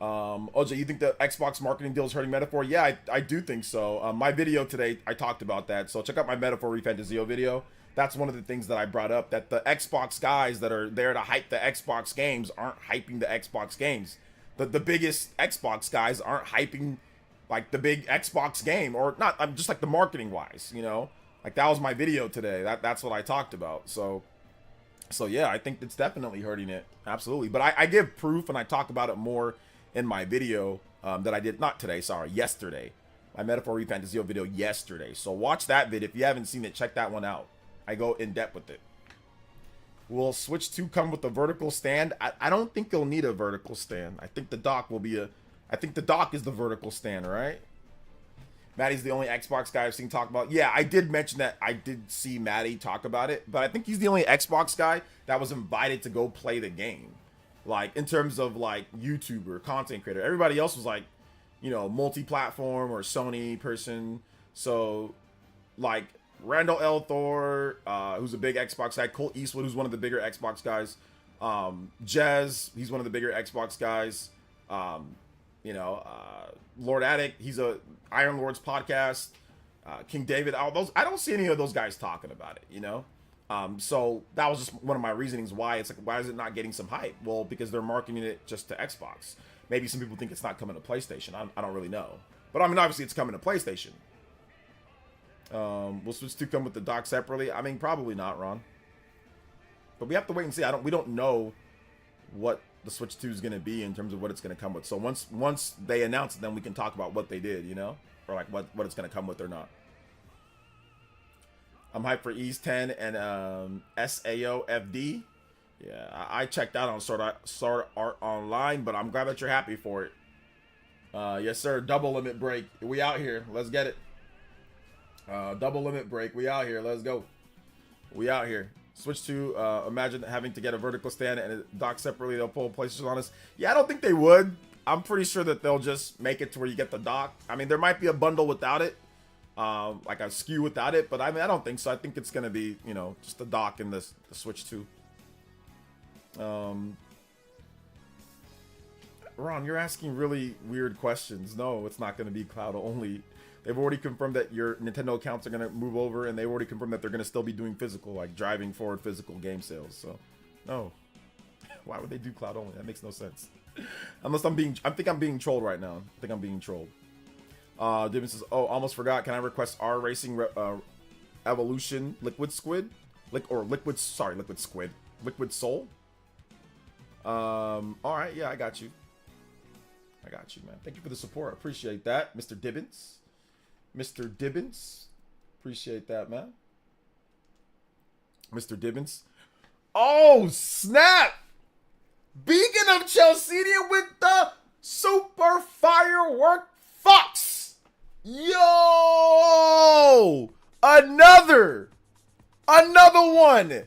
OJ, you think the Xbox marketing deal is hurting Metaphor? Yeah, I do think so. My video today, I talked about that. So check out my Metaphor ReFantazio video. That's one of the things that I brought up, that the Xbox guys that are there to hype the Xbox games aren't hyping the Xbox games. The biggest Xbox guys aren't hyping like the big Xbox game, or not. I'm just like the marketing wise, you know, like that was my video today. That's what I talked about. So yeah, I think it's definitely hurting it. Absolutely. But I give proof and I talk about it more in my video that I did, not today, sorry, yesterday. My Metaphor ReFantazio video yesterday. So watch that vid. If you haven't seen it, check that one out. I go in depth with it. Will Switch 2 come with a vertical stand? I don't think you'll need a vertical stand. I think the dock will be I think the dock is the vertical stand, right? Maddie's the only Xbox guy I've seen talk about. Yeah, I did mention that. I did see Maddie talk about it, but I think he's the only Xbox guy that was invited to go play the game. Like, in terms of, like, YouTuber, content creator. Everybody else was, like, you know, multi-platform or Sony person. So, like, Randall L. Thor, who's a big Xbox guy. Colt Eastwood, who's one of the bigger Xbox guys. Jez, he's one of the bigger Xbox guys. Lord Attic, he's a Iron Lords podcast. King David, all those. I don't see any of those guys talking about it, you know? So that was just one of my reasonings why it's like, why is it not getting some hype? Well, because they're marketing it just to Xbox. Maybe some people think it's not coming to PlayStation. I don't really know. But I mean, obviously it's coming to PlayStation. Will Switch 2 come with the dock separately? I mean, probably not, Ron. But we have to wait and see. We don't know what the Switch 2 is going to be in terms of what it's going to come with. So once they announce it, then we can talk about what they did, you know? or like what it's gonna come with or not. I'm hyped for Ease 10 and SAO FD. Yeah, I checked out on Sword Art Online, but I'm glad that you're happy for it. Yes, sir. Double limit break. We out here. Let's get it. Double limit break. We out here. Let's go. We out here. Switch to imagine having to get a vertical stand and dock separately. They'll pull places on us. Yeah, I don't think they would. I'm pretty sure that they'll just make it to where you get the dock. I mean, there might be a bundle without it, like a SKU without it, but I mean, I don't think so. I think it's gonna be, you know, just the dock and the Switch 2. Ron, you're asking really weird questions. No, it's not gonna be cloud only. They've already confirmed that your Nintendo accounts are going to move over, and they've already confirmed that they're going to still be doing physical, like driving forward physical game sales. So, no. Why would they do cloud only? That makes no sense. Unless I think I'm being trolled right now. I think I'm being trolled. Divin says, oh, almost forgot. Can I request R Racing Evolution Liquid Squid? Liquid Squid. Liquid Soul? Alright, yeah, I got you. I got you, man. Thank you for the support. Appreciate that, Mr. Dibbins. Mr. Dibbins. Appreciate that, man. Mr. Dibbins. Oh, snap! Beacon of Chelsea with the super firework fox. Yo! Another one.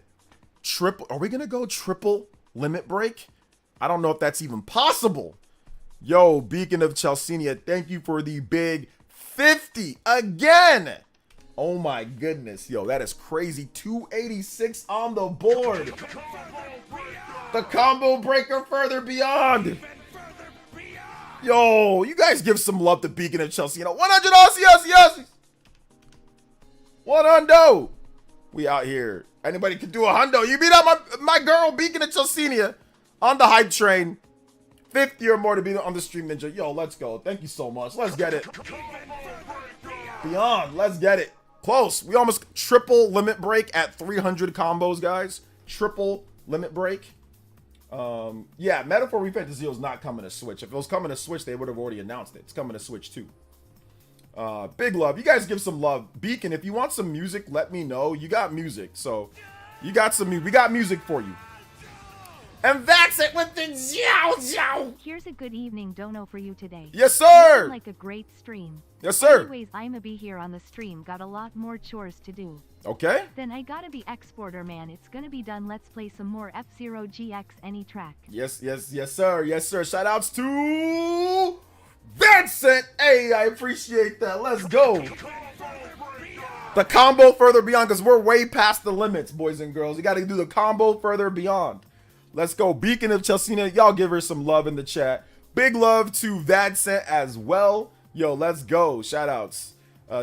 Triple. Are we going to go triple limit break? I don't know if that's even possible. Yo, Beacon of Chelsea, thank you for the big 50 again. Oh my goodness. Yo, that is crazy. 286 on the board. The combo breaker further beyond. Yo, you guys give some love to Beacon of Chelsea. 100 Aussie. 100. We out here. Anybody can do a hundo. You beat out my girl Beacon of Chelsea on the hype train. 50 or more to be on the stream, Ninja. Yo, let's go. Thank you so much. Let's get it. Beyond. Let's get it. Close. We almost triple limit break at 300 combos, guys. Triple limit break. Yeah, Metaphor ReFantazio is not coming to Switch. If it was coming to Switch, they would have already announced it. It's coming to Switch too. Big love. You guys give some love. Beacon, if you want some music, let me know. You got music. So, you got some music. We got music for you. And that's it with the Xiao. Here's a good evening dono for you today. Yes, sir. Like a great stream. Yes, sir. Anyways, I'ma be here on the stream. Got a lot more chores to do. Okay. Then I gotta be exporter, man. It's gonna be done. Let's play some more F-Zero GX any track. Yes, sir. Yes, sir. Shout outs to Vincent. Hey, I appreciate that. Let's go. The combo further beyond, because we're way past the limits, boys and girls. You got to do the combo further beyond. Let's go. Beacon of Chelsea. Y'all give her some love in the chat. Big love to Vincent as well. Yo, let's go. Shout outs.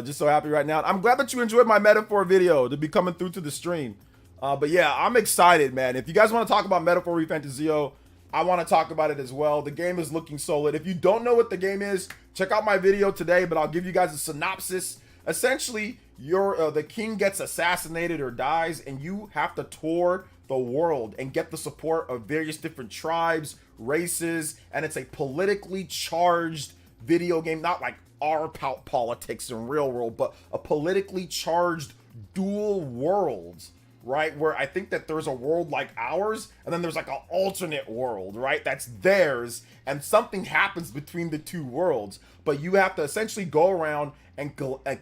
Just so happy right now. I'm glad that you enjoyed my Metaphor video to be coming through to the stream. But yeah, I'm excited, man. If you guys want to talk about Metaphor ReFantazio, I want to talk about it as well. The game is looking solid. If you don't know what the game is, check out my video today, but I'll give you guys a synopsis. Essentially, the king gets assassinated or dies, and you have to tour the world and get the support of various different tribes, races, and it's a politically charged video game, not like our politics in real world, but a politically charged dual worlds, right? Where I think that there's a world like ours, and then there's like an alternate world, right? That's theirs, and something happens between the two worlds, but you have to essentially go around and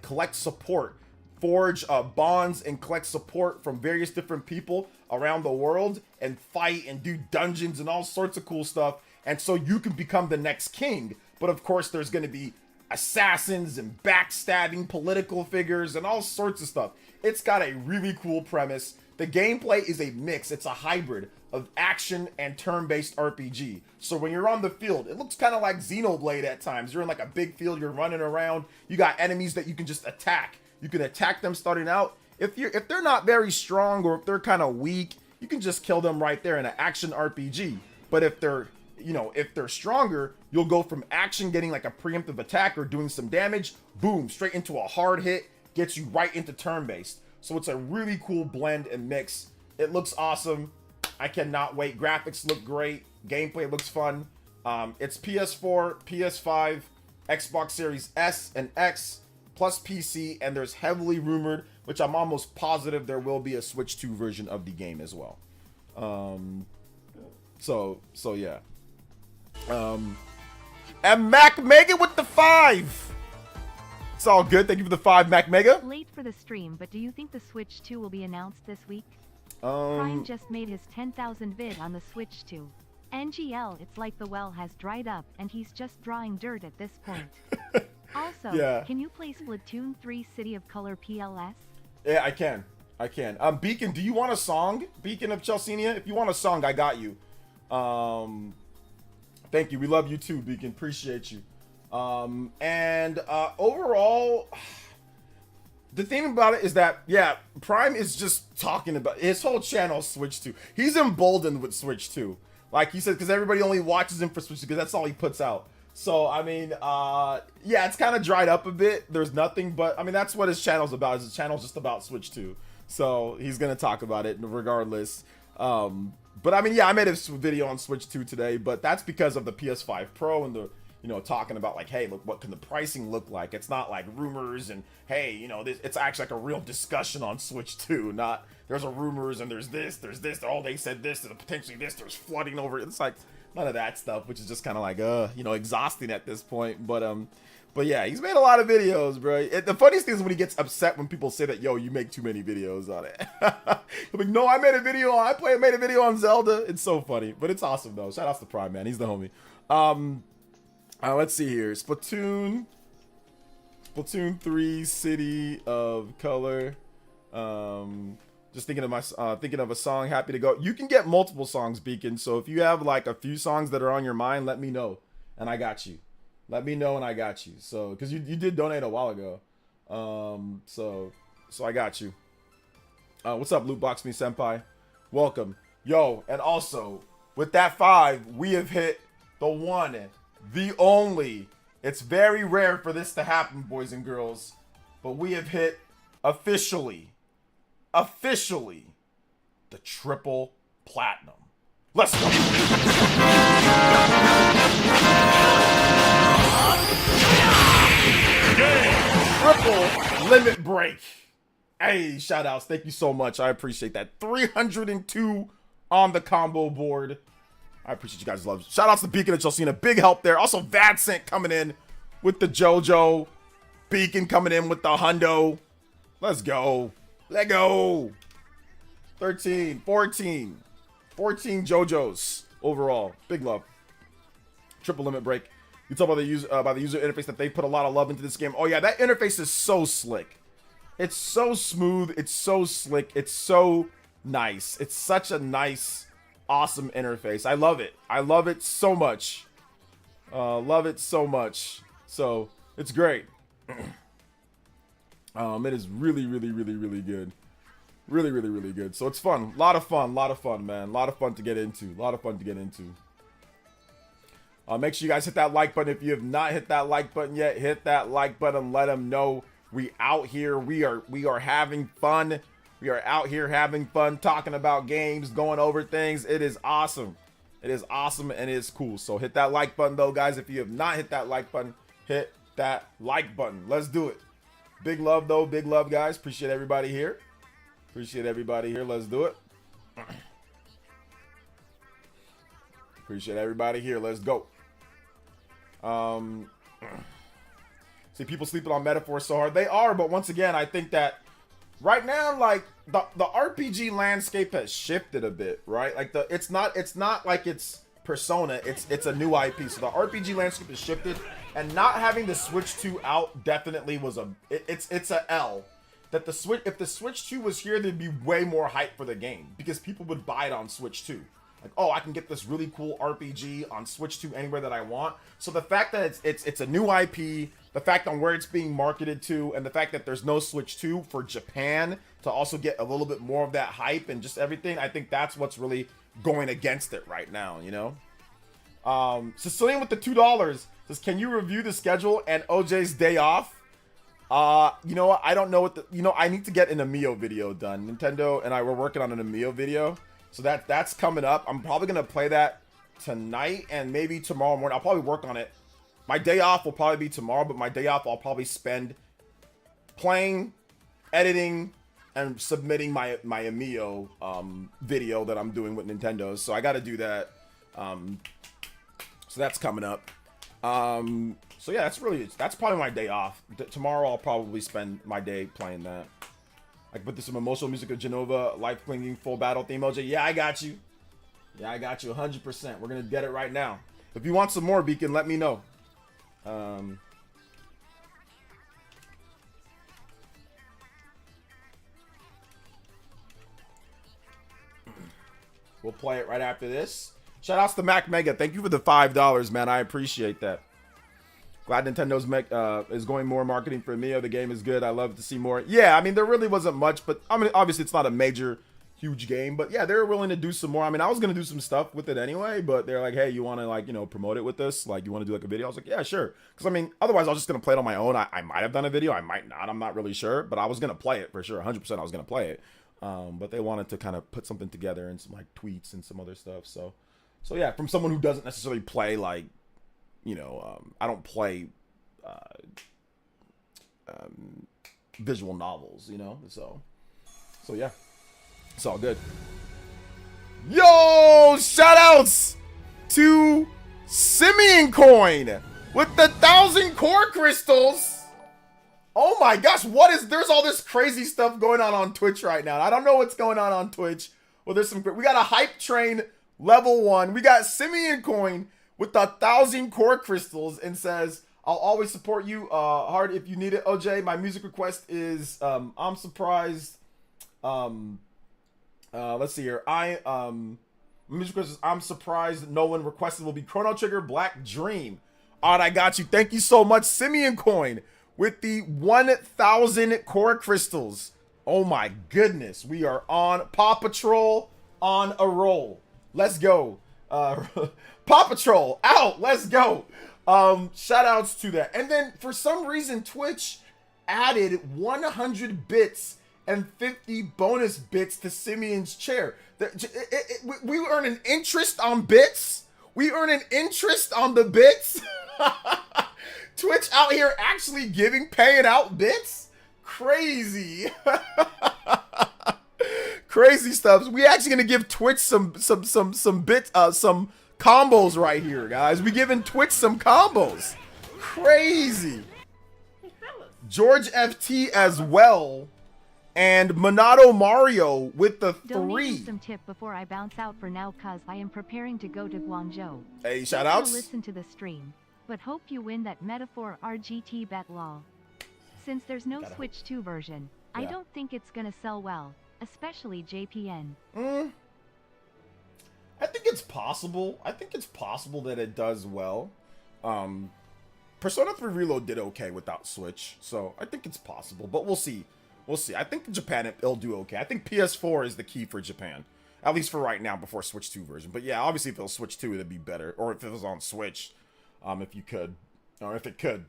collect support, forge bonds and collect support from various different people around the world and fight and do dungeons and all sorts of cool stuff. And so you can become the next king. But of course, there's going to be assassins and backstabbing political figures and all sorts of stuff. It's got a really cool premise. The gameplay is a mix. It's a hybrid of action and turn-based RPG. So when you're on the field, it looks kind of like Xenoblade at times. You're in like a big field, you're running around. You got enemies that you can just attack. You can attack them starting out. If they're not very strong or if they're kind of weak, you can just kill them right there in an action RPG. But if they're stronger, you'll go from action, getting like a preemptive attack or doing some damage, boom, straight into a hard hit, gets you right into turn-based. So it's a really cool blend and mix. It looks awesome. I cannot wait. Graphics look great. Gameplay looks fun. It's PS4, PS5, Xbox Series S and X plus PC, and there's heavily rumored, which I'm almost positive there will be a Switch 2 version of the game as well. So yeah. And Mac Mega with the 5. It's all good. Thank you for the 5, Mac Mega. Late for the stream, but do you think the Switch 2 will be announced this week? Prime just made his 10,000 vid on the Switch 2. NGL, it's like the well has dried up and he's just drawing dirt at this point. Also, yeah. Can you play Splatoon 3 City of Color PLS? Yeah, I can. Beacon, do you want a song? Beacon of Chelsea? If you want a song, I got you. Thank you. We love you too, Beacon. Appreciate you. Overall, the thing about it is that, yeah, Prime is just talking about his whole channel Switch 2. He's emboldened with Switch 2. Like he said, because everybody only watches him for Switch 2 because that's all he puts out. So, I mean, yeah, it's kind of dried up a bit. There's nothing, but, I mean, that's what his channel's about. His channel's just about Switch 2. So, he's going to talk about it regardless. But, I mean, yeah, I made a video on Switch 2 today, but that's because of the PS5 Pro and the, you know, talking about, like, hey, look, what can the pricing look like? It's not like rumors and, hey, you know, it's actually like a real discussion on Switch 2, not, there's a rumors and there's this, oh, they said this, there's potentially this, there's flooding over it. It's like, none of that stuff, which is just kind of like, you know, exhausting at this point. But yeah, he's made a lot of videos, bro. The funniest thing is when he gets upset when people say that, yo, you make too many videos on it. He'll be like, no, I made a video on Zelda. It's so funny, but it's awesome though. Shout out to Prime, man. He's the homie. Let's see here. Splatoon 3 City of Color. Just thinking of a song, happy to go. You can get multiple songs, Beacon. So if you have like a few songs that are on your mind, let me know, and I got you. Let me know, and I got you. So, because you did donate a while ago, so I got you. What's up, Lootbox Me Senpai? Welcome, yo. And also with that 5, we have hit the one, the only. It's very rare for this to happen, boys and girls, but we have hit officially the triple platinum. Let's go. Triple limit break. Hey, shout outs. Thank you so much. I appreciate that. 302 on the combo board. I appreciate you guys' love. Shout outs to Beacon and Chelsea. Big help there. Also, Vadsent coming in with the JoJo. Beacon coming in with the hundo. Let's go. Let go. 13, 14 JoJos overall. Big love. Triple limit break. You talk about the user interface, that they put a lot of love into this game. Oh yeah, that interface is so slick. It's so smooth. It's so slick. It's so nice. It's such a nice, awesome interface. I love it. I love it so much. Love it so much. So it's great. It is really good. Really good. So it's fun. A lot of fun, man. A lot of fun to get into. Make sure you guys hit that like button. If you have not hit that like button yet, hit that like button. Let them know we out here. We are having fun. We are out here having fun, talking about games, going over things. It is awesome. It is awesome and it is cool. So hit that like button though, guys. If you have not hit that like button, hit that like button. Let's do it. Big love though. Big love, guys. Appreciate everybody here. Let's do it. Appreciate everybody here. Let's go. See, people sleeping on metaphors so hard. They are, but once again, I think that right now, like the RPG landscape has shifted a bit, right? Like it's not like it's Persona. It's a new IP. So the RPG landscape has shifted, and not having the Switch 2 out definitely was it's a L. That if the Switch 2 was here, there'd be way more hype for the game because people would buy it on Switch 2. Like, oh, I can get this really cool RPG on Switch 2 anywhere that I want. So the fact that it's a new IP, the fact on where it's being marketed to, and the fact that there's no Switch 2 for Japan to also get a little bit more of that hype and just everything, I think that's what's really going against it right now, you know? Sicilian with the $2 says, can you review the schedule and OJ's day off? You know what? I don't know I need to get an Amiibo video done. Nintendo and I were working on an Amiibo video. So that's coming up. I'm probably going to play that tonight and maybe tomorrow morning. I'll probably work on it My day off will probably be tomorrow, but my day off I'll probably spend playing, editing, and submitting my Amiibo video that I'm doing with Nintendo. So I got to do that. So that's coming up. So yeah, that's probably my day off. Tomorrow I'll probably spend my day playing that. I can put some emotional music of Genova, life clinging, full battle theme. OJ, yeah, I got you. Yeah, I got you 100%. We're gonna get it right now. If you want some more, Beacon, let me know. We'll play it right after this. Shout outs to Mac Mega. Thank you for the $5, man. I appreciate that. Glad Nintendo's is going more marketing for Mio. The game is good. I love to see more. Yeah, I mean, there really wasn't much, but I mean, obviously it's not a major, huge game, but yeah, they're willing to do some more. I mean, I was going to do some stuff with it anyway, but they're like, hey, you want to, like, you know, promote it with us? Like, you want to do like a video? I was like, yeah, sure. Because I mean, otherwise I was just going to play it on my own. I might have done a video. I might not. I'm not really sure, but I was going to play it for sure. 100% I was going to play it. But they wanted to kind of put something together and some like tweets and some other stuff. So yeah, from someone who doesn't necessarily play, like, you know, I don't play visual novels, you know, so yeah, it's all good. Yo, shout outs to Simeon Coin with the 1,000 core crystals. Oh my gosh, there's all this crazy stuff going on Twitch right now. I don't know what's going on Twitch. Well, we got a hype train level 1. We got Simeon Coin with the 1,000 core crystals and says, I'll always support you hard if you need it. OJ, my music request is I'm surprised. Let's see here. Music request is I'm surprised no one requested will be Chrono Trigger Black Dream. All right, I got you. Thank you so much, Simeon Coin, with the 1,000 core crystals. Oh my goodness, we are on Paw Patrol on a roll. Let's go. Paw Patrol out. Let's go. Shout outs to that. And then for some reason, Twitch added 100 bits and 50 bonus bits to Simeon's chair. We earn an interest on bits. We earn an interest on the bits. Twitch out here actually paying out bits. Crazy. Crazy stuff. We actually gonna give Twitch some bits, some combos right here, guys. We giving Twitch some combos. Crazy. George FT as well, and Monado Mario with the 3. Donate some tip before I bounce out for now, cause I am preparing to go to Guangzhou. Hey, shout outs. Listen to the stream, but hope you win that metaphor RGT bet lol. Since there's no Switch 2 version, yeah. I don't think it's gonna sell well, especially JPN. I think it's possible. I think it's possible that it does well. Persona 3 Reload did okay without Switch, so I think it's possible, but we'll see. We'll see. I think in Japan it'll do okay. I think PS4 is the key for Japan, at least for right now before Switch 2 version. But yeah, obviously if it was Switch 2, it'd be better, or if it was on Switch, if you could, or if it could.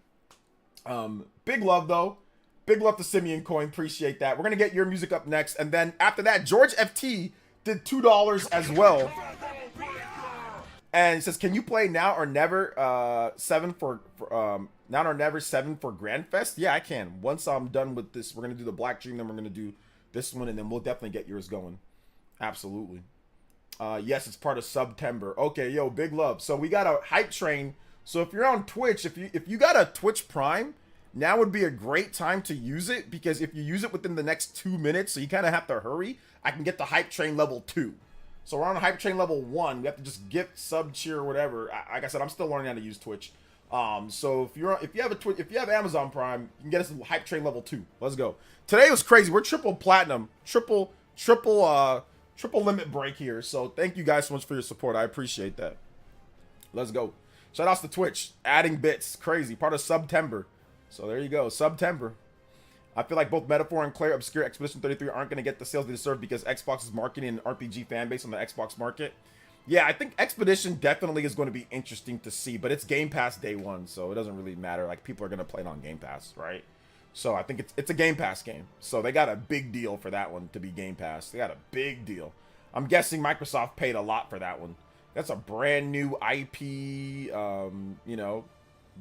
Big love though. Big love to Simeon Coin. Appreciate that. We're gonna get your music up next, and then after that, George FT did $2 as well. And it says, can you play Now or Never 7 for Now or Never 7 for Grand Fest? Yeah, I can. Once I'm done with this, we're going to do the Black Dream, then we're going to do this one, and then we'll definitely get yours going. Absolutely. Yes, it's part of September. Okay, yo, big love. So we got a hype train. So if you're on Twitch, if you got a Twitch Prime, now would be a great time to use it, because if you use it within the next 2 minutes, so you kind of have to hurry, I can get the hype train level 2. So we're on hype train level 1. We have to just gift, sub, cheer, or whatever. Like I said, I'm still learning how to use Twitch. So if you have Amazon Prime, you can get us a hype train level 2. Let's go. Today was crazy. We're triple platinum, triple limit break here. So thank you guys so much for your support. I appreciate that. Let's go. Shout outs to Twitch, adding bits, crazy, part of September. So there you go, September. I feel like both Metaphor and Claire Obscure Expedition 33 aren't going to get the sales they deserve because Xbox is marketing an RPG fan base on the Xbox market. Yeah, I think Expedition definitely is going to be interesting to see, but it's Game Pass day 1, so it doesn't really matter. Like, people are going to play it on Game Pass, right? So I think it's a Game Pass game. So they got a big deal for that one to be Game Pass. They got a big deal. I'm guessing Microsoft paid a lot for that one. That's a brand new IP, you know,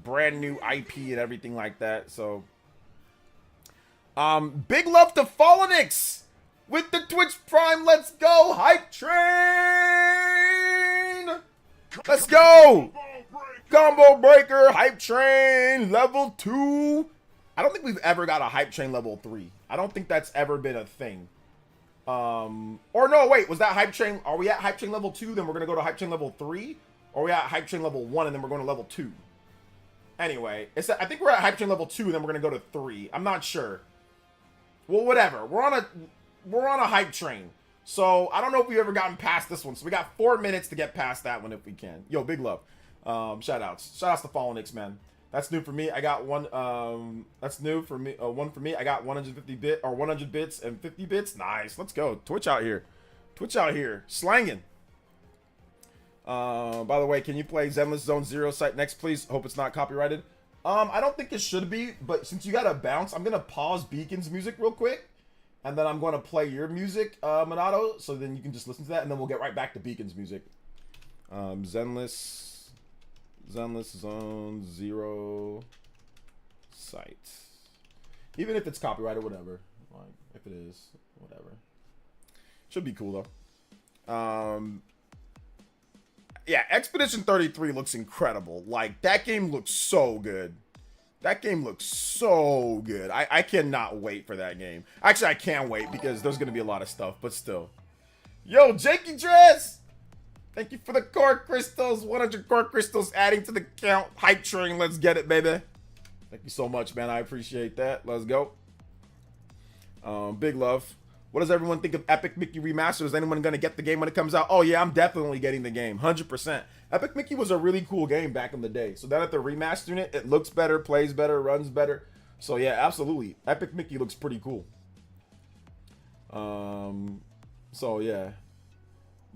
brand new IP and everything like that. So, big love to Fallenix with the Twitch Prime. Let's go, hype train. Let's go. Combo breaker, hype train, level 2. I don't think we've ever got a hype train level 3. I don't think that's ever been a thing. Or no, wait, was that hype train? Are we at hype train level 2? Then we're going to go to hype train level 3? Or are we at hype train level 1 and then we're going to level 2? Anyway, I think we're at hype train level 2 and then we're going to go to 3. I'm not sure. Well, whatever. We're on a hype train. So, I don't know if we've ever gotten past this one. So, we got 4 minutes to get past that one if we can. Yo, big love. Shout outs to Fallenix, man. That's new for me. I got one. That's new for me. One for me. I got 100 bits and 50 bits. Nice. Let's go. Twitch out here. Slanging. By the way, can you play Zenless Zone Zero site next, please? Hope it's not copyrighted. I don't think it should be, but since you gotta bounce, I'm gonna pause Beacon's music real quick, and then I'm gonna play your music, Minato, so then you can just listen to that, and then we'll get right back to Beacon's music. Zenless Zone Zero site. Even if it's copyrighted, whatever. Like, if it is, whatever. Should be cool though. Yeah, Expedition 33 looks incredible. Like, that game looks so good. I cannot wait for that game. Actually, I can't wait because there's gonna be a lot of stuff, but still. Yo, Jakey Dress! Thank you for the core crystals. 100 core crystals adding to the count. Hype train. Let's get it, baby. Thank you so much, man. I appreciate that. Let's go. Big love. What does everyone think of Epic Mickey Remaster? Is anyone going to get the game when it comes out? Oh, yeah, I'm definitely getting the game. 100%. Epic Mickey was a really cool game back in the day. So now that they're remastering it, it looks better, plays better, runs better. So, yeah, absolutely. Epic Mickey looks pretty cool. So, yeah.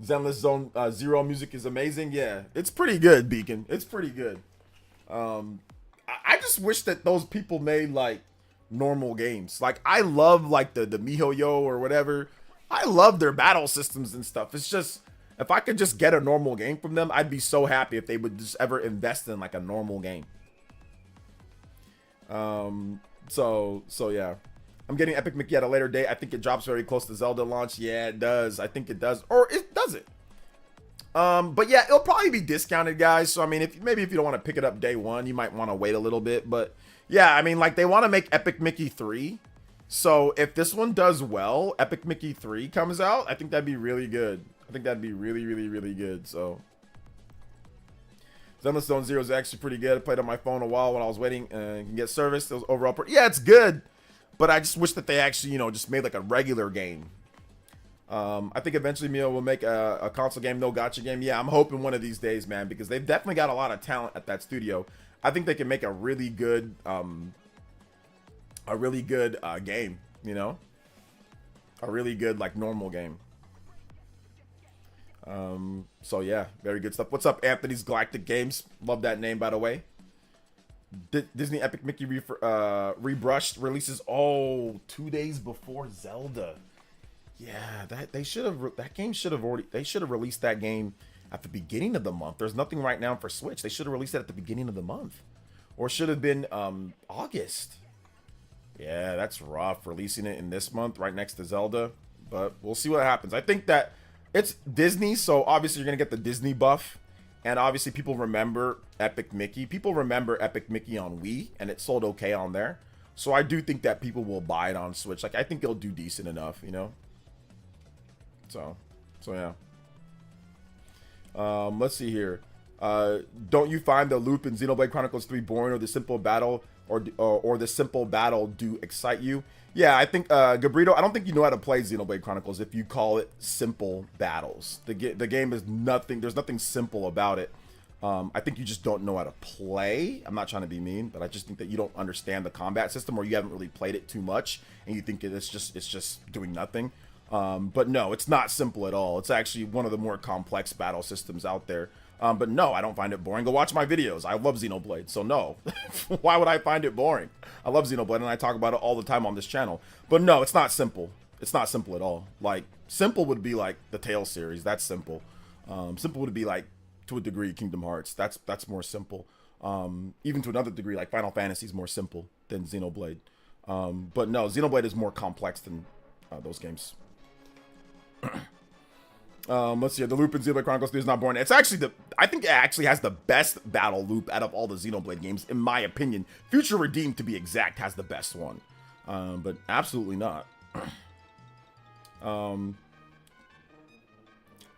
Zenless Zone Zero music is amazing. Yeah, it's pretty good, Beacon. It's pretty good. I just wish that those people made like normal games. Like, I love like the MiHoYo or whatever. I love their battle systems and stuff. It's just, if I could just get a normal game from them, I'd be so happy if they would just ever invest in like a normal game. So yeah. I'm getting Epic Mickey at a later date. I think it drops very close to Zelda launch. Yeah, it does. I think it does. Or it doesn't. But yeah, it'll probably be discounted, guys. So, I mean, maybe if you don't want to pick it up day one, you might want to wait a little bit. But yeah, I mean, like, they want to make Epic Mickey 3. So if this one does well, Epic Mickey 3 comes out, I think that'd be really good. I think that'd be really, really, really good. So Zenless Zone Zero is actually pretty good. I played on my phone a while when I was waiting and can get service. It was overall yeah, it's good. But I just wish that they actually, you know, just made like a regular game. I think eventually Mio will make a console game, no gacha game. Yeah, I'm hoping one of these days, man, because they've definitely got a lot of talent at that studio. I think they can make a really good game, you know? A really good, like, normal game. So yeah, very good stuff. What's up, Anthony's Galactic Games? Love that name, by the way. Disney Epic Mickey Rebrushed releases 2 days before Zelda. Yeah, that game should have released that game at the beginning of the month. There's nothing right now for Switch. They should have released it at the beginning of the month, or should have been August. Yeah, that's rough, releasing it in this month right next to Zelda, but we'll see what happens. I think that it's Disney, so obviously you're gonna get the Disney buff. And obviously people remember Epic Mickey. People remember Epic Mickey on Wii, and it sold okay on there. So I do think that people will buy it on Switch. Like, I think it'll do decent enough, you know? So yeah. Let's see here. Don't you find the loop in Xenoblade Chronicles 3 boring, or the simple battle or the simple battle do excite you? Yeah, I think Gabrito, I don't think you know how to play Xenoblade Chronicles if you call it simple battles. The game is nothing, there's nothing simple about it. I think you just don't know how to play. I'm not trying to be mean, but I just think that you don't understand the combat system, or you haven't really played it too much and you think it's just doing nothing. But no, it's not simple at all. It's actually one of the more complex battle systems out there. But no, I don't find it boring. Go watch my videos. I love Xenoblade, so no. Why would I find it boring? I love Xenoblade, and I talk about it all the time on this channel. But no, it's not simple. It's not simple at all. Like, simple would be like the Tales series. That's simple. Simple would be like, to a degree, Kingdom Hearts. That's more simple. Even to another degree, like Final Fantasy is more simple than Xenoblade. But no, Xenoblade is more complex than those games. Let's see. The loop in Xenoblade Chronicles 3 is not boring. It's actually I think it actually has the best battle loop out of all the Xenoblade games, in my opinion. Future Redeemed, to be exact, has the best one. But absolutely not. So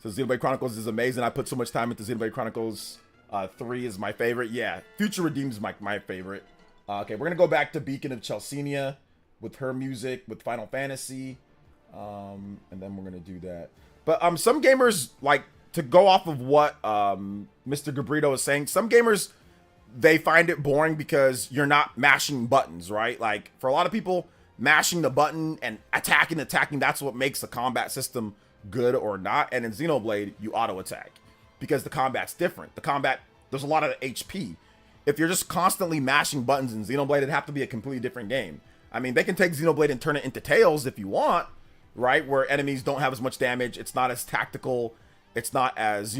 Xenoblade Chronicles is amazing. I put so much time into Xenoblade Chronicles 3 is my favorite. Yeah, Future Redeemed is my favorite. Okay, we're going to go back to Beacon of Chelsenia with her music, with Final Fantasy. And then we're going to do that. But some gamers, like, to go off of what Mr. Gabrito is saying, some gamers, they find it boring because you're not mashing buttons, right? Like, for a lot of people, mashing the button and attacking, that's what makes the combat system good or not. And in Xenoblade, you auto-attack because the combat's different. The combat, there's a lot of HP. If you're just constantly mashing buttons in Xenoblade, it'd have to be a completely different game. I mean, they can take Xenoblade and turn it into Tails if you want, right? Where enemies don't have as much damage. It's not as tactical. It's not as,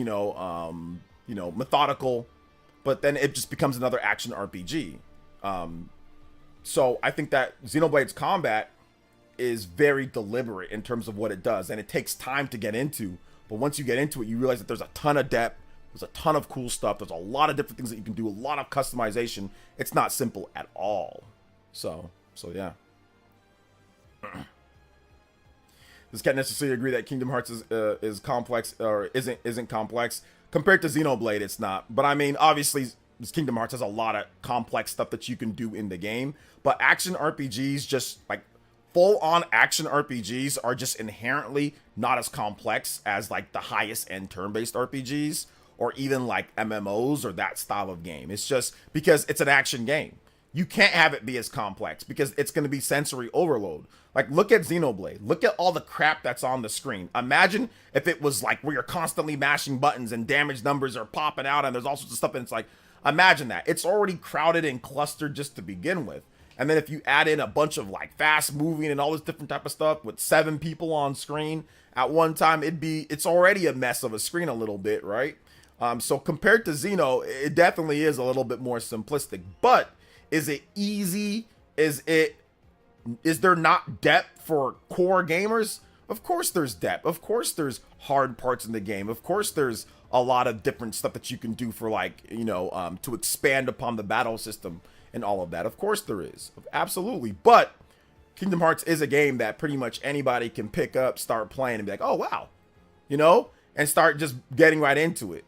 methodical. But then it just becomes another action RPG. So I think that Xenoblade's combat is very deliberate in terms of what it does. And it takes time to get into. But once you get into it, you realize that there's a ton of depth. There's a ton of cool stuff. There's a lot of different things that you can do. A lot of customization. It's not simple at all. So yeah. This can't necessarily agree that Kingdom Hearts is complex or isn't complex. Compared to Xenoblade, it's not. But I mean, obviously, Kingdom Hearts has a lot of complex stuff that you can do in the game. But action RPGs, just like full-on action RPGs, are just inherently not as complex as like the highest end turn-based RPGs or even like MMOs or that style of game. It's just because it's an action game. You can't have it be as complex because it's going to be sensory overload. Like, look at Xenoblade. Look at all the crap that's on the screen. Imagine if it was like where you're constantly mashing buttons and damage numbers are popping out and there's all sorts of stuff. And it's like, imagine that. It's already crowded and clustered just to begin with. And then if you add in a bunch of like fast moving and all this different type of stuff with 7 people on screen at one time, it's already a mess of a screen a little bit, right? So compared to Xeno, it definitely is a little bit more simplistic. But is it easy? Is there not depth for core gamers? Of course there's depth. Of course there's hard parts in the game. Of course there's a lot of different stuff that you can do for like, to expand upon the battle system and all of that. Of course there is. Absolutely. But Kingdom Hearts is a game that pretty much anybody can pick up, start playing and be like, oh, wow, and start just getting right into it.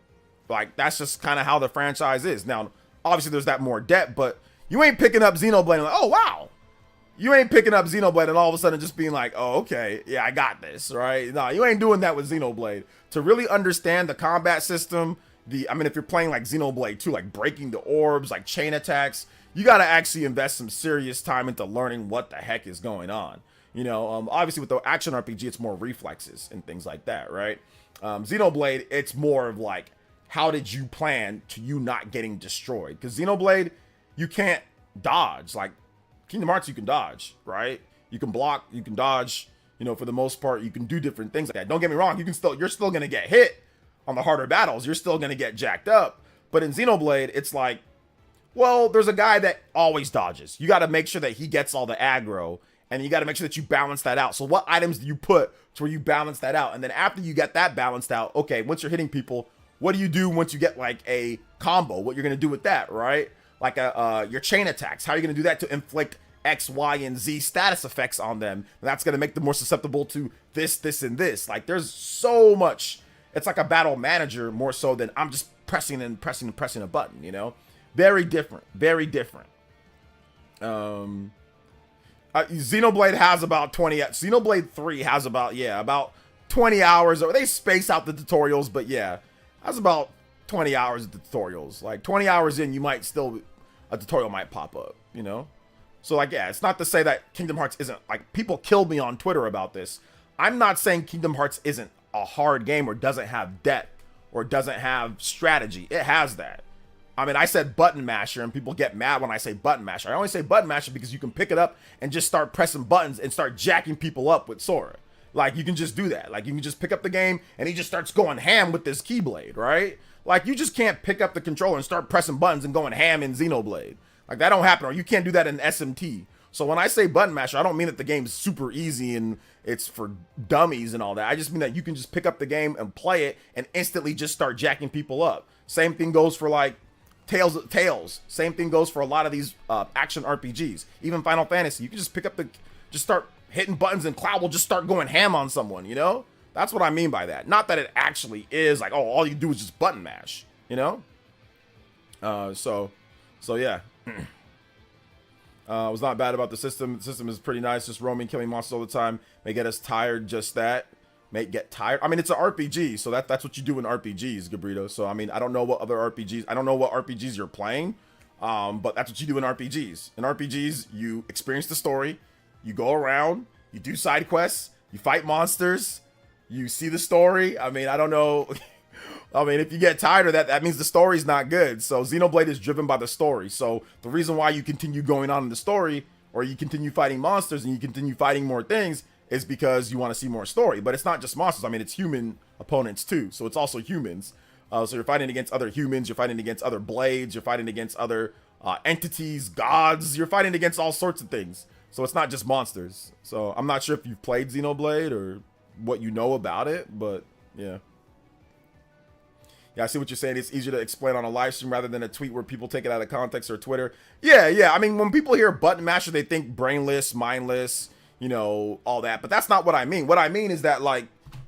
Like, that's just kind of how the franchise is. Now, obviously there's that more depth, but you ain't picking up Xenoblade and like, oh, wow. You ain't picking up Xenoblade and all of a sudden just being like, oh, okay, yeah, I got this, right? No, you ain't doing that with Xenoblade. To really understand the combat system, if you're playing like Xenoblade 2, like breaking the orbs, like chain attacks, you got to actually invest some serious time into learning what the heck is going on. Obviously with the action RPG, it's more reflexes and things like that, right? Xenoblade, it's more of like, how did you plan to you not getting destroyed? Because Xenoblade, you can't dodge. Like Kingdom Hearts, you can dodge, right? You can block, you can dodge. For the most part, you can do different things like that. Don't get me wrong, you're still gonna get hit on the harder battles. You're still gonna get jacked up. But in Xenoblade, it's like, well, there's a guy that always dodges. You got to make sure that he gets all the aggro, and you got to make sure that you balance that out. So what items do you put to where you balance that out? And then after you get that balanced out, okay, once you're hitting people, what do you do once you get like a combo? What you're gonna do with that, right? Like your chain attacks. How are you gonna do that to inflict X, Y, and Z status effects on them? And that's gonna make them more susceptible to this, and this. Like, there's so much. It's like a battle manager more so than I'm just pressing a button. Very different. Very different. Xenoblade has about 20. Xenoblade 3 has about 20 hours. Or they space out the tutorials, but yeah. That's about 20 hours of tutorials. Like 20 hours in, a tutorial might pop up, So like, yeah, it's not to say that Kingdom Hearts isn't, like, people killed me on Twitter about this. I'm not saying Kingdom Hearts isn't a hard game or doesn't have depth or doesn't have strategy. It has that. I said button masher and people get mad when I say button masher. I only say button masher because you can pick it up and just start pressing buttons and start jacking people up with Sora. Like, you can just do that. Like, you can just pick up the game, and he just starts going ham with this Keyblade, right? Like, you just can't pick up the controller and start pressing buttons and going ham in Xenoblade. Like, that don't happen, or you can't do that in SMT. So when I say button masher, I don't mean that the game's super easy and it's for dummies and all that. I just mean that you can just pick up the game and play it and instantly just start jacking people up. Same thing goes for, like, Tales. Same thing goes for a lot of these action RPGs. Even Final Fantasy, you can just pick up just start hitting buttons and Cloud will just start going ham on someone, you know? That's what I mean by that. Not that it actually is like, oh, all you do is just button mash, you know? So yeah. Was not bad about the system. The system is pretty nice. Just roaming, killing monsters all the time may get us tired. Just that may get tired. I mean, it's an RPG, so that's what you do in RPGs, Gabrito. So I mean, I don't know what other RPGs. I don't know what RPGs you're playing, but that's what you do in RPGs. In RPGs, you experience the story, you go around, you do side quests, you fight monsters, you see the story. I mean, I don't know. I mean, if you get tired of that, that means the story's not good. So Xenoblade is driven by the story. So the reason why you continue going on in the story, or you continue fighting monsters and you continue fighting more things, is because you want to see more story. But it's not just monsters. I mean, it's human opponents too. So it's also humans. So you're fighting against other humans. You're fighting against other blades. You're fighting against other entities, gods. You're fighting against all sorts of things. So it's not just monsters. So I'm not sure if you've played Xenoblade or what you know about it, but yeah. Yeah, I see what you're saying. It's easier to explain on a live stream rather than a tweet where people take it out of context, or Twitter. Yeah. I mean, when people hear button masher, they think brainless, mindless, you know, all that. But that's not what I mean. What I mean is that, like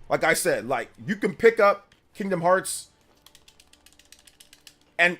I said, like, you can pick up Kingdom Hearts and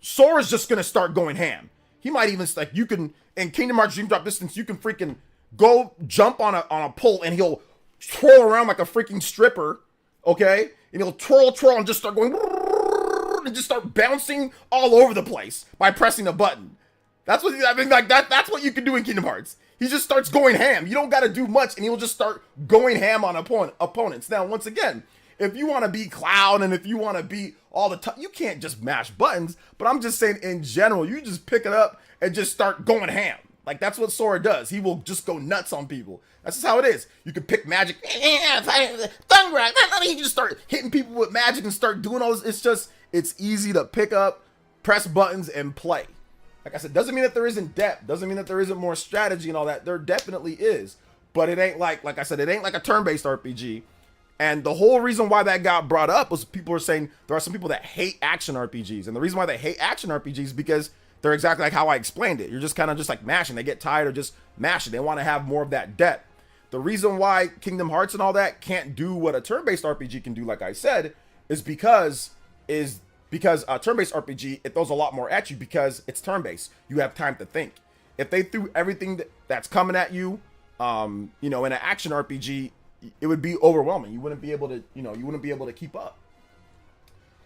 Sora's just going to start going ham. He might even, like, you can, in Kingdom Hearts Dream Drop Distance, you can freaking go jump on a pole and he'll twirl around like a freaking stripper, okay? And he'll twirl and just start going and just start bouncing all over the place by pressing a button. That's what I mean. Like that's what you can do in Kingdom Hearts. He just starts going ham. You don't got to do much, and he'll just start going ham on opponents. Now, once again, if you want to be Cloud and if you want to be all the time, you can't just mash buttons. But I'm just saying, in general, you just pick it up and just start going ham. Like, that's what Sora does. He will just go nuts on people. That's just how it is. You can pick magic. Thunder. You just start hitting people with magic and start doing all this. It's easy to pick up, press buttons, and play. Like I said, doesn't mean that there isn't depth. Doesn't mean that there isn't more strategy and all that. There definitely is. But it ain't like I said, it ain't like a turn-based RPG. And the whole reason why that got brought up was people were saying there are some people that hate action RPGs. And the reason why they hate action RPGs is because they're exactly like how I explained it. You're just kind of just like mashing. They get tired of just mashing. They want to have more of that depth. The reason why Kingdom Hearts and all that can't do what a turn-based RPG can do, like I said, is because a turn-based RPG, it throws a lot more at you because it's turn-based. You have time to think. If they threw everything that's coming at you, in an action RPG, it would be overwhelming. You wouldn't be able to keep up.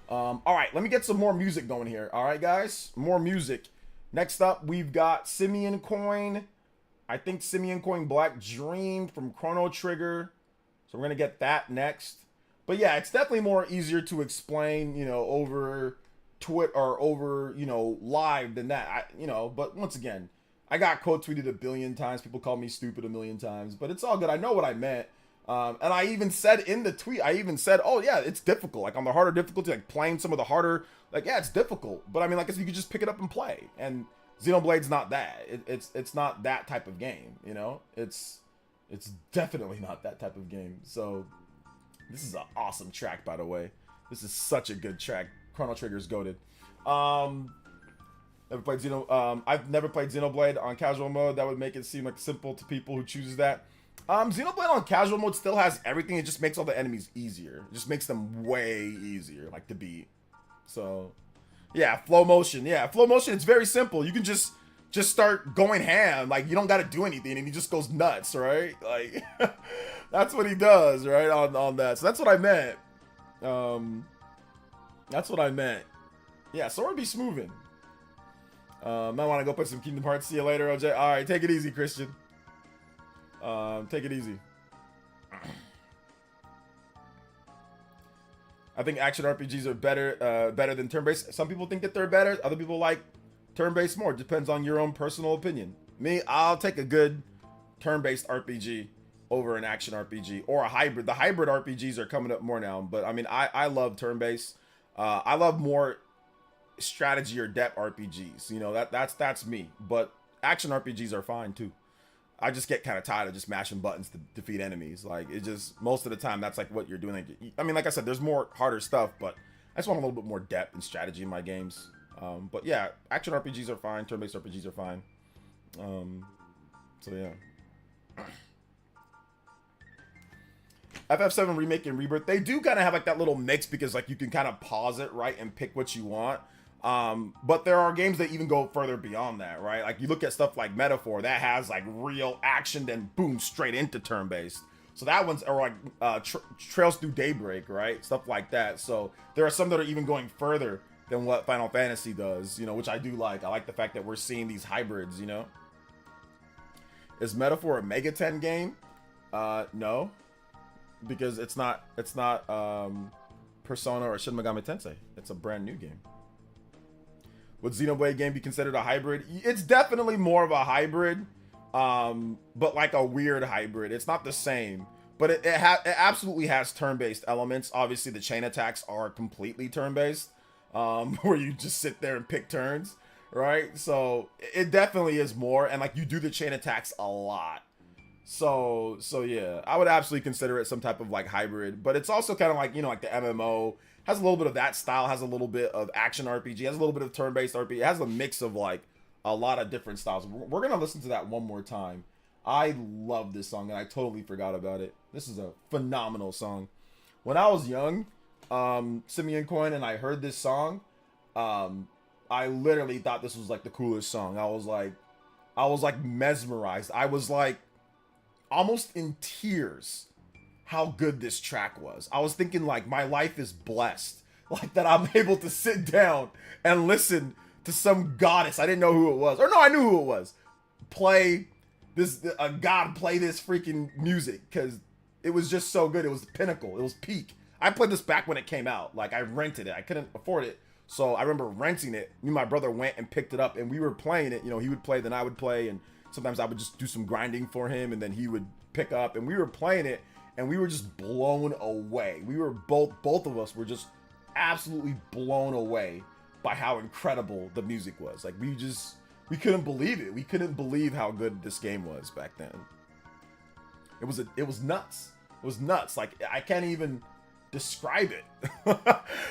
All right, let me get some more music going here. All right, guys, more music. Next up, we've got Simeon Coin. I think Simeon Coin Black Dream from Chrono Trigger. So we're going to get that next. But yeah, it's definitely more easier to explain, over Twitter or over, live than that. But once again, I got quote tweeted 1 billion times. People call me stupid 1 million times, but it's all good. I know what I meant. And I even said in the tweet, oh yeah, it's difficult. Like on the harder difficulty, like playing some of the harder, like, yeah, it's difficult. But I mean, like, you could just pick it up and play. And Xenoblade's not that. It's not that type of game, It's definitely not that type of game. So this is an awesome track, by the way. This is such a good track. Chrono Trigger's goated. I've never played Xenoblade on casual mode. That would make it seem like simple to people who chooses that. Xenoblade on casual mode still has everything. It just makes all the enemies easier. It just makes them way easier, like, to beat. So, yeah, flow motion. Yeah, flow motion, it's very simple. You can just start going ham. Like, you don't got to do anything, and he just goes nuts, right? Like, that's what he does, right, on that. So that's what I meant. That's what I meant. Yeah, Sora be smoothing. I want to go put some Kingdom Hearts. See you later, OJ. All right, take it easy, Christian. Take it easy. I think action RPGs are better than turn-based. Some people think that they're better. Other people like turn-based more. Depends on your own personal opinion. Me, I'll take a good turn-based RPG over an action RPG or a hybrid. The hybrid RPGs are coming up more now, but I mean, I love turn-based. I love more strategy or depth RPGs. You know, that's me. But action RPGs are fine too. I just get kind of tired of just mashing buttons to defeat enemies. Like, it just, most of the time, that's like what you're doing. I mean, like I said, there's more harder stuff, but I just want a little bit more depth and strategy in my games. But yeah, action RPGs are fine. Turn-based RPGs are fine. So yeah. FF7 Remake and Rebirth, they do kind of have like that little mix because like you can kind of pause it, right, and pick what you want. But there are games that even go further beyond that, right? Like you look at stuff like Metaphor that has like real action, then boom, straight into turn-based. So that one's, or like Trails Through Daybreak, right? Stuff like that. So there are some that are even going further than what Final Fantasy does, you know, which I do like. I like the fact that we're seeing these hybrids, you know? Is Metaphor a Mega 10 game? No. Because it's not Persona or Shin Megami Tensei. It's a brand new game. Would Xenoblade game be considered a hybrid? It's definitely more of a hybrid, but like a weird hybrid. It's not the same, but it absolutely has turn-based elements. Obviously, the chain attacks are completely turn-based, where you just sit there and pick turns, right? So it definitely is more, and like you do the chain attacks a lot. So yeah, I would absolutely consider it some type of like hybrid, but it's also kind of like, you know, like the MMO has a little bit of that style, has a little bit of action RPG, has a little bit of turn-based RPG. It has a mix of like a lot of different styles. We're going to listen to that one more time. I love this song and I totally forgot about it. This is a phenomenal song. When I was young, Simeon Coin, and I heard this song, I literally thought this was like the coolest song. I was like mesmerized. I was like almost in tears how good this track was. I was thinking like my life is blessed, like that I'm able to sit down and listen to some goddess, I didn't know who it was, or no, I knew who it was, play this, a god play this freaking music, because it was just so good. It was the pinnacle, it was peak. I played this back when it came out. Like, I rented it, I couldn't afford it, so I remember renting it. Me and my brother went and picked it up and we were playing it. You know, he would play, then I would play, and sometimes I would just do some grinding for him, and then he would pick up, and we were playing it, and we were just blown away. We were both of us were just absolutely blown away by how incredible the music was. Like, we couldn't believe it. We couldn't believe how good this game was back then. It was nuts. It was nuts. Like, I can't even describe it.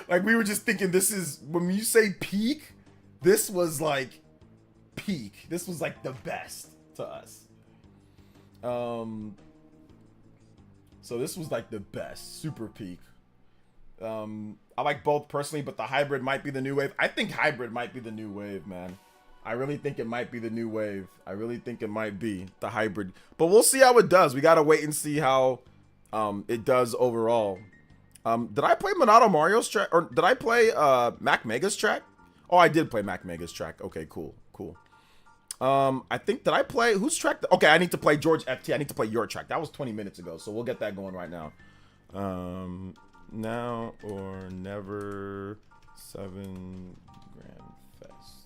Like, we were just thinking, this is, when you say peak, this was like peak. This was like the best to us. So this was like the best, super peak. I like both personally, but the hybrid might be the new wave. I think hybrid might be the new wave, man. I really think it might be the new wave. I really think it might be the hybrid, but we'll see how it does. We gotta wait and see how it does overall. Did I play Monado Mario's track, or did I play Mac Mega's track? Oh, I did play Mac Mega's track. Okay, cool. I think, did I play, whose track? Okay, I need to play George FT. I need to play your track. That was 20 minutes ago, so we'll get that going right now. Now or never, 7 Grand Fest.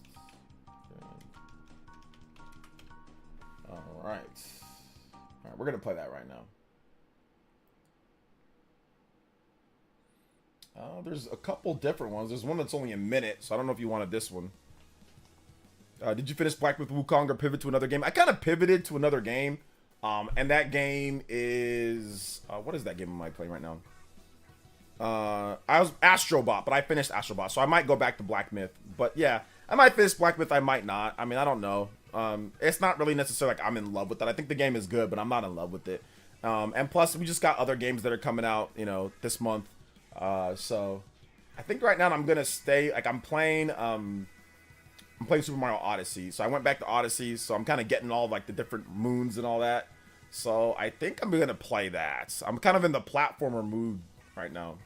All right, we're gonna play that right now. There's a couple different ones. There's one that's only a minute, so I don't know if you wanted this one. Did you finish Black Myth Wukong or pivot to another game? I kind of pivoted to another game. And that game is... what is that game am I playing right now? I was Astrobot, but I finished Astrobot. So I might go back to Black Myth. But yeah, I might finish Black Myth. I might not. I mean, I don't know. It's not really necessarily like I'm in love with it. I think the game is good, but I'm not in love with it. And plus, we just got other games that are coming out, you know, this month. So I think right now I'm going to stay... Like, I'm playing Super Mario Odyssey, so I went back to Odyssey, so I'm kind of getting all like the different moons and all that. So I think I'm gonna play that. I'm kind of in the platformer mood right now.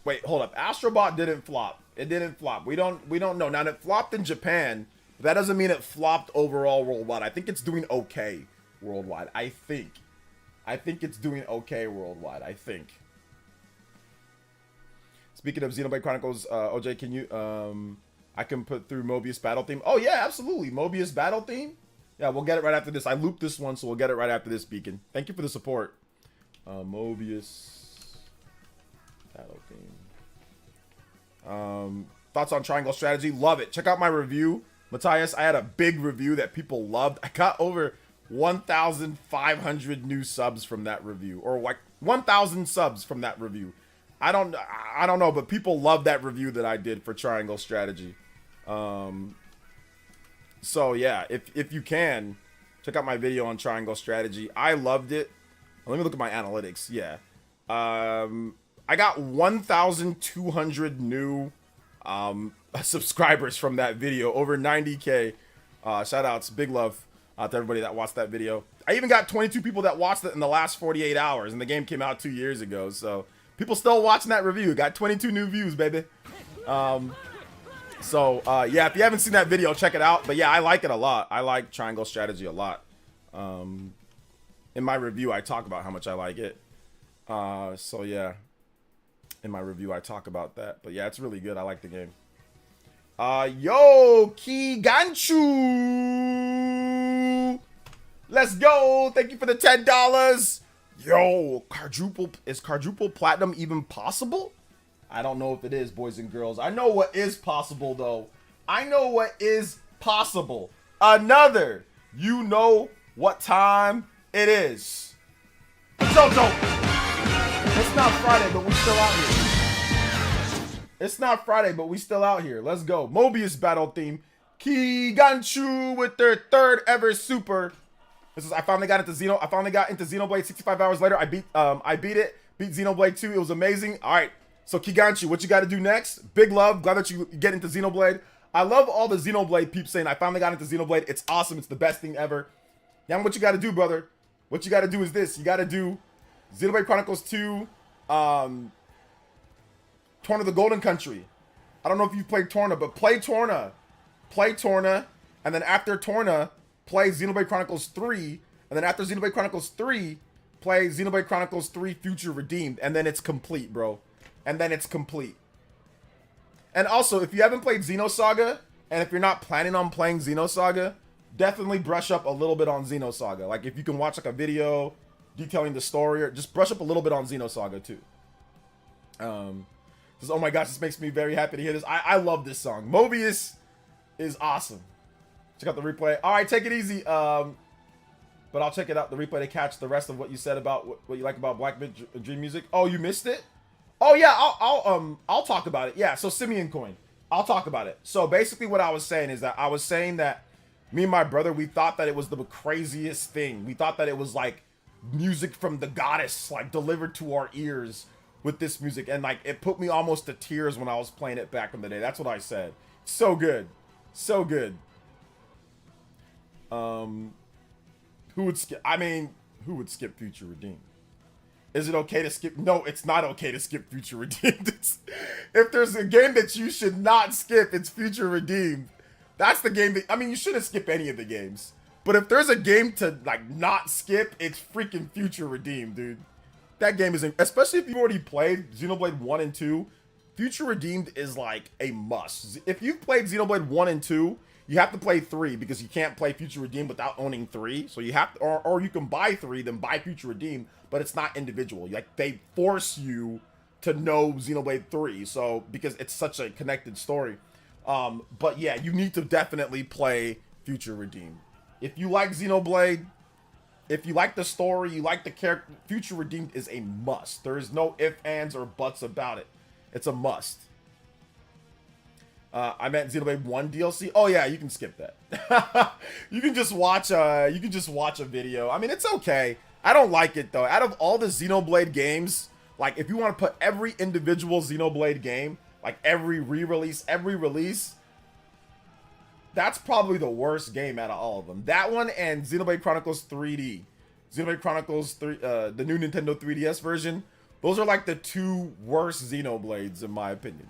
Wait, hold up. Astrobot didn't flop. It didn't flop. We don't know. Now, it flopped in Japan. But that doesn't mean it flopped overall worldwide. I think it's doing okay worldwide. I think it's doing okay worldwide. I think. Speaking of Xenoblade Chronicles, OJ, can you, I can put through Mobius Battle Theme. Oh, yeah, absolutely. Mobius Battle Theme. Yeah, we'll get it right after this. I looped this one, so we'll get it right after this, Beacon. Thank you for the support. Mobius. Battle theme. Thoughts on triangle strategy? Love it. Check out my review. Matthias, I had a big review that people loved. I got over 1,500 new subs from that review. Or like 1,000 subs from that review. I don't know, but people love that review that I did for triangle strategy. So yeah, if you can, check out my video on triangle strategy. I loved it. Let me look at my analytics. Yeah. I got 1,200 new subscribers from that video. Over 90K. Shout outs. Big love to everybody that watched that video. I even got 22 people that watched it in the last 48 hours. And the game came out 2 years ago. So people still watching that review. Got 22 new views, baby. So, yeah, if you haven't seen that video, check it out. But, yeah, I like it a lot. I like triangle strategy a lot. In my review, I talk about how much I like it. So, yeah, in my review, I talk about that. But, yeah, it's really good. I like the game. Yo, Kiganchu. Let's go. Thank you for the $10. Yo, is quadruple platinum even possible? I don't know if it is, boys and girls. I know what is possible, though. I know what is possible. Another. You know what time it is. Jojo. It's not Friday, but we still out here. It's not Friday, but we still out here. Let's go. Mobius battle theme. Kiganchu with their third ever super. I finally got into Xenoblade 65 hours later. I beat it. Beat Xenoblade 2. It was amazing. All right. So Kiganchu, what you got to do next? Big love. Glad that you get into Xenoblade. I love all the Xenoblade peeps saying I finally got into Xenoblade. It's awesome. It's the best thing ever. Now what you got to do, brother? What you got to do is this. You got to do Xenoblade Chronicles 2, Torna the Golden Country. I don't know if you've played Torna, but play Torna. Play Torna, and then after Torna, play Xenoblade Chronicles 3, and then after Xenoblade Chronicles 3, play Xenoblade Chronicles 3 Future Redeemed, and then it's complete, bro. And then it's complete. And also, if you haven't played Xenosaga, and if you're not planning on playing Xenosaga, definitely brush up a little bit on Xenosaga. Like, if you can watch, like, a video detailing the story, or just brush up a little bit on Xenosaga, too. Just, oh my gosh, this makes me very happy to hear this. I love this song. Mobius is awesome. Check out the replay. All right, take it easy. But I'll check it out, the replay, to catch the rest of what you said about what you like about Black Dream Music. Oh, you missed it? Oh yeah, I'll talk about it. Yeah, so Simeon Coin, I'll talk about it. So basically, what I was saying is that me and my brother, we thought that it was the craziest thing. We thought that it was like music from the goddess, like delivered to our ears with this music, and like it put me almost to tears when I was playing it back in the day. That's what I said. So good, so good. Who would skip? I mean, who would skip Future Redeemed? Is it okay to skip? No, it's not okay to skip Future Redeemed. If there's a game that you should not skip, it's Future Redeemed. That's the game that, I mean, you shouldn't skip any of the games. But if there's a game to, like, not skip, it's freaking Future Redeemed, dude. That game is, especially if you've already played Xenoblade 1 and 2, Future Redeemed is, like, a must. If you've played Xenoblade 1 and 2, you have to play 3, because you can't play Future Redeemed without owning 3. So you have to, or you can buy 3, then buy Future Redeemed, but it's not individual. Like, they force you to know Xenoblade 3, so, because it's such a connected story. But yeah, you need to definitely play Future Redeemed. If you like Xenoblade, if you like the story, you like the character, Future Redeemed is a must. There is no ifs, ands, or buts about it. It's a must. I meant Xenoblade 1 DLC. Oh yeah, you can skip that. You can just watch a video. I mean, it's okay. I don't like it though. Out of all the Xenoblade games, like if you want to put every individual Xenoblade game, like every re-release, every release, that's probably the worst game out of all of them. That one and Xenoblade Chronicles 3D. Xenoblade Chronicles 3, the new Nintendo 3DS version. Those are like the two worst Xenoblades in my opinion.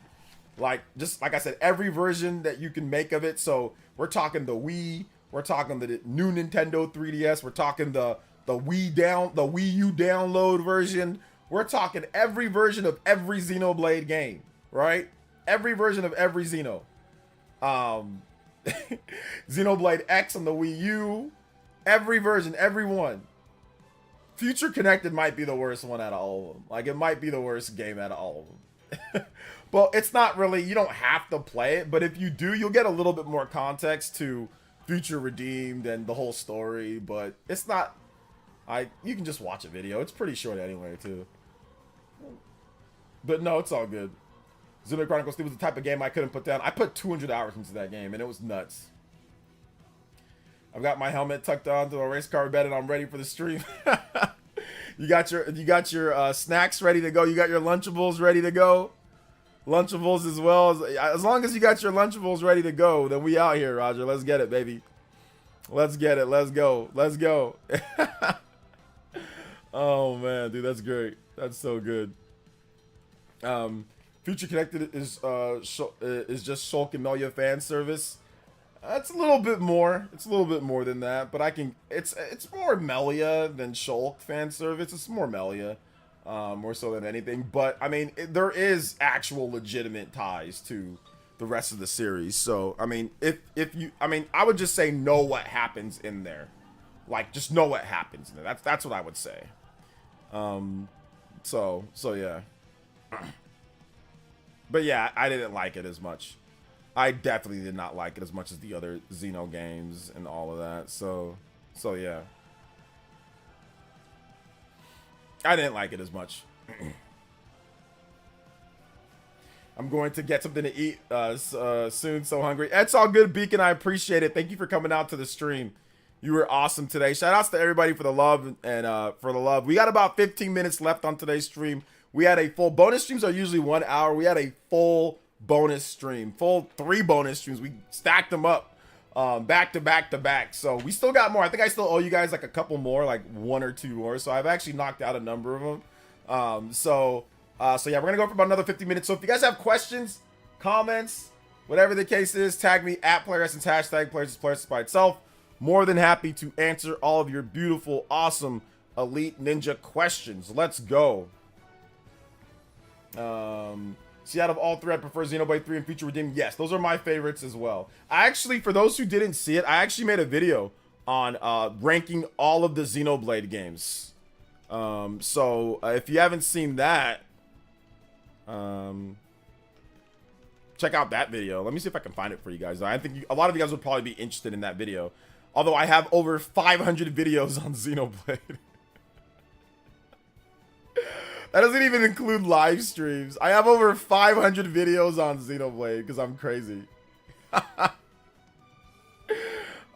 Like, just like I said, every version that you can make of it. So we're talking the Wii, we're talking the new Nintendo 3DS, we're talking the Wii U download version. We're talking every version of every Xenoblade game, right? Every version of every Xeno. Xenoblade X on the Wii U, Every version, every one. Future Connected might be the worst one out of all of them. Like, it might be the worst game out of all of them. Well, it's not really, you don't have to play it, but if you do, you'll get a little bit more context to Future Redeemed and the whole story, but it's not, you can just watch a video. It's pretty short anyway, too. But no, it's all good. Xenoblade Chronicles 3 was the type of game I couldn't put down. I put 200 hours into that game, and it was nuts. I've got my helmet tucked on to a race car bed, and I'm ready for the stream. You got your snacks ready to go. You got your Lunchables ready to go. Lunchables as well. As long as you got your Lunchables ready to go, then we out here, Roger. Let's get it, baby. Let's get it. Let's go. Let's go. Oh, man, dude, that's great. That's so good. Future Connected is just Shulk and Melia fan service. It's a little bit more. It's a little bit more than that, but it's more Melia than Shulk fan service. It's more Melia. More so than anything, but I mean, there is actual legitimate ties to the rest of the series. So I mean, I would just say know what happens in there, like just know what happens in there. That's what I would say. So yeah, but yeah, I didn't like it as much. I definitely did not like it as much as the other Xeno games and all of that. So yeah. I didn't like it as much. I'm going to get something to eat soon. So hungry. It's all good, Beacon. I appreciate it. Thank you for coming out to the stream. You were awesome today. Shout outs to everybody for the love and for the love. We got about 15 minutes left on today's stream. We had a full bonus streams are usually 1 hour. We had a full bonus stream, full 3 bonus streams. We stacked them up. Back to back to back. So we still got more. I think I still owe you guys like a couple more, like 1 or 2 more. So I've actually knocked out a number of them. So yeah, we're gonna go for about another 50 minutes. So if you guys have questions, comments, whatever the case is, tag me at PlayerEssence, hashtag PlayerEssence by itself. More than happy to answer all of your beautiful, awesome, elite ninja questions. Let's go. See, out of all 3, I prefer Xenoblade 3 and Future Redeemed. Yes, those are my favorites as well. I actually, for those who didn't see it, I actually made a video on ranking all of the Xenoblade games. So if you haven't seen that, check out that video. Let me see if I can find it for you guys. I think a lot of you guys would probably be interested in that video. Although I have over 500 videos on Xenoblade. That doesn't even include live streams. I have over 500 videos on Xenoblade because I'm crazy.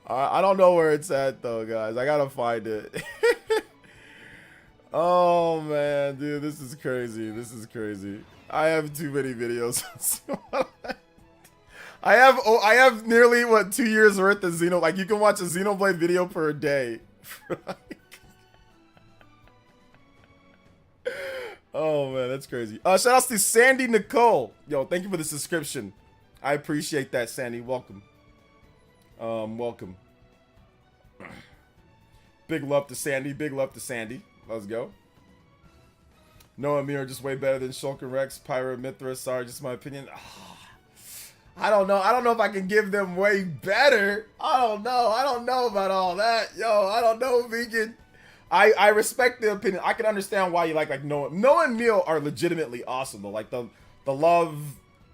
I don't know where it's at though, guys. I gotta find it. Oh man, dude, this is crazy. This is crazy. I have too many videos on Xenoblade. I have nearly 2 years worth of Xenoblade. Like you can watch a Xenoblade video per day. Oh man, that's crazy. Shout outs to Sandy Nicole. Yo, thank you for the subscription. I appreciate that, Sandy. Welcome. Welcome. Big love to Sandy. Big love to Sandy. Let's go. Noah and me are just way better than Shulk and Rex, Pyra, Mithra. Sorry, just my opinion. I don't know. I don't know if I can give them way better. I don't know. I don't know about all that. Yo, I don't know, Vegan. I respect the opinion. I can understand why you like Noah. Noah and Neil are legitimately awesome though. Like the love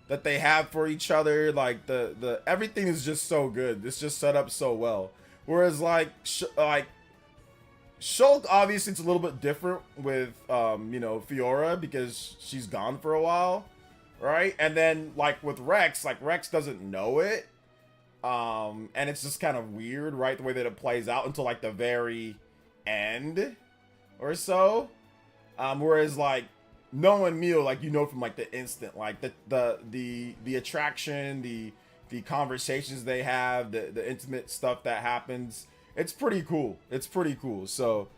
that they have for each other, like the everything is just so good. It's just set up so well. Whereas like Shulk, obviously it's a little bit different with you know, Fiora because she's gone for a while, right? And then like with Rex, like Rex doesn't know it. And it's just kind of weird, right? The way that it plays out until like the very end or so. Whereas like Noah and Meal, like you know from like the instant, like the attraction, the conversations they have, the intimate stuff that happens, it's pretty cool. It's pretty cool. So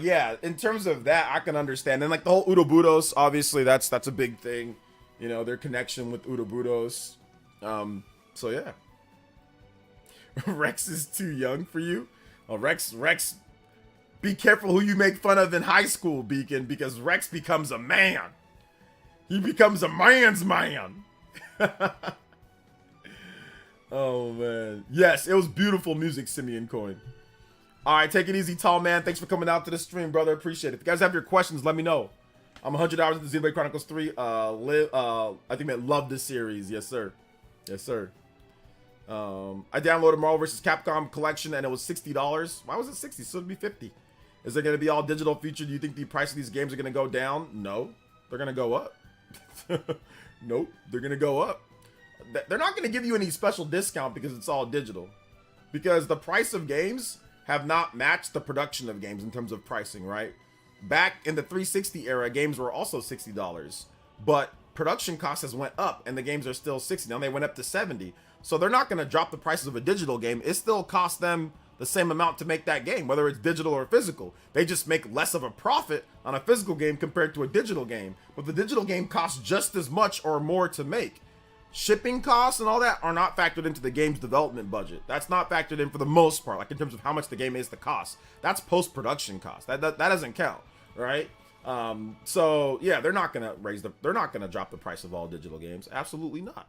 yeah, in terms of that, I can understand. And like the whole Urobudos, obviously that's a big thing, you know, their connection with Urobudos. So yeah. Rex is too young for you. Oh, Rex, be careful who you make fun of in high school, Beacon, because Rex becomes a man. He becomes a man's man. Oh, man. Yes, it was beautiful music, Simeon Coin. All right, take it easy, tall man. Thanks for coming out to the stream, brother. Appreciate it. If you guys have your questions, let me know. I'm 100 hours into Xenoblade Chronicles 3. I think I love this series. Yes, sir. Yes, sir. I downloaded Marvel vs. Capcom Collection and it was $60. Why was it 60? So it'd be 50. Is it going to be all digital feature? Do you think the price of these games are going to go down? No. They're going to go up. Nope. They're going to go up. They're not going to give you any special discount because it's all digital. Because the price of games have not matched the production of games in terms of pricing, right? Back in the 360 era, games were also $60, but production costs has went up and the games are still 60. Now they went up to 70. So they're not going to drop the prices of a digital game. It still costs them the same amount to make that game, whether it's digital or physical. They just make less of a profit on a physical game compared to a digital game. But the digital game costs just as much or more to make. Shipping costs and all that are not factored into the game's development budget. That's not factored in for the most part, like in terms of how much the game is to cost. That's post-production cost. That doesn't count, right? So yeah, they're not gonna drop the price of all digital games. Absolutely not.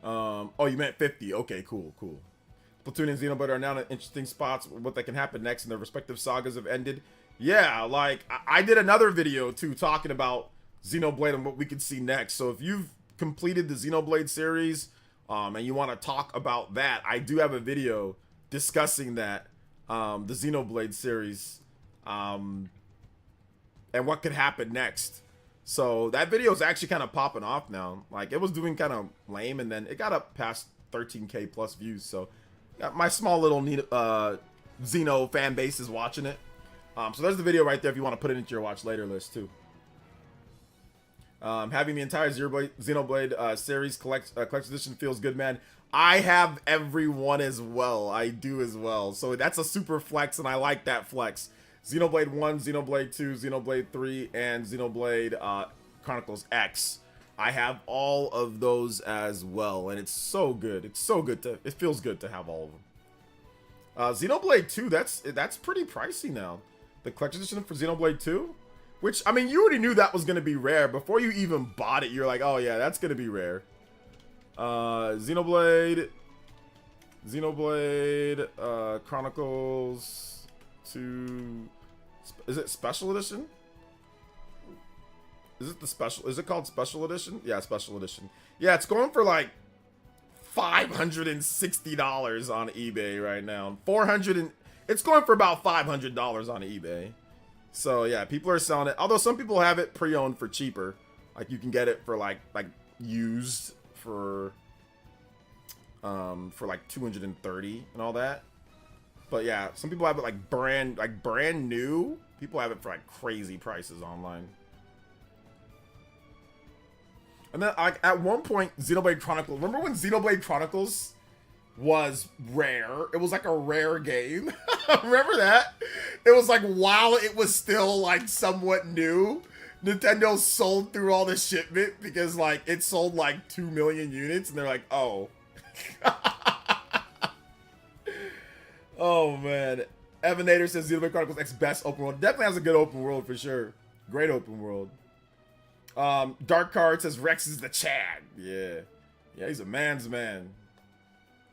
Oh, you meant 50. Okay, cool. Splatoon and Xenoblade are now in interesting spots. What that can happen next, and their respective sagas have ended. Yeah, like I did another video too talking about Xenoblade and what we could see next. So if you've completed the Xenoblade series and you want to talk about that, I do have a video discussing that, the Xenoblade series, and what could happen next. So that video is actually kind of popping off now. Like it was doing kind of lame and then it got up past 13K plus views. So got my small little Xeno fan base is watching it. So there's the video right there if you want to put it into your watch later list too. Having the entire Xenoblade series collection edition feels good, man. I have every one as well. I do as well. So that's a super flex, and I like that flex. Xenoblade 1, Xenoblade 2, Xenoblade 3, and Xenoblade Chronicles X. I have all of those as well, and it's so good. It's so good it feels good to have all of them. Xenoblade 2, that's pretty pricey now. The collection edition for Xenoblade 2? Which, I mean, you already knew that was going to be rare. Before you even bought it, you're like, oh yeah, that's going to be rare. Xenoblade Chronicles 2. Is it Special Edition? Is it called Special Edition? Yeah, Special Edition. Yeah, it's going for like $560 on eBay right now. It's going for about $500 on eBay. So yeah, people are selling it. Although some people have it pre-owned for cheaper. Like you can get it for like used for like 230 and all that. But yeah, some people have it like brand new. People have it for like crazy prices online. And then like at one point, Xenoblade Chronicles. Remember when Xenoblade Chronicles was rare? It was like a rare game. Remember that? It was like while it was still like somewhat new, Nintendo sold through all the shipment because like it sold like 2 million units, and they're like, oh. Oh man. Evanator says Xenoblade Chronicles X best open world. Definitely has a good open world for sure. Great open world. Dark Card says Rex is the Chad. Yeah, he's a man's man.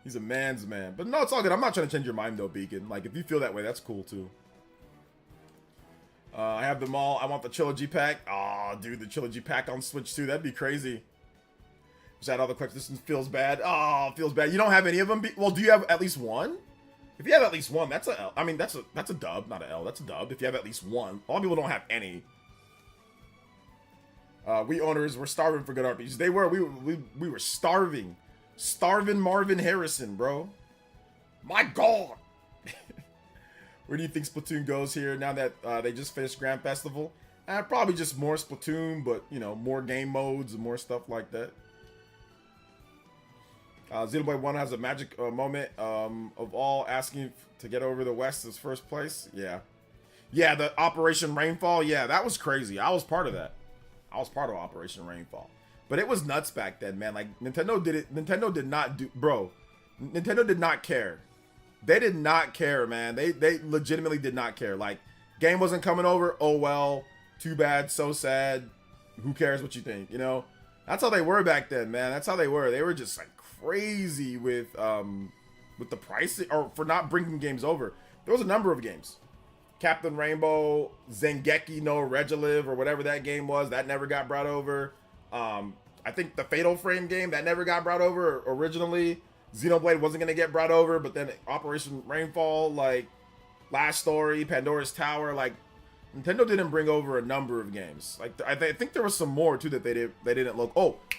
He's a man's man. But no, it's all good. I'm not trying to change your mind though, Beacon. Like if you feel that way, that's cool too. I have them all. I want the trilogy pack. Oh, dude, the trilogy pack on Switch too. That'd be crazy. Is that all the questions? Feels bad. Oh, feels bad. You don't have any of them. Well, do you have at least one? If you have at least one, that's a L. I mean, that's a dub, not an L. That's a dub. If you have at least one. A lot of people don't have any. We owners were starving for good RPGs. They were. We were starving. Starving Marvin Harrison, bro. My God. Where do you think Splatoon goes here now that they just finished Grand Festival? Probably just more Splatoon, but, you know, more game modes and more stuff like that. Xenoblade 1 has a magic moment of all asking to get over the West as first place. Yeah. Yeah, the Operation Rainfall. Yeah, that was crazy. I was part of that. I was part of Operation Rainfall. But it was nuts back then, man. Like, Nintendo did it. Nintendo did not do... Bro, Nintendo did not care. They did not care, man. They legitimately did not care. Like, game wasn't coming over. Oh, well. Too bad. So sad. Who cares what you think, you know? That's how they were back then, man. That's how they were. They were just, like, crazy with with the price, or for not bringing games over. There was a number of games. Captain Rainbow, Zengeki no Regilive, or whatever that game was, that never got brought over. I think the Fatal Frame game, that never got brought over originally. Xenoblade wasn't going to get brought over, but then Operation Rainfall, like Last Story, Pandora's Tower, like Nintendo didn't bring over a number of games. Like I think there was some more too that they didn't look.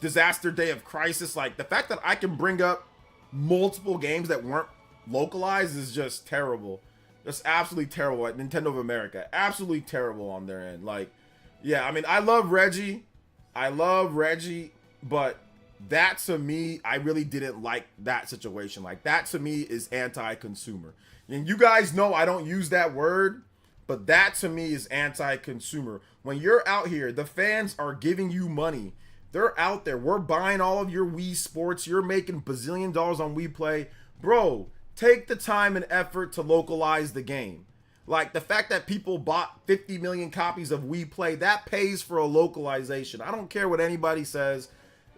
Disaster Day of Crisis. Like the fact that I can bring up multiple games that weren't localized is just terrible. That's absolutely terrible at Nintendo of America. Absolutely terrible on their end. Like, yeah, I mean, I love Reggie, but that to me, I really didn't like that situation. Like that to me is anti-consumer. And you guys know I don't use that word, but that to me is anti-consumer. When you're out here, the fans are giving you money. They're out there. We're buying all of your Wii Sports. You're making bazillion dollars on Wii Play. Bro, take the time and effort to localize the game. Like the fact that people bought 50 million copies of Wii Play, that pays for a localization. I don't care what anybody says.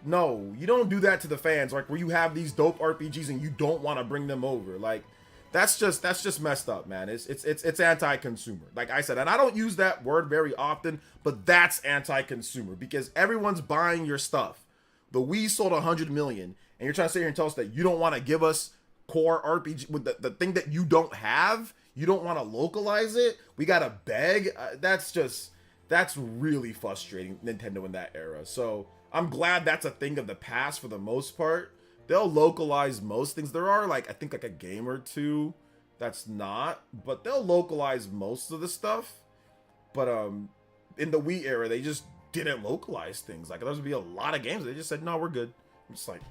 No, you don't do that to the fans. Like where you have these dope RPGs and you don't want to bring them over. Like that's just messed up, man. It's anti-consumer. Like I said, and I don't use that word very often, but that's anti-consumer because everyone's buying your stuff. The Wii sold 100 million, and you're trying to sit here and tell us that you don't want to give us core RPG with the thing that you don't have. You don't want to localize it. We gotta beg. That's really frustrating, Nintendo in that era. So I'm glad that's a thing of the past for the most part. They'll localize most things. There are I think a game or two that's not, but they'll localize most of the stuff. But in the Wii era, they just didn't localize things. Like there's gonna be a lot of games. They just said, no, we're good. I'm just like,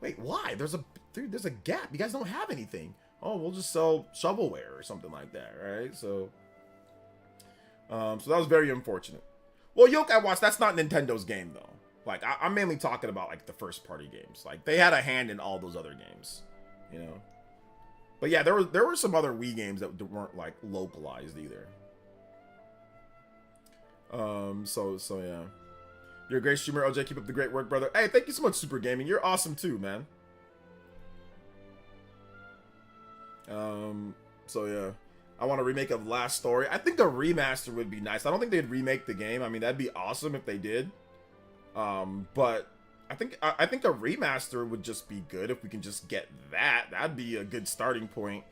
wait, why? There's a gap. You guys don't have anything. Oh, we'll just sell shovelware or something like that, right? So that was very unfortunate. Well, Yokai Watch, that's not Nintendo's game though. Like I'm mainly talking about like the first party games. Like they had a hand in all those other games, you know. But yeah, there were some other Wii games that weren't like localized either. So yeah. You're a great streamer, OJ. Keep up the great work, brother. Hey, thank you so much, Super Gaming. You're awesome too, man. So yeah. I want a remake of Last Story. I think a remaster would be nice. I don't think they'd remake the game. I mean, that'd be awesome if they did. But I think a remaster would just be good if we can just get that. That'd be a good starting point,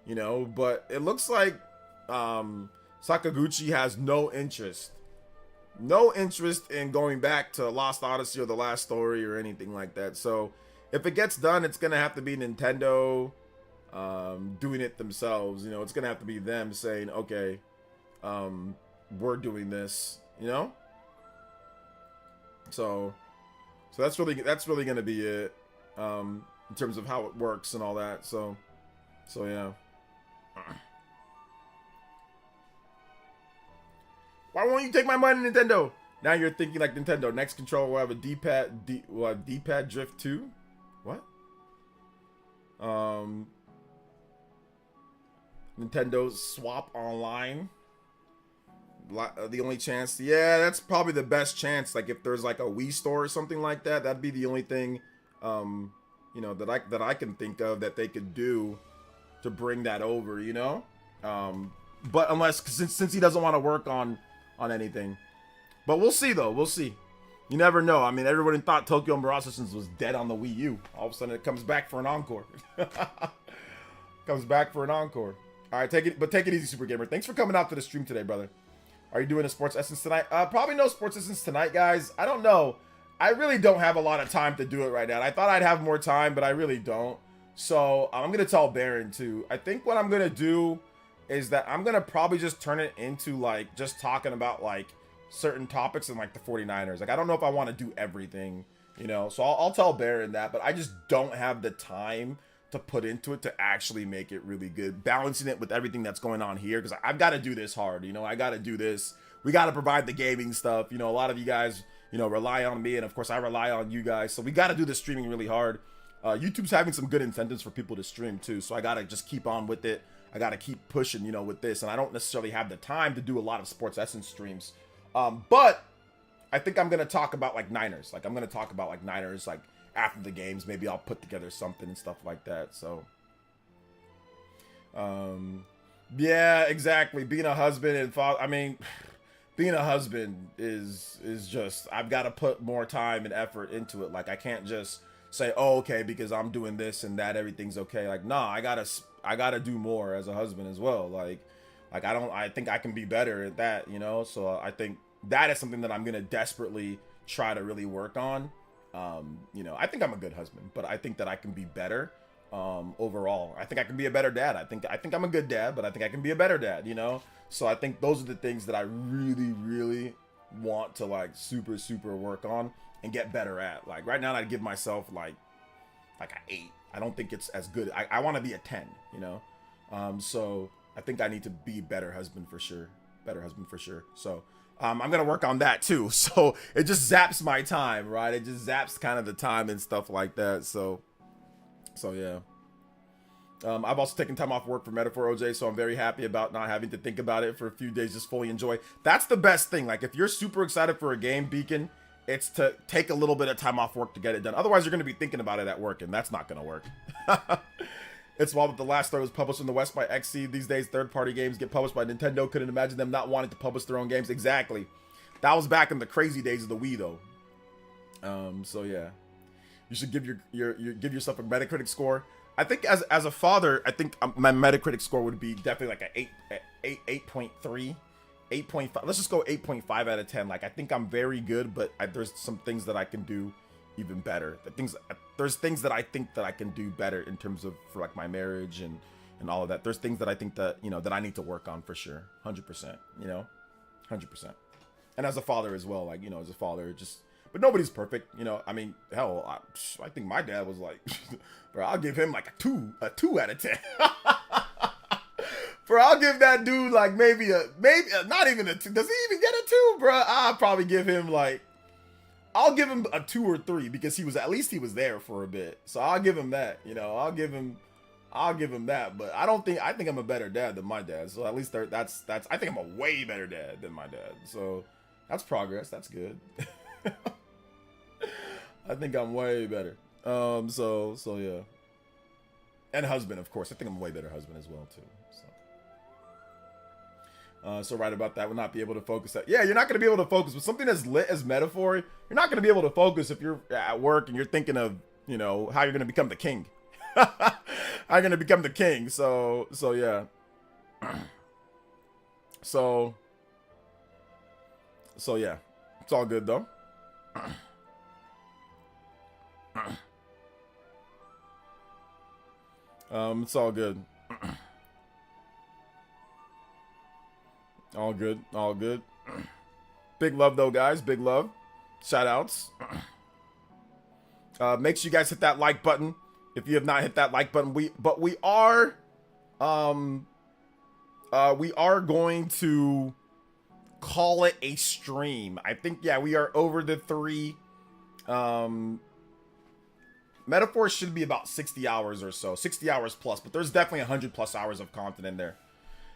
you know. But it looks like Sakaguchi has no interest in going back to Lost Odyssey or The Last Story or anything like that. So if it gets done, it's gonna have to be Nintendo doing it themselves. You know, it's gonna have to be them saying, okay, we're doing this, you know. So that's really gonna be it, in terms of how it works and all that. So yeah. Why won't you take my money, Nintendo? Now you're thinking like Nintendo. Next controller will have a D-pad drift 2. What? Nintendo swap online. The only chance, yeah, that's probably the best chance. Like if there's like a Wii store or something like that, that'd be the only thing, you know, that I can think of that they could do to bring that over, you know. But since he doesn't want to work on anything, but we'll see though. We'll see. You never know. I mean, everybody thought Tokyo Mirage Sessions was dead on the Wii U. All of a sudden, it comes back for an encore. Comes back for an encore. All right, take it easy, Super Gamer. Thanks for coming out to the stream today, brother. Are you doing a Sports Essence tonight? Probably no Sports Essence tonight, guys. I don't know. I really don't have a lot of time to do it right now. I thought I'd have more time, but I really don't. So I'm going to tell Baron too. I think what I'm going to do is that I'm going to probably just turn it into like just talking about like certain topics in like the 49ers. Like I don't know if I want to do everything, you know. So I'll tell Baron that, but I just don't have the time to put into it to actually make it really good, balancing it with everything that's going on here, because I've got to do this hard, you know. I got to do this. We got to provide the gaming stuff, you know. A lot of you guys, you know, rely on me, and of course I rely on you guys, so we got to do the streaming really hard. YouTube's having some good incentives for people to stream too, so I got to just keep on with it. I got to keep pushing, you know, with this, and I don't necessarily have the time to do a lot of Sports Essence streams, but I think I'm gonna talk about like Niners. Like I'm gonna talk about like Niners, like after the games, maybe I'll put together something and stuff like that. So, yeah, exactly. Being a husband and father, I mean, being a husband is just, I've got to put more time and effort into it. Like, I can't just say, oh, okay, because I'm doing this and that, everything's okay. Like, nah, I gotta do more as a husband as well. Like I think I can be better at that, you know? So I think that is something that I'm going to desperately try to really work on. You know, I think I'm a good husband, but I think that I can be better. Overall, I think I can be a better dad. I think I'm a good dad, but I think I can be a better dad, you know? So I think those are the things that I really, really want to like super work on and get better at. Like right now, I'd give myself like an 8. I don't think it's as good. I want to be a 10, you know? So I think I need to be better husband for sure. So I'm going to work on that too. So it just zaps my time, right? It just zaps kind of the time and stuff like that. So yeah. I've also taken time off work for Metaphor, OJ, so I'm very happy about not having to think about it for a few days, just fully enjoy. That's the best thing. Like, if you're super excited for a game, Beacon, it's to take a little bit of time off work to get it done. Otherwise, you're going to be thinking about it at work, and that's not going to work. It's wild that the last story was published in the West by XC. These days, third-party games get published by Nintendo. Couldn't imagine them not wanting to publish their own games. Exactly. That was back in the crazy days of the Wii, though. So, yeah. You should give give yourself a Metacritic score. I think as a father, I think my Metacritic score would be definitely like an 8.3, 8.5. Let's just go 8.5 out of 10. Like, I think I'm very good, but there's some things that I can do even better. There's things that I think that I can do better in terms of for like my marriage and all of that. There's things that I think that, you know, that I need to work on for sure. 100%, you know, 100%. And as a father as well, like, you know, as a father, but nobody's perfect, you know. I mean, hell, I think my dad was like, bro, I'll give him like a 2 out of 10. Bro, I'll give that dude like maybe not even a 2. Does he even get a 2, bro? I'll probably give him like, I'll give him a 2 or 3 because at least he was there for a bit. So I'll give him that, you know. I'll give him that. But I think I'm a better dad than my dad. So at least that's I think I'm a way better dad than my dad. So that's progress. That's good. I think I'm way better. So yeah. And husband, of course. I think I'm a way better husband as well too. So right about that, will not be able to focus. Yeah, you're not going to be able to focus with something as lit as Metaphor. You're not going to be able to focus if you're at work and you're thinking of, you know, how you're going to become the king. How you're going to become the king. So yeah. So yeah, it's all good though. It's all good. All good. Big love though, guys. Big love. Shout outs. Make sure you guys hit that like button if you have not hit that like button. We are going to call it a stream. I think, yeah, we are over the 3. Metaphor should be about 60 hours or so, 60 hours plus, but there's definitely 100 plus hours of content in there.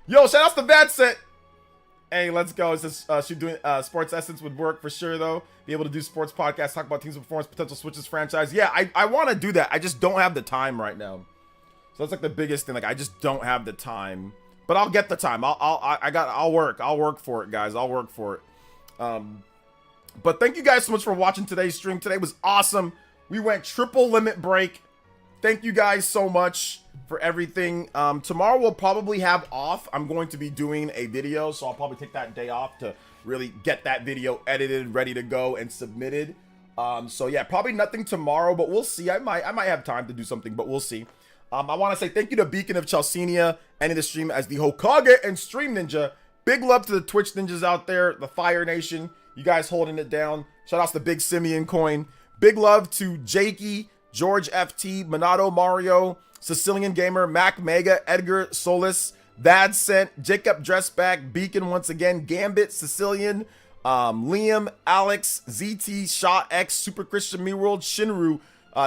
Yo, shout out to Vatset. Hey, let's go. It says she doing Sports Essence would work for sure though. Be able to do sports podcasts, talk about teams' performance, potential switches, franchise. Yeah, I want to do that. I just don't have the time right now. So that's like the biggest thing. Like, I just don't have the time, but I'll get the time. I'll work for it, guys. I'll work for it. But thank you guys so much for watching today's stream. Today was awesome. We went triple limit break. Thank you guys so much for everything. Tomorrow we'll probably have off. I'm going to be doing a video, so I'll probably take that day off to really get that video edited, ready to go, and submitted. So yeah, probably nothing tomorrow, but we'll see. I might have time to do something, but we'll see. I want to say thank you to Beacon of Chelsea, ending the stream as the Hokage and Stream Ninja. Big love to the Twitch ninjas out there, the Fire Nation. You guys holding it down. Shout outs to Big Simeon Coin. Big love to Jakey, George FT, Minato Mario, Sicilian Gamer, Mac Mega, Edgar Solis, Vad Sent, Jacob Dressback, Beacon once again, Gambit, Sicilian, Liam, Alex, ZT, Shot X, Super Christian Me World, Shinru,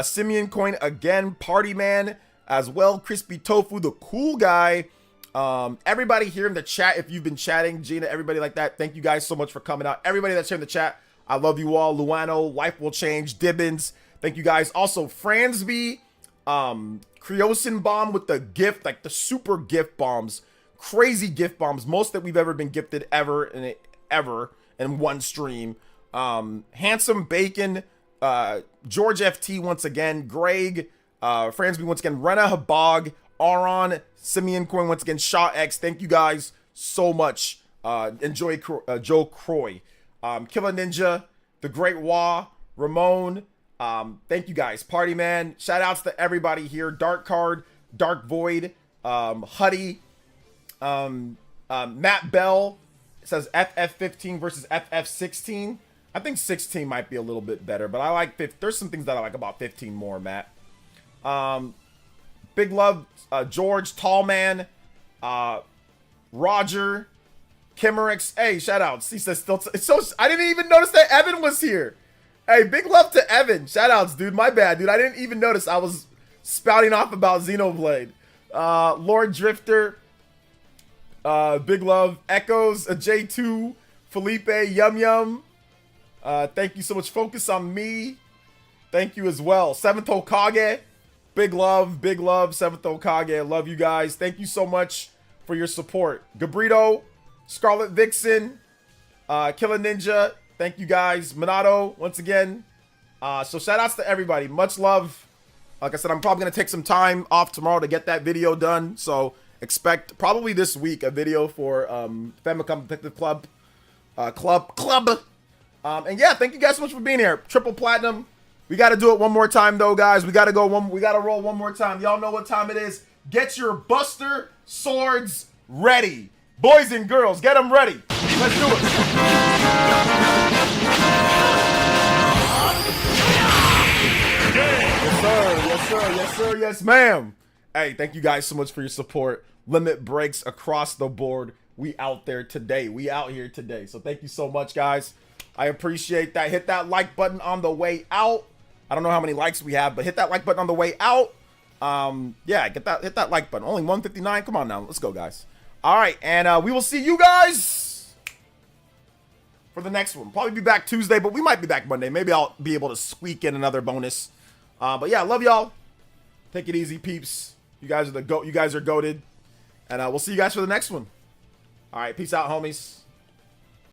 Simeon Coin again, Party Man as well, Crispy Tofu, the cool guy. Everybody here in the chat, if you've been chatting, Gina, everybody like that, thank you guys so much for coming out. Everybody that's here in the chat, I love you all. Luano, Life Will Change, Dibbins, Thank you guys. Also, Fransby, Creosin Bomb with the gift, like the super gift bombs. Crazy gift bombs. Most that we've ever been gifted ever in one stream. Handsome Bacon, George FT once again, Greg, Fransby once again, Rena Habog, Aron, Simeon Coin once again, Shaw X. Thank you guys so much. Enjoy Joe Croy, Killer Ninja, The Great Wah, Ramon. Thank you guys. Party Man. Shout outs to everybody here. Dark Card, Dark Void, Huddy, Matt Bell. It says FF15 versus FF16. I think 16 might be a little bit better, but I like 15. There's some things that I like about 15 more, Matt. Big love, George, Tallman, Roger, Kimmerix. Hey, shout outs. He says still. So I didn't even notice that Evan was here. Hey, big love to Evan. Shout outs, dude. My bad, dude. I didn't even notice. I was spouting off about Xenoblade. Lord Drifter. Big love. Echoes, J2, Felipe, Yum Yum. Thank you so much. Focus on me. Thank you as well. 7th Hokage. Big love, 7th Hokage. Love you guys. Thank you so much for your support. Gabrito, Scarlet Vixen, Killer Ninja. Thank you guys. Minato, once again. So shout outs to everybody. Much love. Like I said, I'm probably going to take some time off tomorrow to get that video done. So expect probably this week a video for Famicom Detective Club. And yeah, thank you guys so much for being here. Triple Platinum. We got to do it one more time though, guys. We got to roll one more time. Y'all know what time it is. Get your Buster Swords ready. Boys and girls, get them ready. Let's do it. Yes, sir. Yes, sir. Yes, sir. Yes, ma'am. Hey, thank you guys so much for your support. Limit breaks across the board. We out there today. We out here today. So thank you so much, guys. I appreciate that. Hit that like button on the way out. I don't know how many likes we have, but hit that like button on the way out. Yeah, hit that like button. Only 159. Come on now. Let's go, guys. All right, and we will see you guys for the next one. Probably be back Tuesday, but we might be back Monday. Maybe I'll be able to squeak in another bonus. But yeah, love y'all. Take it easy, peeps. You guys are the goat. You guys are goated. And we'll see you guys for the next one. All right, peace out, homies.